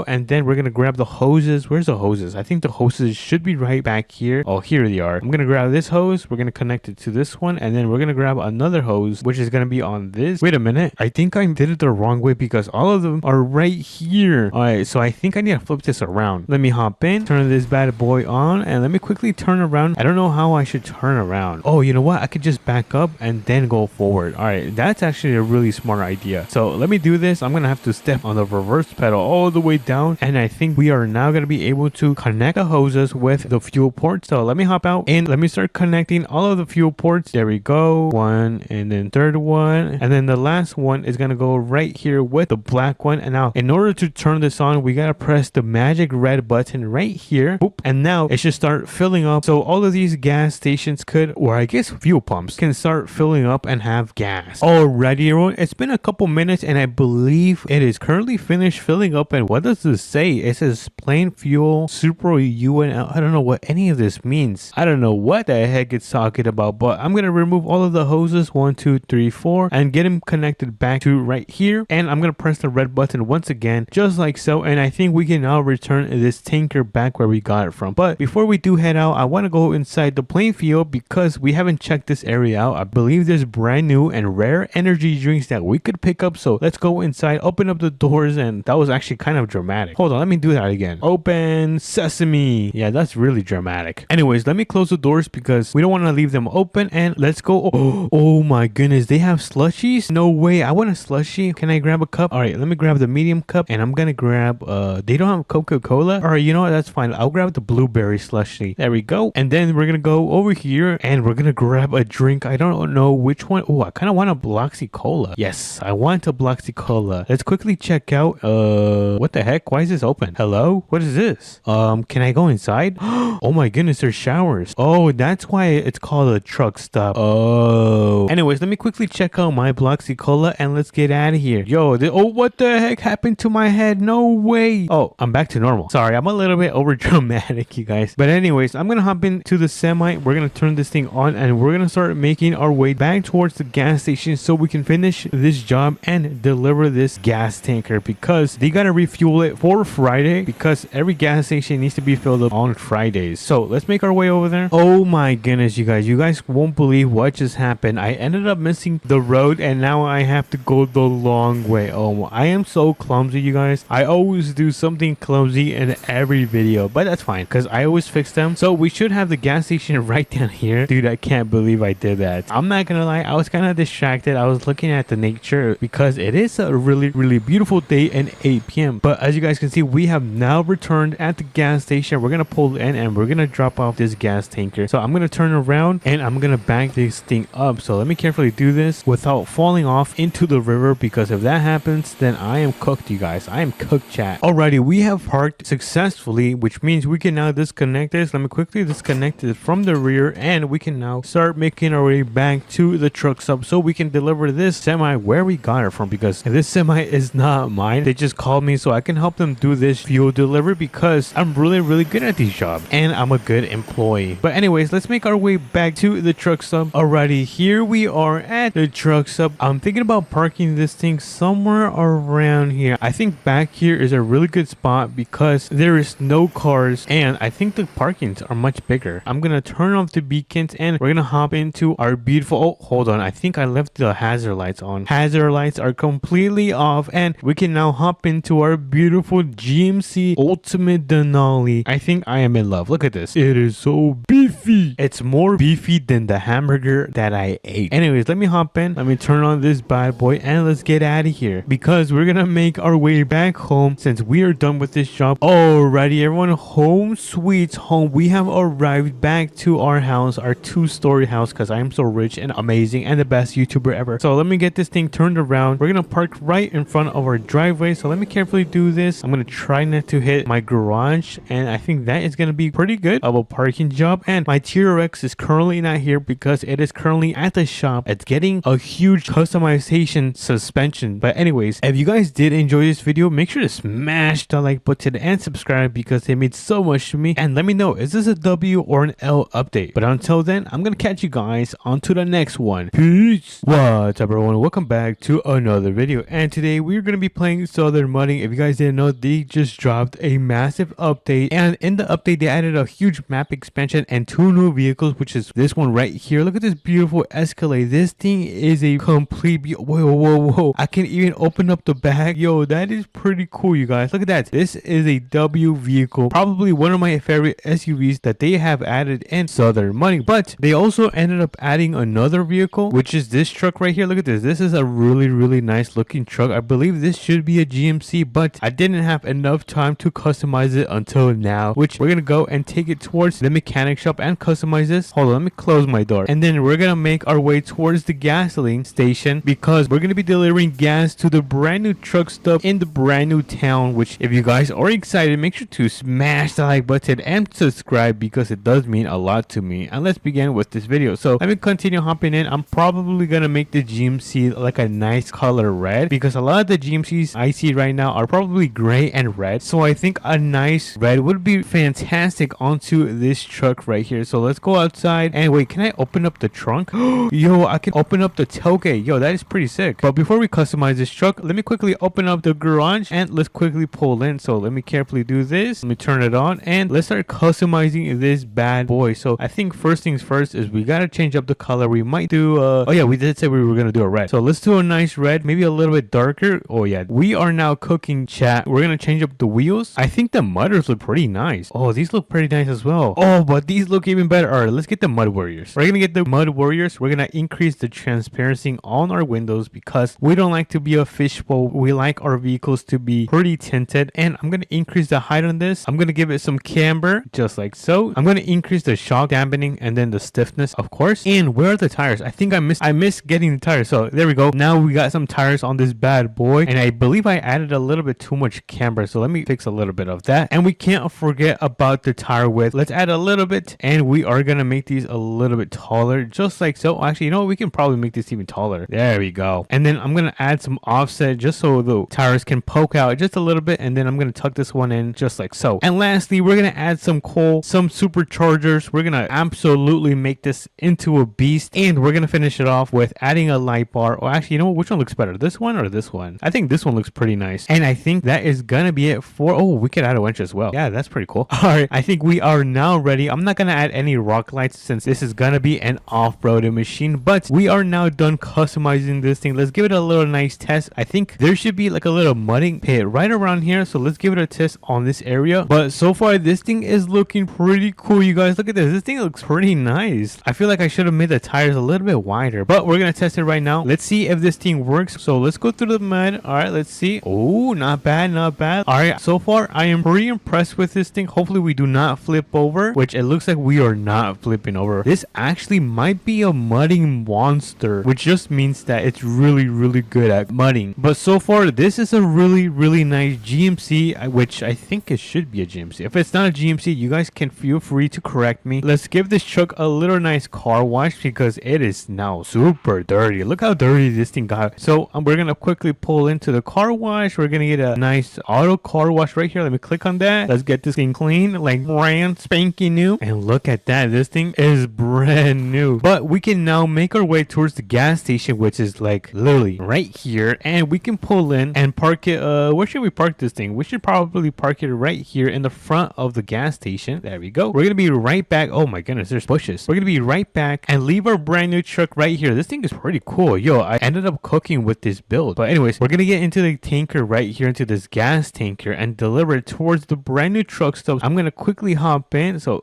and then we're gonna grab the hoses. Where's the hoses? I think the hoses should be right back here. Oh, here they are. I'm gonna grab this hose, we're gonna connect it to this one, and then we're gonna grab another hose which is gonna be on this. Wait a minute, I think I did it the wrong way because all of them are right here. All right, so I think I need to flip this around. Let me hop in, turn this bad boy on, and let me quickly turn around. I don't know how I should turn around. Oh, you know what, I could just back up and then go forward. All right, that's actually a really smart idea. So let me do this. I'm gonna have to step on the reverse pedal all the way down, and I think we are now gonna be able to connect the hoses with the fuel port. So let me hop out and let me start connecting all of the fuel ports. There we go, one, and then third one, and then the last one is gonna go right here with the black one. And now in order to turn this on, we gotta press the magic red button right here. Boop, and now it should start filling up. So all of these gas stations could, or I guess fuel pumps, can start filling up and have gas. Alrighty, everyone, it's been a couple minutes and I believe it is currently finished filling up. And what does this say? It says plain fuel super UNL. I don't know what any of this means. I don't know what the heck it's talking about, but I'm gonna remove all of the hoses, 1, 2, 3, 4, and get them connected back to right here. And I'm gonna press the red button once again, just like so. And I think we can now return this tanker back where we got it from. But before we do head out, I want to go inside the plain field because we haven't checked this area out. I believe there's brand new and rare energy drinks that we could pick up. So let's go inside, open up the doors, and that was actually kind of dramatic. Hold on, let me do that again. Open sesame. Yeah, that's really dramatic. Anyways, let me close the doors because we don't want to leave them open, and let's go. Oh my goodness, they have slushies? No way, I want a slushie. Can I grab a cup? All right, let me grab the medium cup, and I'm gonna grab they don't have Coca-Cola. All right, you know what, that's fine. I'll grab the blueberry slushie. There we go. And then we're gonna go over here and we're gonna grab a drink. I don't know which one. Oh, I kind of want a Bloxy Cola. Yes, I want a Bloxy Cola. Let's quickly check out. What the heck, why is this open? Hello, what is this? Can I go inside? Oh my goodness, there's showers. Oh, that's why it's called a truck stop. Oh, anyways, let me quickly check out my Bloxy Cola and let's get out of here. Yo, oh, what the heck happened to my head? No way. Oh, I'm back to normal. Sorry, I'm a little bit over dramatic, you guys. But anyways, I'm gonna hop into the semi. We're gonna turn this thing on and we're gonna start making our way back towards the gas station so we can finish this job and deliver this gas tanker because they gotta refuel it for Friday because every gas station needs to be filled up on Fridays. So let's make our way over there. Oh my goodness, you guys won't believe what just happened. I ended up missing the road and now I have to go the long way. Oh, I am so clumsy, you guys. I always do something clumsy in every video, but that's fine because I always fix them. So we should have the gas station right down here. Dude, I can't believe I did that. I'm not gonna lie, I was kind of distracted. I was looking at the nature because it is a really beautiful day in APM. But as you guys can see, we have now returned at the gas station. We're gonna pull in and we're gonna drop off this gas tanker. So I'm gonna turn around and I'm gonna back this thing up. So let me carefully do this without falling off into the river because if that happens, then I am cooked, you guys. I am cooked, chat. Alrighty, we have parked successfully, which means we can now disconnect this. Let me quickly disconnect it from the rear and we can now start making our way back to the truck stop so we can deliver this semi where we got it from because this semi is not mine. They just called me so I can help them do this fuel delivery because I'm really good at these jobs and I'm a good employee. But anyways, let's make our way back to the truck stop. Alrighty, here we are at the truck stop. I'm thinking about parking this thing somewhere around here. I think back here is a really good spot because there is no cars and I think the parkings are much bigger. I'm gonna turn off the beacons and we're gonna hop into our beautiful, oh, hold on, I think I left the hazard lights on. Hazard lights are completely off and we can now hop into our beautiful GMC Ultimate Denali. I think I am in love. Look at this. It is so beefy. It's more beefy beefy than the hamburger that I ate. Anyways, let me hop in. Let me turn on this bad boy and let's get out of here because we're gonna make our way back home since we are done with this job. Alrighty, everyone, home sweet home. We have arrived back to our house, our 2-story house, because I am so rich and amazing and the best YouTuber ever. So let me get this thing turned around. We're gonna park right in front of our driveway. So let me carefully do this. I'm gonna try not to hit my garage, and I think that is gonna be pretty good of a parking job. And my T-Rex is currently not here because it is currently at the shop. It's getting a huge customization suspension. But anyways, if you guys did enjoy this video, make sure to smash the like button and subscribe because it means so much to me. And let me know, is this a W or an L update? But until then, I'm gonna catch you guys on to the next one. Peace. What's up, everyone? Welcome back to another video. And today we're gonna be playing Southern Mudding. If you guys didn't know, they just dropped a massive update, and in the update they added a huge map expansion and 2 new vehicles, which is this one right here. Look at this beautiful Escalade. This thing is a complete whoa. I can even open up the bag. Yo, that is pretty cool, you guys. Look at that. This is a W vehicle, probably one of my favorite SUVs that they have added in Southern Mudding. But they also ended up adding another vehicle, which is this truck right here. Look at this. This is a really nice looking truck. I believe this should be a GMC, but I didn't have enough time to customize it until now, which we're gonna go and take it towards the mechanic shop and customize this. Hold on, let me close my door. And then we're gonna make our way towards the gasoline station because we're gonna be delivering gas to the brand new truck stop in the brand new town, which if you guys are excited, make sure to smash the like button and subscribe because it does mean a lot to me. And let's begin with this video. So let me continue hopping in. I'm probably gonna make the GMC like a nice color red because a lot of the GMCs I see right now are probably gray and red. So I think a nice red would be fantastic onto this truck right here. So let's go outside and wait, can I open up the trunk? Yo, I can open up the tailgate. Yo, that is pretty sick. But before we customize this truck, let me quickly open up the garage and let's quickly pull in. So let me carefully do this. Let me turn it on and let's start customizing this bad boy. So I think first things first is we gotta change up the color. We might do oh yeah, we did say we were gonna do a red. So let's do a nice red, maybe a little bit darker. Oh yeah, we are now cooking, chat. We're gonna change up the wheels. I think the mudders look pretty nice. Oh, these look pretty nice as well. Oh, but these look even better. All right, let's get the mud warriors. We're gonna get the mud warriors. We're gonna increase the transparency on our windows because we don't like to be a fishbowl. We like our vehicles to be pretty tinted. And I'm gonna increase the height on this. I'm gonna give it some camber, just like so. I'm gonna increase the shock dampening and then the stiffness, of course. And where are the tires? I think I missed getting the tires. So there we go. Now we got some tires on this bad boy. And I believe I added a little bit too much camber. So let me fix a little bit of that. And we can't forget about the tire width. Let's add a little bit. And we are gonna make these a little bit taller, just like so. Actually, you know what? We can probably make this even taller. There we go. And then I'm gonna add some offset just so the tires can poke out just a little bit. And then I'm gonna tuck this one in just like so. And lastly, we're gonna add some coal, some superchargers. We're gonna absolutely make this into a beast. And we're gonna finish it off with adding a light bar. Or actually, you know what? Which one looks better? This one or this one? I think this one looks pretty nice. And I think that is gonna be it for, oh, we could add a winch as well. Yeah, that's pretty cool. All right, I think we are now ready. I'm not gonna add any rock lights since this is gonna be an off-roading machine, but we are now done customizing this thing. Let's give it a little nice test. I think there should be like a little mudding pit right around here, so let's give it a test on this area. But so far this thing is looking pretty cool, you guys. Look at this thing looks pretty nice. I feel like I should have made the tires a little bit wider, but we're gonna test it right now. Let's see if this thing works. So let's go through the mud. All right, let's see. Oh, not bad. All right, so far I am pretty impressed with this thing. Hopefully we do not flip over, which it looks like we are not flipping over. This actually might be a mudding monster, which just means that it's really good at mudding. But so far this is a really nice GMC, which I think it should be a GMC. If it's not a GMC, you guys can feel free to correct me. Let's give this truck a little nice car wash because it is now super dirty. Look how dirty this thing got. So we're gonna quickly pull into the car wash. We're gonna get a nice auto car wash right here. Let me click on that. Let's get this thing clean, like brand spanking new. And look at that, this thing is brand new. But we can now make our way towards the gas station, which is like literally right here, and we can pull in and park it. Where should we park this thing? We should probably park it right here in the front of the gas station. There we go. We're gonna be right back. Oh my goodness, there's bushes. We're gonna be right back and leave our brand new truck right here. This thing is pretty cool. Yo, I ended up cooking with this build. But anyways, we're gonna get into the tanker right here, into this gas tanker, and deliver it towards the brand new truck stop. I'm gonna quickly hop in. So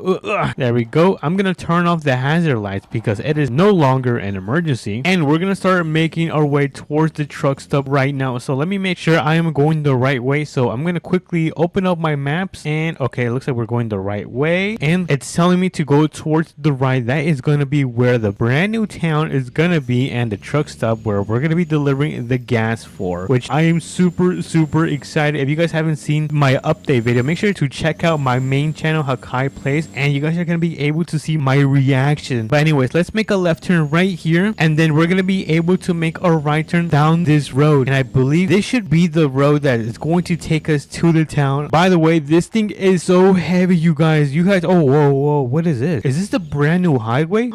there we go. I'm gonna turn turn off the hazard lights because it is no longer an emergency. And we're gonna start making our way towards the truck stop right now. So let me make sure I am going the right way. So I'm gonna quickly open up my maps, and okay, it looks like we're going the right way, and it's telling me to go towards the right. That is gonna be where the brand new town is gonna be, and the truck stop where we're gonna be delivering the gas for, which I am super excited. If you guys haven't seen my update video, make sure to check out my main channel, Hakai Plays, and you guys are gonna be able to see my reaction. But anyways, let's make a left turn right here, and then we're gonna be able to make a right turn down this road, and I believe this should be the road that is going to take us to the town. By the way, this thing is so heavy, you guys. Oh, whoa, what is this? Is this the brand new highway?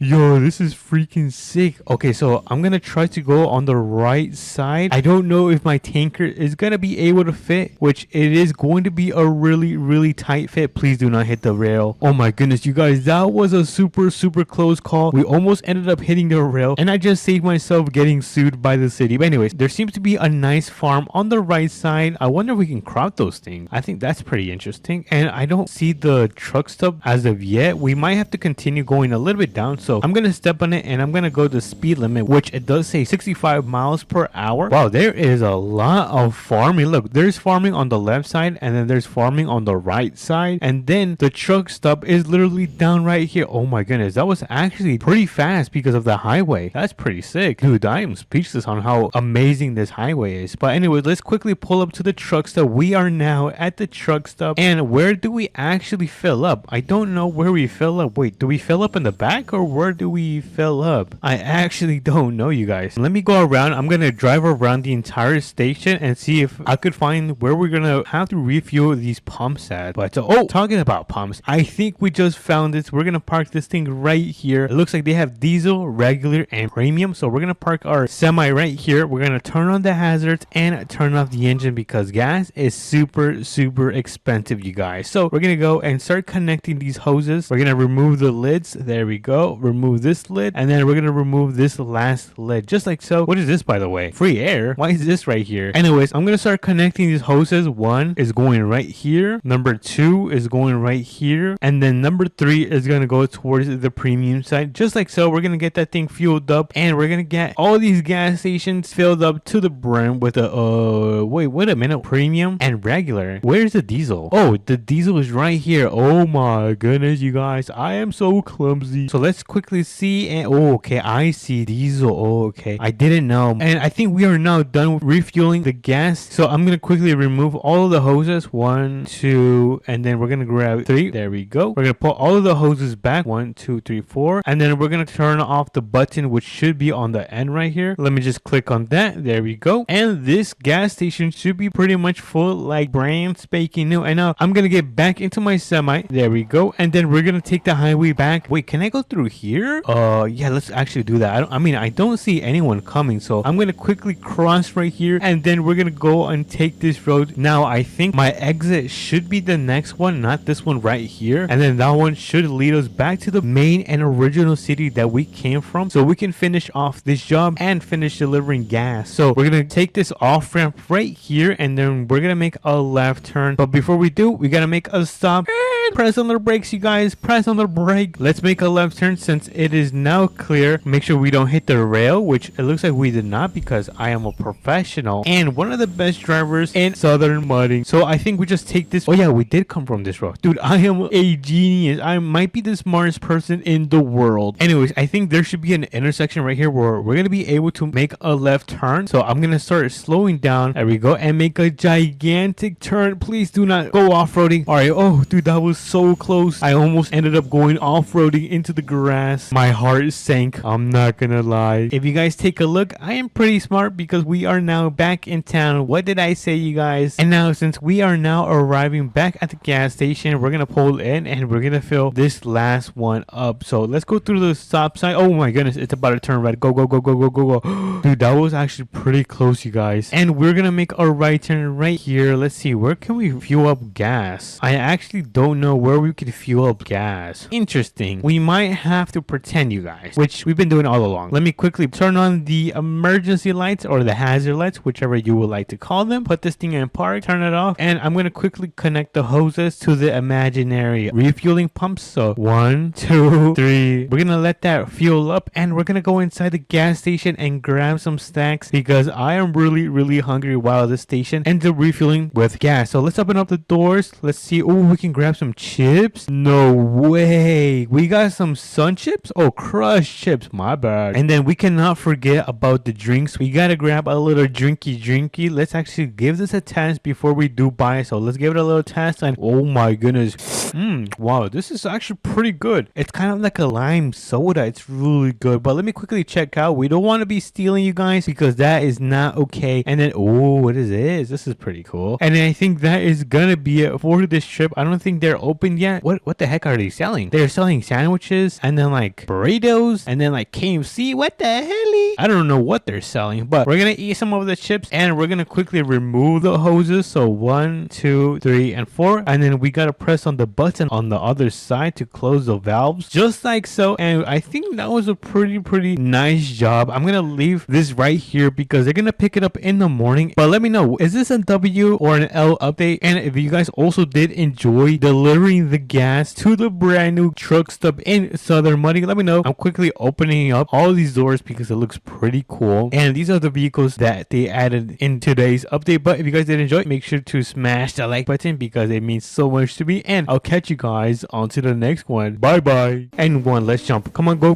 Yo, this is freaking sick. Okay, so I'm gonna try to go on the right side. I don't know if my tanker is gonna be able to fit, which it is going to be a really tight fit. Please do not hit the rail. Oh my goodness, you guys, that was a super close call. We almost ended up hitting the rail, and I just saved myself getting sued by the city. But anyways, there seems to be a nice farm on the right side. I wonder if we can crop those things. I think that's pretty interesting, and I don't see the truck stop as of yet. We might have to continue going a little bit down, so I'm gonna step on it and I'm gonna go the speed limit, which it does say 65 miles per hour. Wow, there is a lot of farming. Look, there's farming on the left side, and then there's farming on the right side, and then the truck stop is literally down right here. Oh my goodness, that was actually pretty fast because of the highway. That's pretty sick. Dude, I am speechless on how amazing this highway is. But anyways, let's quickly pull up to the truck stop. We are now at the truck stop, and where do we actually fill up? I don't know where we fill up. Wait, do we fill up in the back, or where do we fill up? I actually don't know, you guys. Let me go around. I'm gonna drive around the entire station and see if I could find where we're gonna have to refuel these pumps at. But oh, talking about pumps, I think we just found this. We're gonna park this thing right here. It looks like they have diesel, regular, and premium. So we're gonna park our semi right here. We're gonna turn on the hazards and turn off the engine because gas is super expensive, you guys. So we're gonna go and start connecting these hoses. We're gonna remove the lids. There we go. Remove this lid, and then we're gonna remove this last lid, just like so. What is this, by the way? Free air? Why is this right here? Anyways, I'm gonna start connecting these hoses. One is going right here, number two is going right here, and then number three is gonna go towards the premium side, just like so. We're gonna get that thing fueled up, and we're gonna get all these gas stations filled up to the brim with a wait a minute, premium and regular. Where's the diesel? Oh, the diesel is right here. Oh my goodness, you guys, I am so clumsy. So let's quickly see. And oh, okay, I see diesel. Oh, okay, I didn't know. And I think we are now done with refueling the gas, so I'm gonna quickly remove all of the hoses. One, two, and then we're gonna grab three. There we go. We're gonna put all of the hoses back. 1, 2, 3, 4, and then we're gonna turn off the button, which should be on the end right here. Let me just click on that. There we go. And this gas station should be pretty much full, like brand spanking new. And now I'm gonna get back into my semi. There we go. And then we're gonna take the highway back. Wait, can I go through here? Yeah, let's actually do that. I don't see anyone coming, so I'm gonna quickly cross right here, and then we're gonna go and take this road. Now I think my exit should be the next one, not this one right here, and then that one should lead us back to the main and original city that we came from, so we can finish off this job and finish delivering gas. So we're gonna take this off ramp right here, and then we're gonna make a left turn. But before we do, we gotta make a stop. Press on the brakes, you guys. Press on the brake. Let's make a left turn since it is now clear. Make sure we don't hit the rail, which it looks like we did not because I am a professional and one of the best drivers in Southern Mudding. So I think we just take this. Oh yeah, we did come from this road. Dude, I am a genius. I might be the smartest person in the world. Anyways, I think there should be an intersection right here where we're going to be able to make a left turn. So I'm going to start slowing down. There we go. And make a gigantic turn. Please do not go off-roading. All right. Oh, dude, that was so close. I almost ended up going off-roading into the grass. My heart sank. I'm not gonna lie. If you guys take a look, I am pretty smart because we are now back in town. What did I say, you guys? And now, since we are now arriving back at the gas station, we're gonna pull in and we're gonna fill this last one up. So let's go through the stop sign. Oh my goodness, it's about to turn red. Go, go, go, go, go, go, go. Dude, that was actually pretty close, you guys. And we're gonna make a right turn right here. Let's see, where can we fuel up gas? I actually don't know know where we could fuel up gas. Interesting. We might have to pretend, you guys, which we've been doing all along. Let me quickly turn on the emergency lights or the hazard lights, whichever you would like to call them. Put this thing in park, turn it off, and I'm going to quickly connect the hoses to the imaginary refueling pumps. So 1, 2, 3. We're going to let that fuel up, and we're going to go inside the gas station and grab some snacks because I am really hungry while this station ends up refueling with gas. So let's open up the doors. Let's see. Oh, we can grab some chips. No way. We got some sun chips. Oh, crushed chips. My bad. And then we cannot forget about the drinks. We got to grab a little drinky. Let's actually give this a test before we do buy. So let's give it a little test. And oh my goodness. Wow, this is actually pretty good. It's kind of like a lime soda. It's really good. But let me quickly check out. We don't want to be stealing, you guys, because that is not okay. And then, oh, what is this? This is pretty cool. And then I think that is gonna be it for this trip. I don't think they're open yet. What the heck are they selling? They're selling sandwiches and then like burritos and then like KFC. What the hell? I don't know what they're selling, but we're gonna eat some of the chips and we're gonna quickly remove the hoses. So 1, 2, 3, and 4. And then we gotta press on the button on the other side to close the valves, just like so. And I think that was a pretty nice job. I'm gonna leave this right here because they're gonna pick it up in the morning. But let me know, is this a W or an L update? And if you guys also did enjoy delivering the gas to the brand new truck stop in Southern Muddy, let me know. I'm quickly opening up all these doors because it looks pretty cool. And these are the vehicles that they added in today's update. But if you guys did enjoy, make sure to smash the like button because it means so much to me. And I'll catch you guys on to the next one. Bye. And let's jump. Come on, go.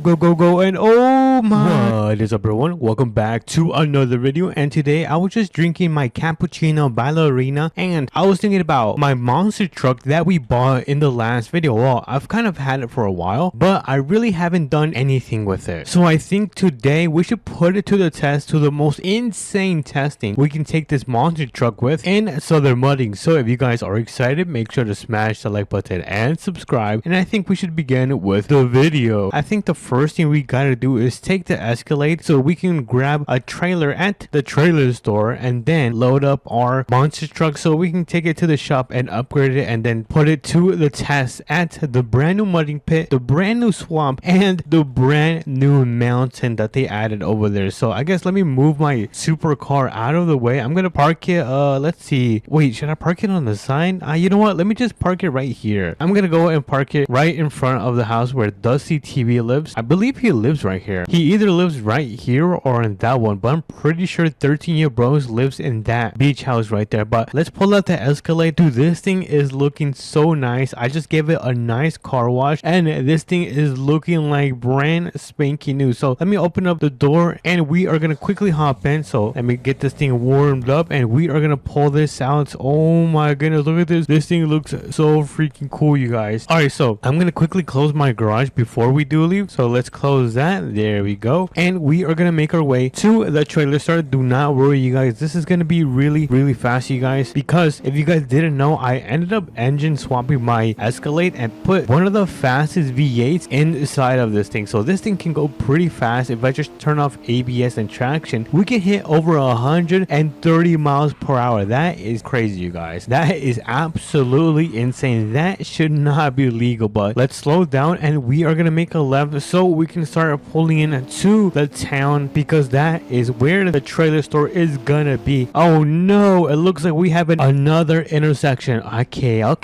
And oh my, what is up, everyone? Welcome back to another video. And today I was just drinking my cappuccino ballerina and I was thinking about my monster truck that we bought in the last video. Well, I've kind of had it for a while, but I really haven't done anything with it. So I think today we should put it to the test, to the most insane testing we can take this monster truck with in Southern Mudding. So if you guys are excited, make sure to smash the like button and subscribe. And I think we should begin with the video. I think the first thing we gotta do is take the Escalade so we can grab a trailer at the trailer store and then load up our monster truck so we can take it to the shop and upgrade it and then put it to the test at the brand new mudding pit, the brand new swamp, and the brand new mountain that they added over there. So I guess let me move my supercar out of the way. I'm gonna park it, let's see, wait, should I park it on the side? You know what, let me just park it right here. I'm gonna go and park it right in front of the house where Dusty TV lives. I believe he lives right here. He either lives right here or in that one, but I'm pretty sure 13-year bros lives in that beach house right there. But let's pull out the Escalade. Dude, this thing is looking so nice. I just gave it a nice car wash and this thing is looking like brand spanky new. So let me open up the door and we are gonna quickly hop in. So let me get this thing warmed up and we are gonna pull this out. Oh my goodness, look at this. This thing looks so freaking cool, you guys. All right, so I'm gonna quickly close my garage before we do leave. So let's close that. There we go. And we are gonna make our way to the trailer store. Do not worry, you guys, this is gonna be really fast, you guys, because if you guys didn't know, I ended up engine swapping my Escalade and put one of the fastest V8s inside of this thing. So this thing can go pretty fast. If I just turn off ABS and traction, we can hit over 130 miles per hour. That is crazy, you guys. That is absolutely insane. That should not be legal. But let's slow down and we are gonna make a left so we can start pulling in to the town because that is where the trailer store is gonna be. Oh no, it looks like we have another intersection. Okay. All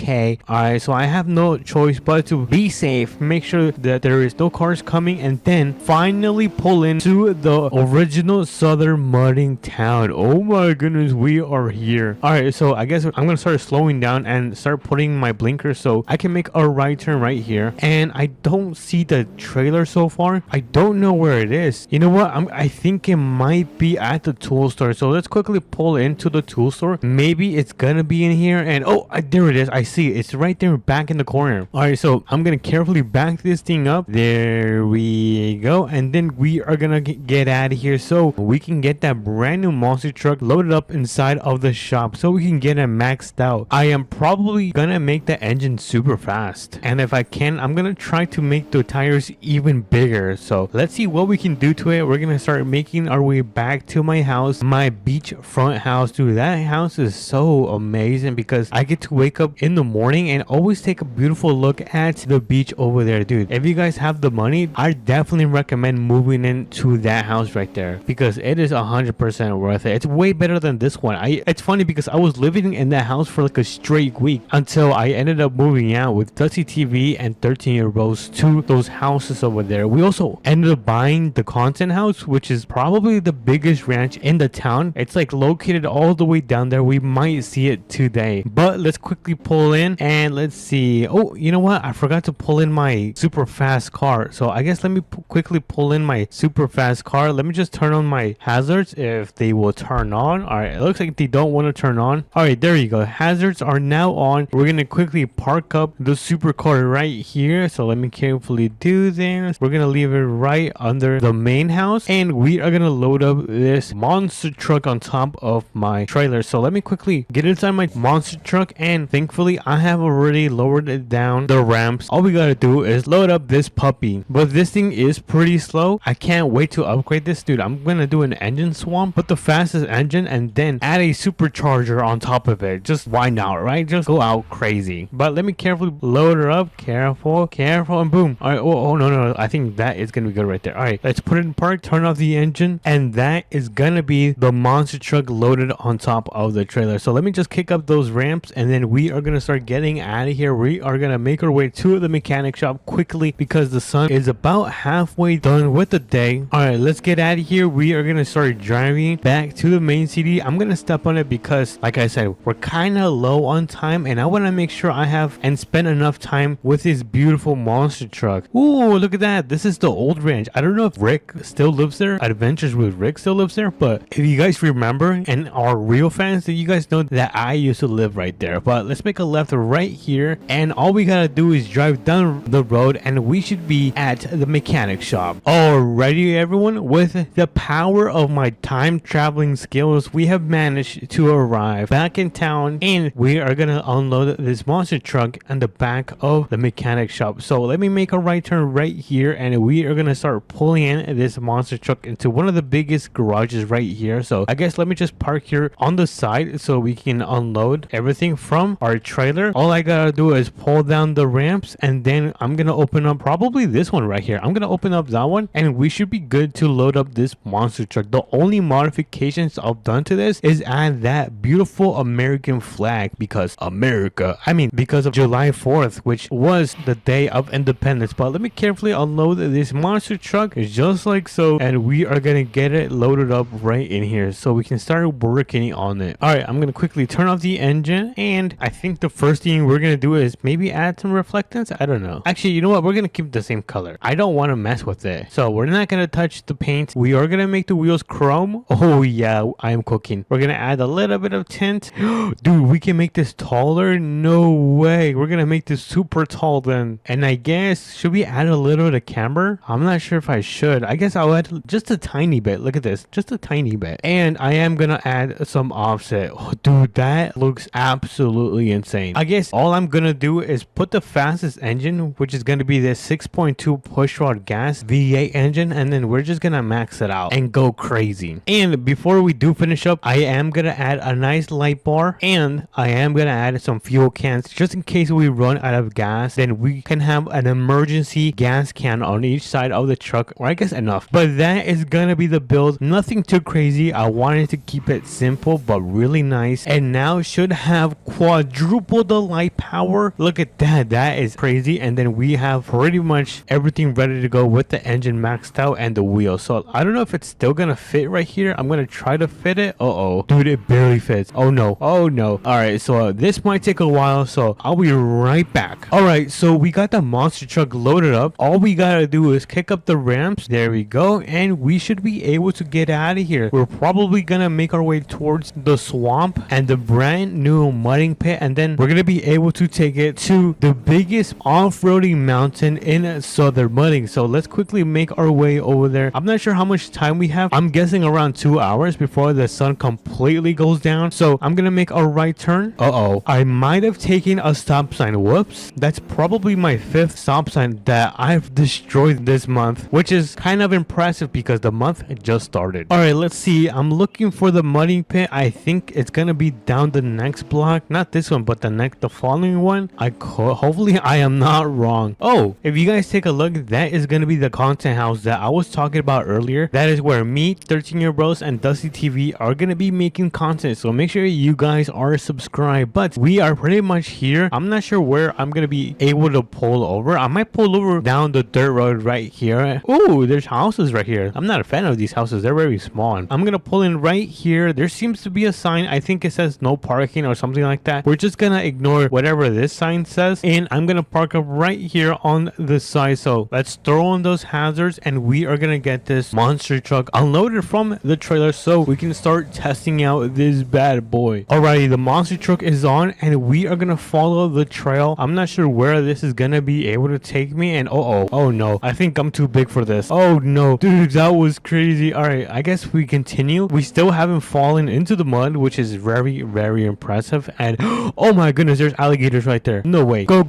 right, so I have no choice but to be safe, make sure that there is no cars coming, and then finally pull into the original Southern Mudding town. Oh my goodness, we are here. All right, so I guess I'm gonna start slowing down and start putting my blinker so I can make a right turn right here. And I don't see the trailer so far. I don't know where it is. You know what, I think it might be at the tool store. So let's quickly pull into the tool store. Maybe it's gonna be in here. And oh, there it is. I see it. It's right there back in the corner. All right, so I'm gonna carefully back this thing up. There we go. And then we are gonna get out of here so we can get that brand new monster truck loaded up inside of the shop so we can get it maxed out. I am probably gonna make the engine super fast, and if I can, I'm gonna try to make the tires even bigger. So let's see what we can do to it, we're gonna start making our way back to my house, my beachfront house. Dude, that house is so amazing because I get to wake up in the morning and always take a beautiful look at the beach over there. Dude, if you guys have the money, I definitely recommend moving into that house right there because it is 100% worth it. It's way better than this one. It's funny because I was living in that house for like a straight week until I ended up moving out with Dusty TV and 13-year-olds to those houses over there. We also ended up buying the content house, which is probably the biggest ranch in the town. It's like located all the way down there. We might see it today, but let's quickly pull in and let's see. Oh, you know what? I forgot to pull in my super fast car. So I guess let me quickly pull in my super fast car. Let me just turn on my hazards if they will turn on. All right, it looks like they don't want to turn on. All right, there you go. Hazards are now on. We're gonna quickly park up the supercar right here. So let me carefully do this. We're gonna leave it right under the main house, and we are gonna load up this monster truck on top of my trailer. So let me quickly get inside my monster truck, and thankfully I have already lowered it down the ramps. All we gotta do is load up this puppy, but this thing is pretty slow. I can't wait to upgrade this. Dude, I'm gonna do an engine swap, put the fastest engine, and then add a supercharger on top of it. Just why not, right? Just go out crazy. But let me carefully load her up. Careful, and boom. All right. Oh no, I think that is gonna be good right there. All right, let's put it in park, turn off the engine, and that is gonna be the monster truck loaded on top of the trailer. So let me just kick up those ramps, and then we are gonna start getting out of here. We are gonna make our way to the mechanic shop quickly because the sun is about halfway done with the day. All right, let's get out of here. We are gonna start driving back to the main city. I'm gonna step on it because, like I said, we're kind of low on time, and I want to make sure I have and spend enough time with this beautiful monster truck. Ooh, look at that. This is the old ranch. I don't know if Rick still lives there. Adventures with Rick still lives there, but if you guys remember and are real fans, then you guys know that I used to live right there. But let's make a left right here, and all we gotta do is drive down the road, and we should be at the mechanic shop. Alrighty, everyone, with the power of my time traveling skills, we have managed to arrive back in town, and we are gonna unload this monster truck in the back of the mechanic shop. So let me make a right turn right here, and we are gonna start pulling in this monster truck into one of the biggest garages right here. So I guess let me just park here on the side so we can unload everything from our trailer. All I gotta do is pull down the ramps, and then I'm gonna open up probably this one right here. I'm gonna open up that one, and we should be good to load up this monster truck. The only modifications I've done to this is add that beautiful American flag because because of July 4th, which was the day of independence. But let me carefully unload this monster truck just like so, and we are gonna get it loaded up right in here so we can start working on it. All right, I'm gonna quickly turn off the engine, and I think the first thing we're gonna do is maybe add some reflectance. I don't know. Actually, you know what? We're gonna keep the same color. I don't want to mess with it, so we're not gonna touch the paint. We are gonna make the wheels chrome. Oh yeah, I am cooking. We're gonna add a little bit of tint. Dude, we can make this taller. No way. We're gonna make this super tall then. And I guess, should we add a little bit of camber? I'm not sure if I should. I guess I'll add just a tiny bit. Look at this, just a tiny bit. And I am gonna add some offset. Oh, dude, that looks absolutely insane. I guess all I'm gonna do is put the fastest engine, which is gonna be this 6.2 pushrod gas V8 engine, and then we're just gonna max it out and go crazy. And before we do finish up, I am gonna add a nice light bar, and I am gonna add some fuel cans just in case we run out of gas. Then we can have an emergency gas can on each side of the truck, or I guess enough. But that is gonna be the build. Nothing too crazy. I wanted to keep it simple but really nice, and now should have quadruple the light power. Look at that. That is crazy. And then we have pretty much everything ready to go with the engine maxed out and the wheels. So I don't know if it's still gonna fit right here. I'm gonna try to fit it. Dude, it barely fits. Oh no. All right, so this might take a while, so I'll be right back. All right, so we got the monster truck loaded up. All we gotta do is kick up the ramps. There we go, and we should be able to get out of here. We're probably gonna make our way towards the swamp and the brand new mudding pit, and then we're gonna be able to take it to the biggest off-roading mountain in southern mudding. So let's quickly make our way over there. I'm not sure how much time we have. I'm guessing around 2 hours before the sun completely goes down. So I'm gonna make a right turn. I might have taken a stop sign. Whoops. That's probably my 5th stop sign that I've destroyed this month, which is kind of impressive because the month just started. All right, let's see. I'm looking for the mudding pit. I think it's gonna be down the next block, not this one, but the following one. Hopefully I am not wrong. Oh, if you guys take a look, that is gonna be the content house that I was talking about earlier. That is where me, 13-year bros, and Dusty TV are gonna be making content. So make sure you guys are subscribed. But we are pretty much here. I'm not sure where I'm gonna be able to pull over. I might pull over down the dirt road right here. Oh, there's houses right here. I'm not a fan of these houses. They're very small. I'm gonna pull in right here. There seems to be a sign. I think it says no parking or something like that. We're just gonna ignore whatever this sign says, and I'm gonna park up right here on the side. So let's throw in those hazards, and we are gonna get this monster truck unloaded from the trailer so we can start testing out this bad boy. Alrighty, the monster truck is on, and we are gonna follow the trail. I'm not sure where this is gonna be able to take me, and oh no, I think I'm too big for this. Oh no, dude, that was crazy. All right, I guess we continue. We still haven't fallen into the mud, which is very impressive. And oh my goodness, there's alligators right there. No way. Go,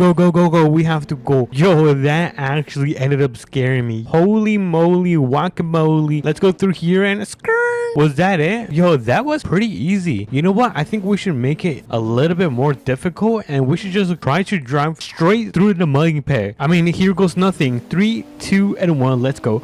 we have to go. Yo, that actually ended up scaring me. Holy moly, guacamole. Let's go through here and skirt. Was that it? Yo, that was pretty easy. You know what? I think we should make it a little bit more difficult, and we should just try to drive straight through the mudding pit. I mean, here goes nothing. 3, 2, and 1. Let's go.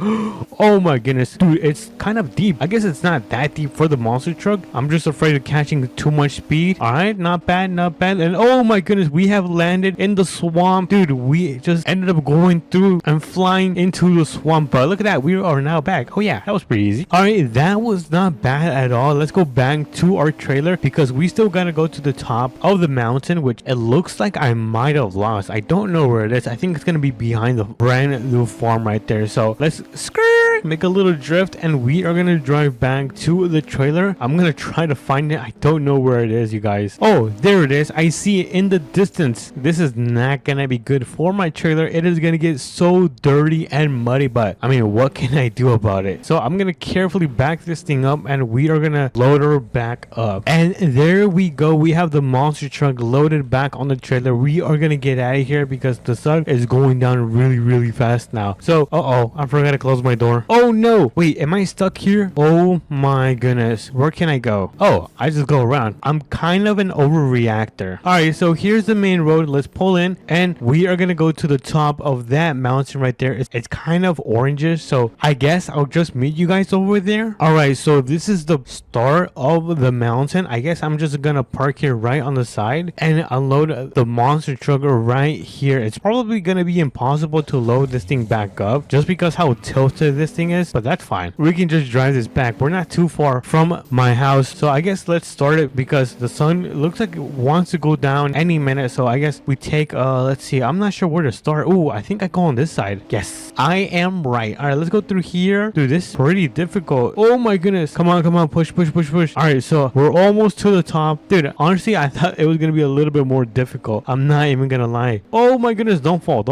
Oh my goodness, dude, it's kind of deep. I guess it's not that deep for the monster truck. I'm just afraid of catching too much speed. All right, not bad. And oh my goodness, we have landed in the swamp. Dude, we just ended up going through and flying into the swamp. But look at that, we are now back. Oh yeah, that was pretty easy. All right, that was not bad at all. Let's go back to our trailer because we still gotta go to the top of the mountain, which it looks like I might have lost. I don't know where it is. I think it's gonna be behind the brand new farm right there. So let's skirt, make a little drift, and we are gonna drive back to the trailer. I'm gonna try to find it. I don't know where it is, you guys. Oh, there it is. I see it in the distance. This is not gonna be good for my trailer. It is gonna get so dirty and muddy, but I mean, what can I do about it? So I'm gonna carefully back this thing up, and we are gonna load her back up. And there we go. We have the monster truck loaded back on the trailer. We are gonna get out of here because the sun is going down really fast now. So I forgot to close my door. Oh no, wait, am I stuck here? Oh my goodness, where can I go? Oh, I just go around. I'm kind of an overreactor. All right, so here's the main road. Let's pull in, and we are gonna go to the top of that mountain right there. It's kind of oranges, so I guess I'll just meet you guys over there. All right, so this is the start of the mountain. I guess I'm just gonna park here right on the side and unload the monster truck right here. It's probably gonna be impossible to load this thing back up just because how tilted this thing is, but that's fine. We can just drive this back. We're not too far from my house, so I guess let's start it because the sun looks like it wants to go down any minute. So I guess we take let's see, I'm not sure where to start. Oh, I think I go on this side. Yes, I am right. All right, let's go through here. Dude, this is pretty difficult. Oh my goodness, come on, push. All right, so we're almost to the top. Dude, honestly, I thought it was gonna be a little bit more difficult. I'm not even gonna lie. Oh my goodness, don't fall.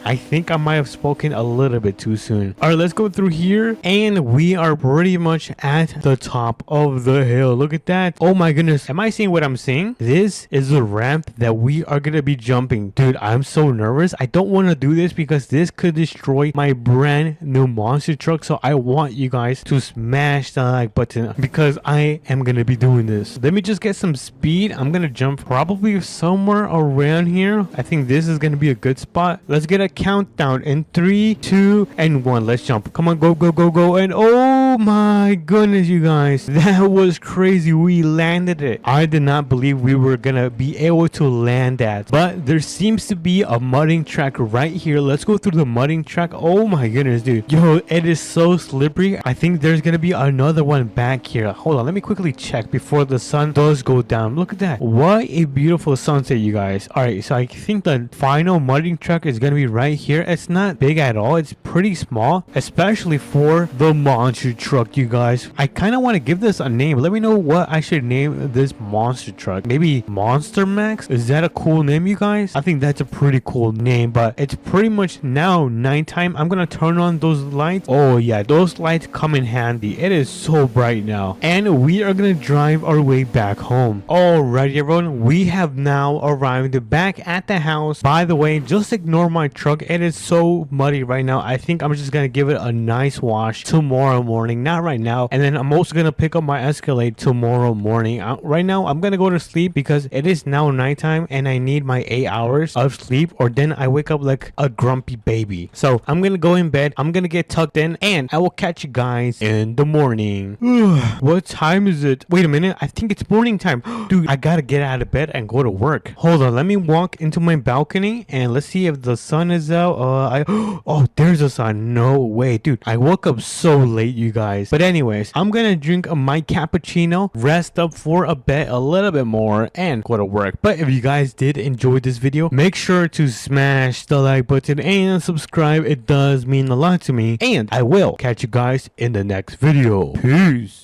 I think I might have spoken a little bit too soon. All right, let's go through here, and we are pretty much at the top of the hill. Look at that. Oh my goodness, am I seeing what I'm seeing? This is the ramp that we are gonna be jumping. Dude, I'm so nervous. I don't want to do this because this could destroy my brand new monster truck. So I want you guys to smash the like button because I am gonna be doing this. Let me just get some speed. I'm gonna jump probably somewhere around here. I think this is gonna be a good spot. Let's get a countdown in 3, 2, and 1. Let's jump. Come on, go. And oh my goodness, you guys, that was crazy. We landed it. I did not believe we were gonna be able to land that, but there seems to be a mudding track right here. Let's go through the mudding track. Oh my goodness, dude. Yo, it is so slippery. I think there's gonna be another one back here. Hold on, let me quickly check before the sun does go down. Look at that. What a beautiful sunset, you guys. All right, so I think the final mudding track is gonna be right here. It's not big at all. It's pretty small, especially for the monster truck. truck, you guys. I kind of want to give this a name. Let me know what I should name this monster truck. Maybe Monster Max? Is that a cool name, you guys? I think that's a pretty cool name, but it's pretty much now nighttime. I'm gonna turn on those lights. Oh yeah, those lights come in handy. It is so bright now. And we are gonna drive our way back home. Alrighty, everyone. We have now arrived back at the house. By the way, just ignore my truck. It is so muddy right now. I think I'm just gonna give it a nice wash tomorrow morning, not right now. And then I'm also gonna pick up my Escalade tomorrow morning. Right now I'm gonna go to sleep because it is now nighttime and I need my 8 hours of sleep, or then I wake up like a grumpy baby. So I'm gonna go in bed, I'm gonna get tucked in, and I will catch you guys in the morning. What time is it? Wait a minute, I think it's morning time. Dude, I gotta get out of bed and go to work. Hold on, let me walk into my balcony and let's see if the sun is out. Oh, there's a sun. No way, dude. I woke up so late, you guys. But anyways, I'm gonna drink my cappuccino, rest up for a bit, a little bit more, and go to work. But if you guys did enjoy this video, make sure to smash the like button and subscribe. It does mean a lot to me, and I will catch you guys in the next video. Peace.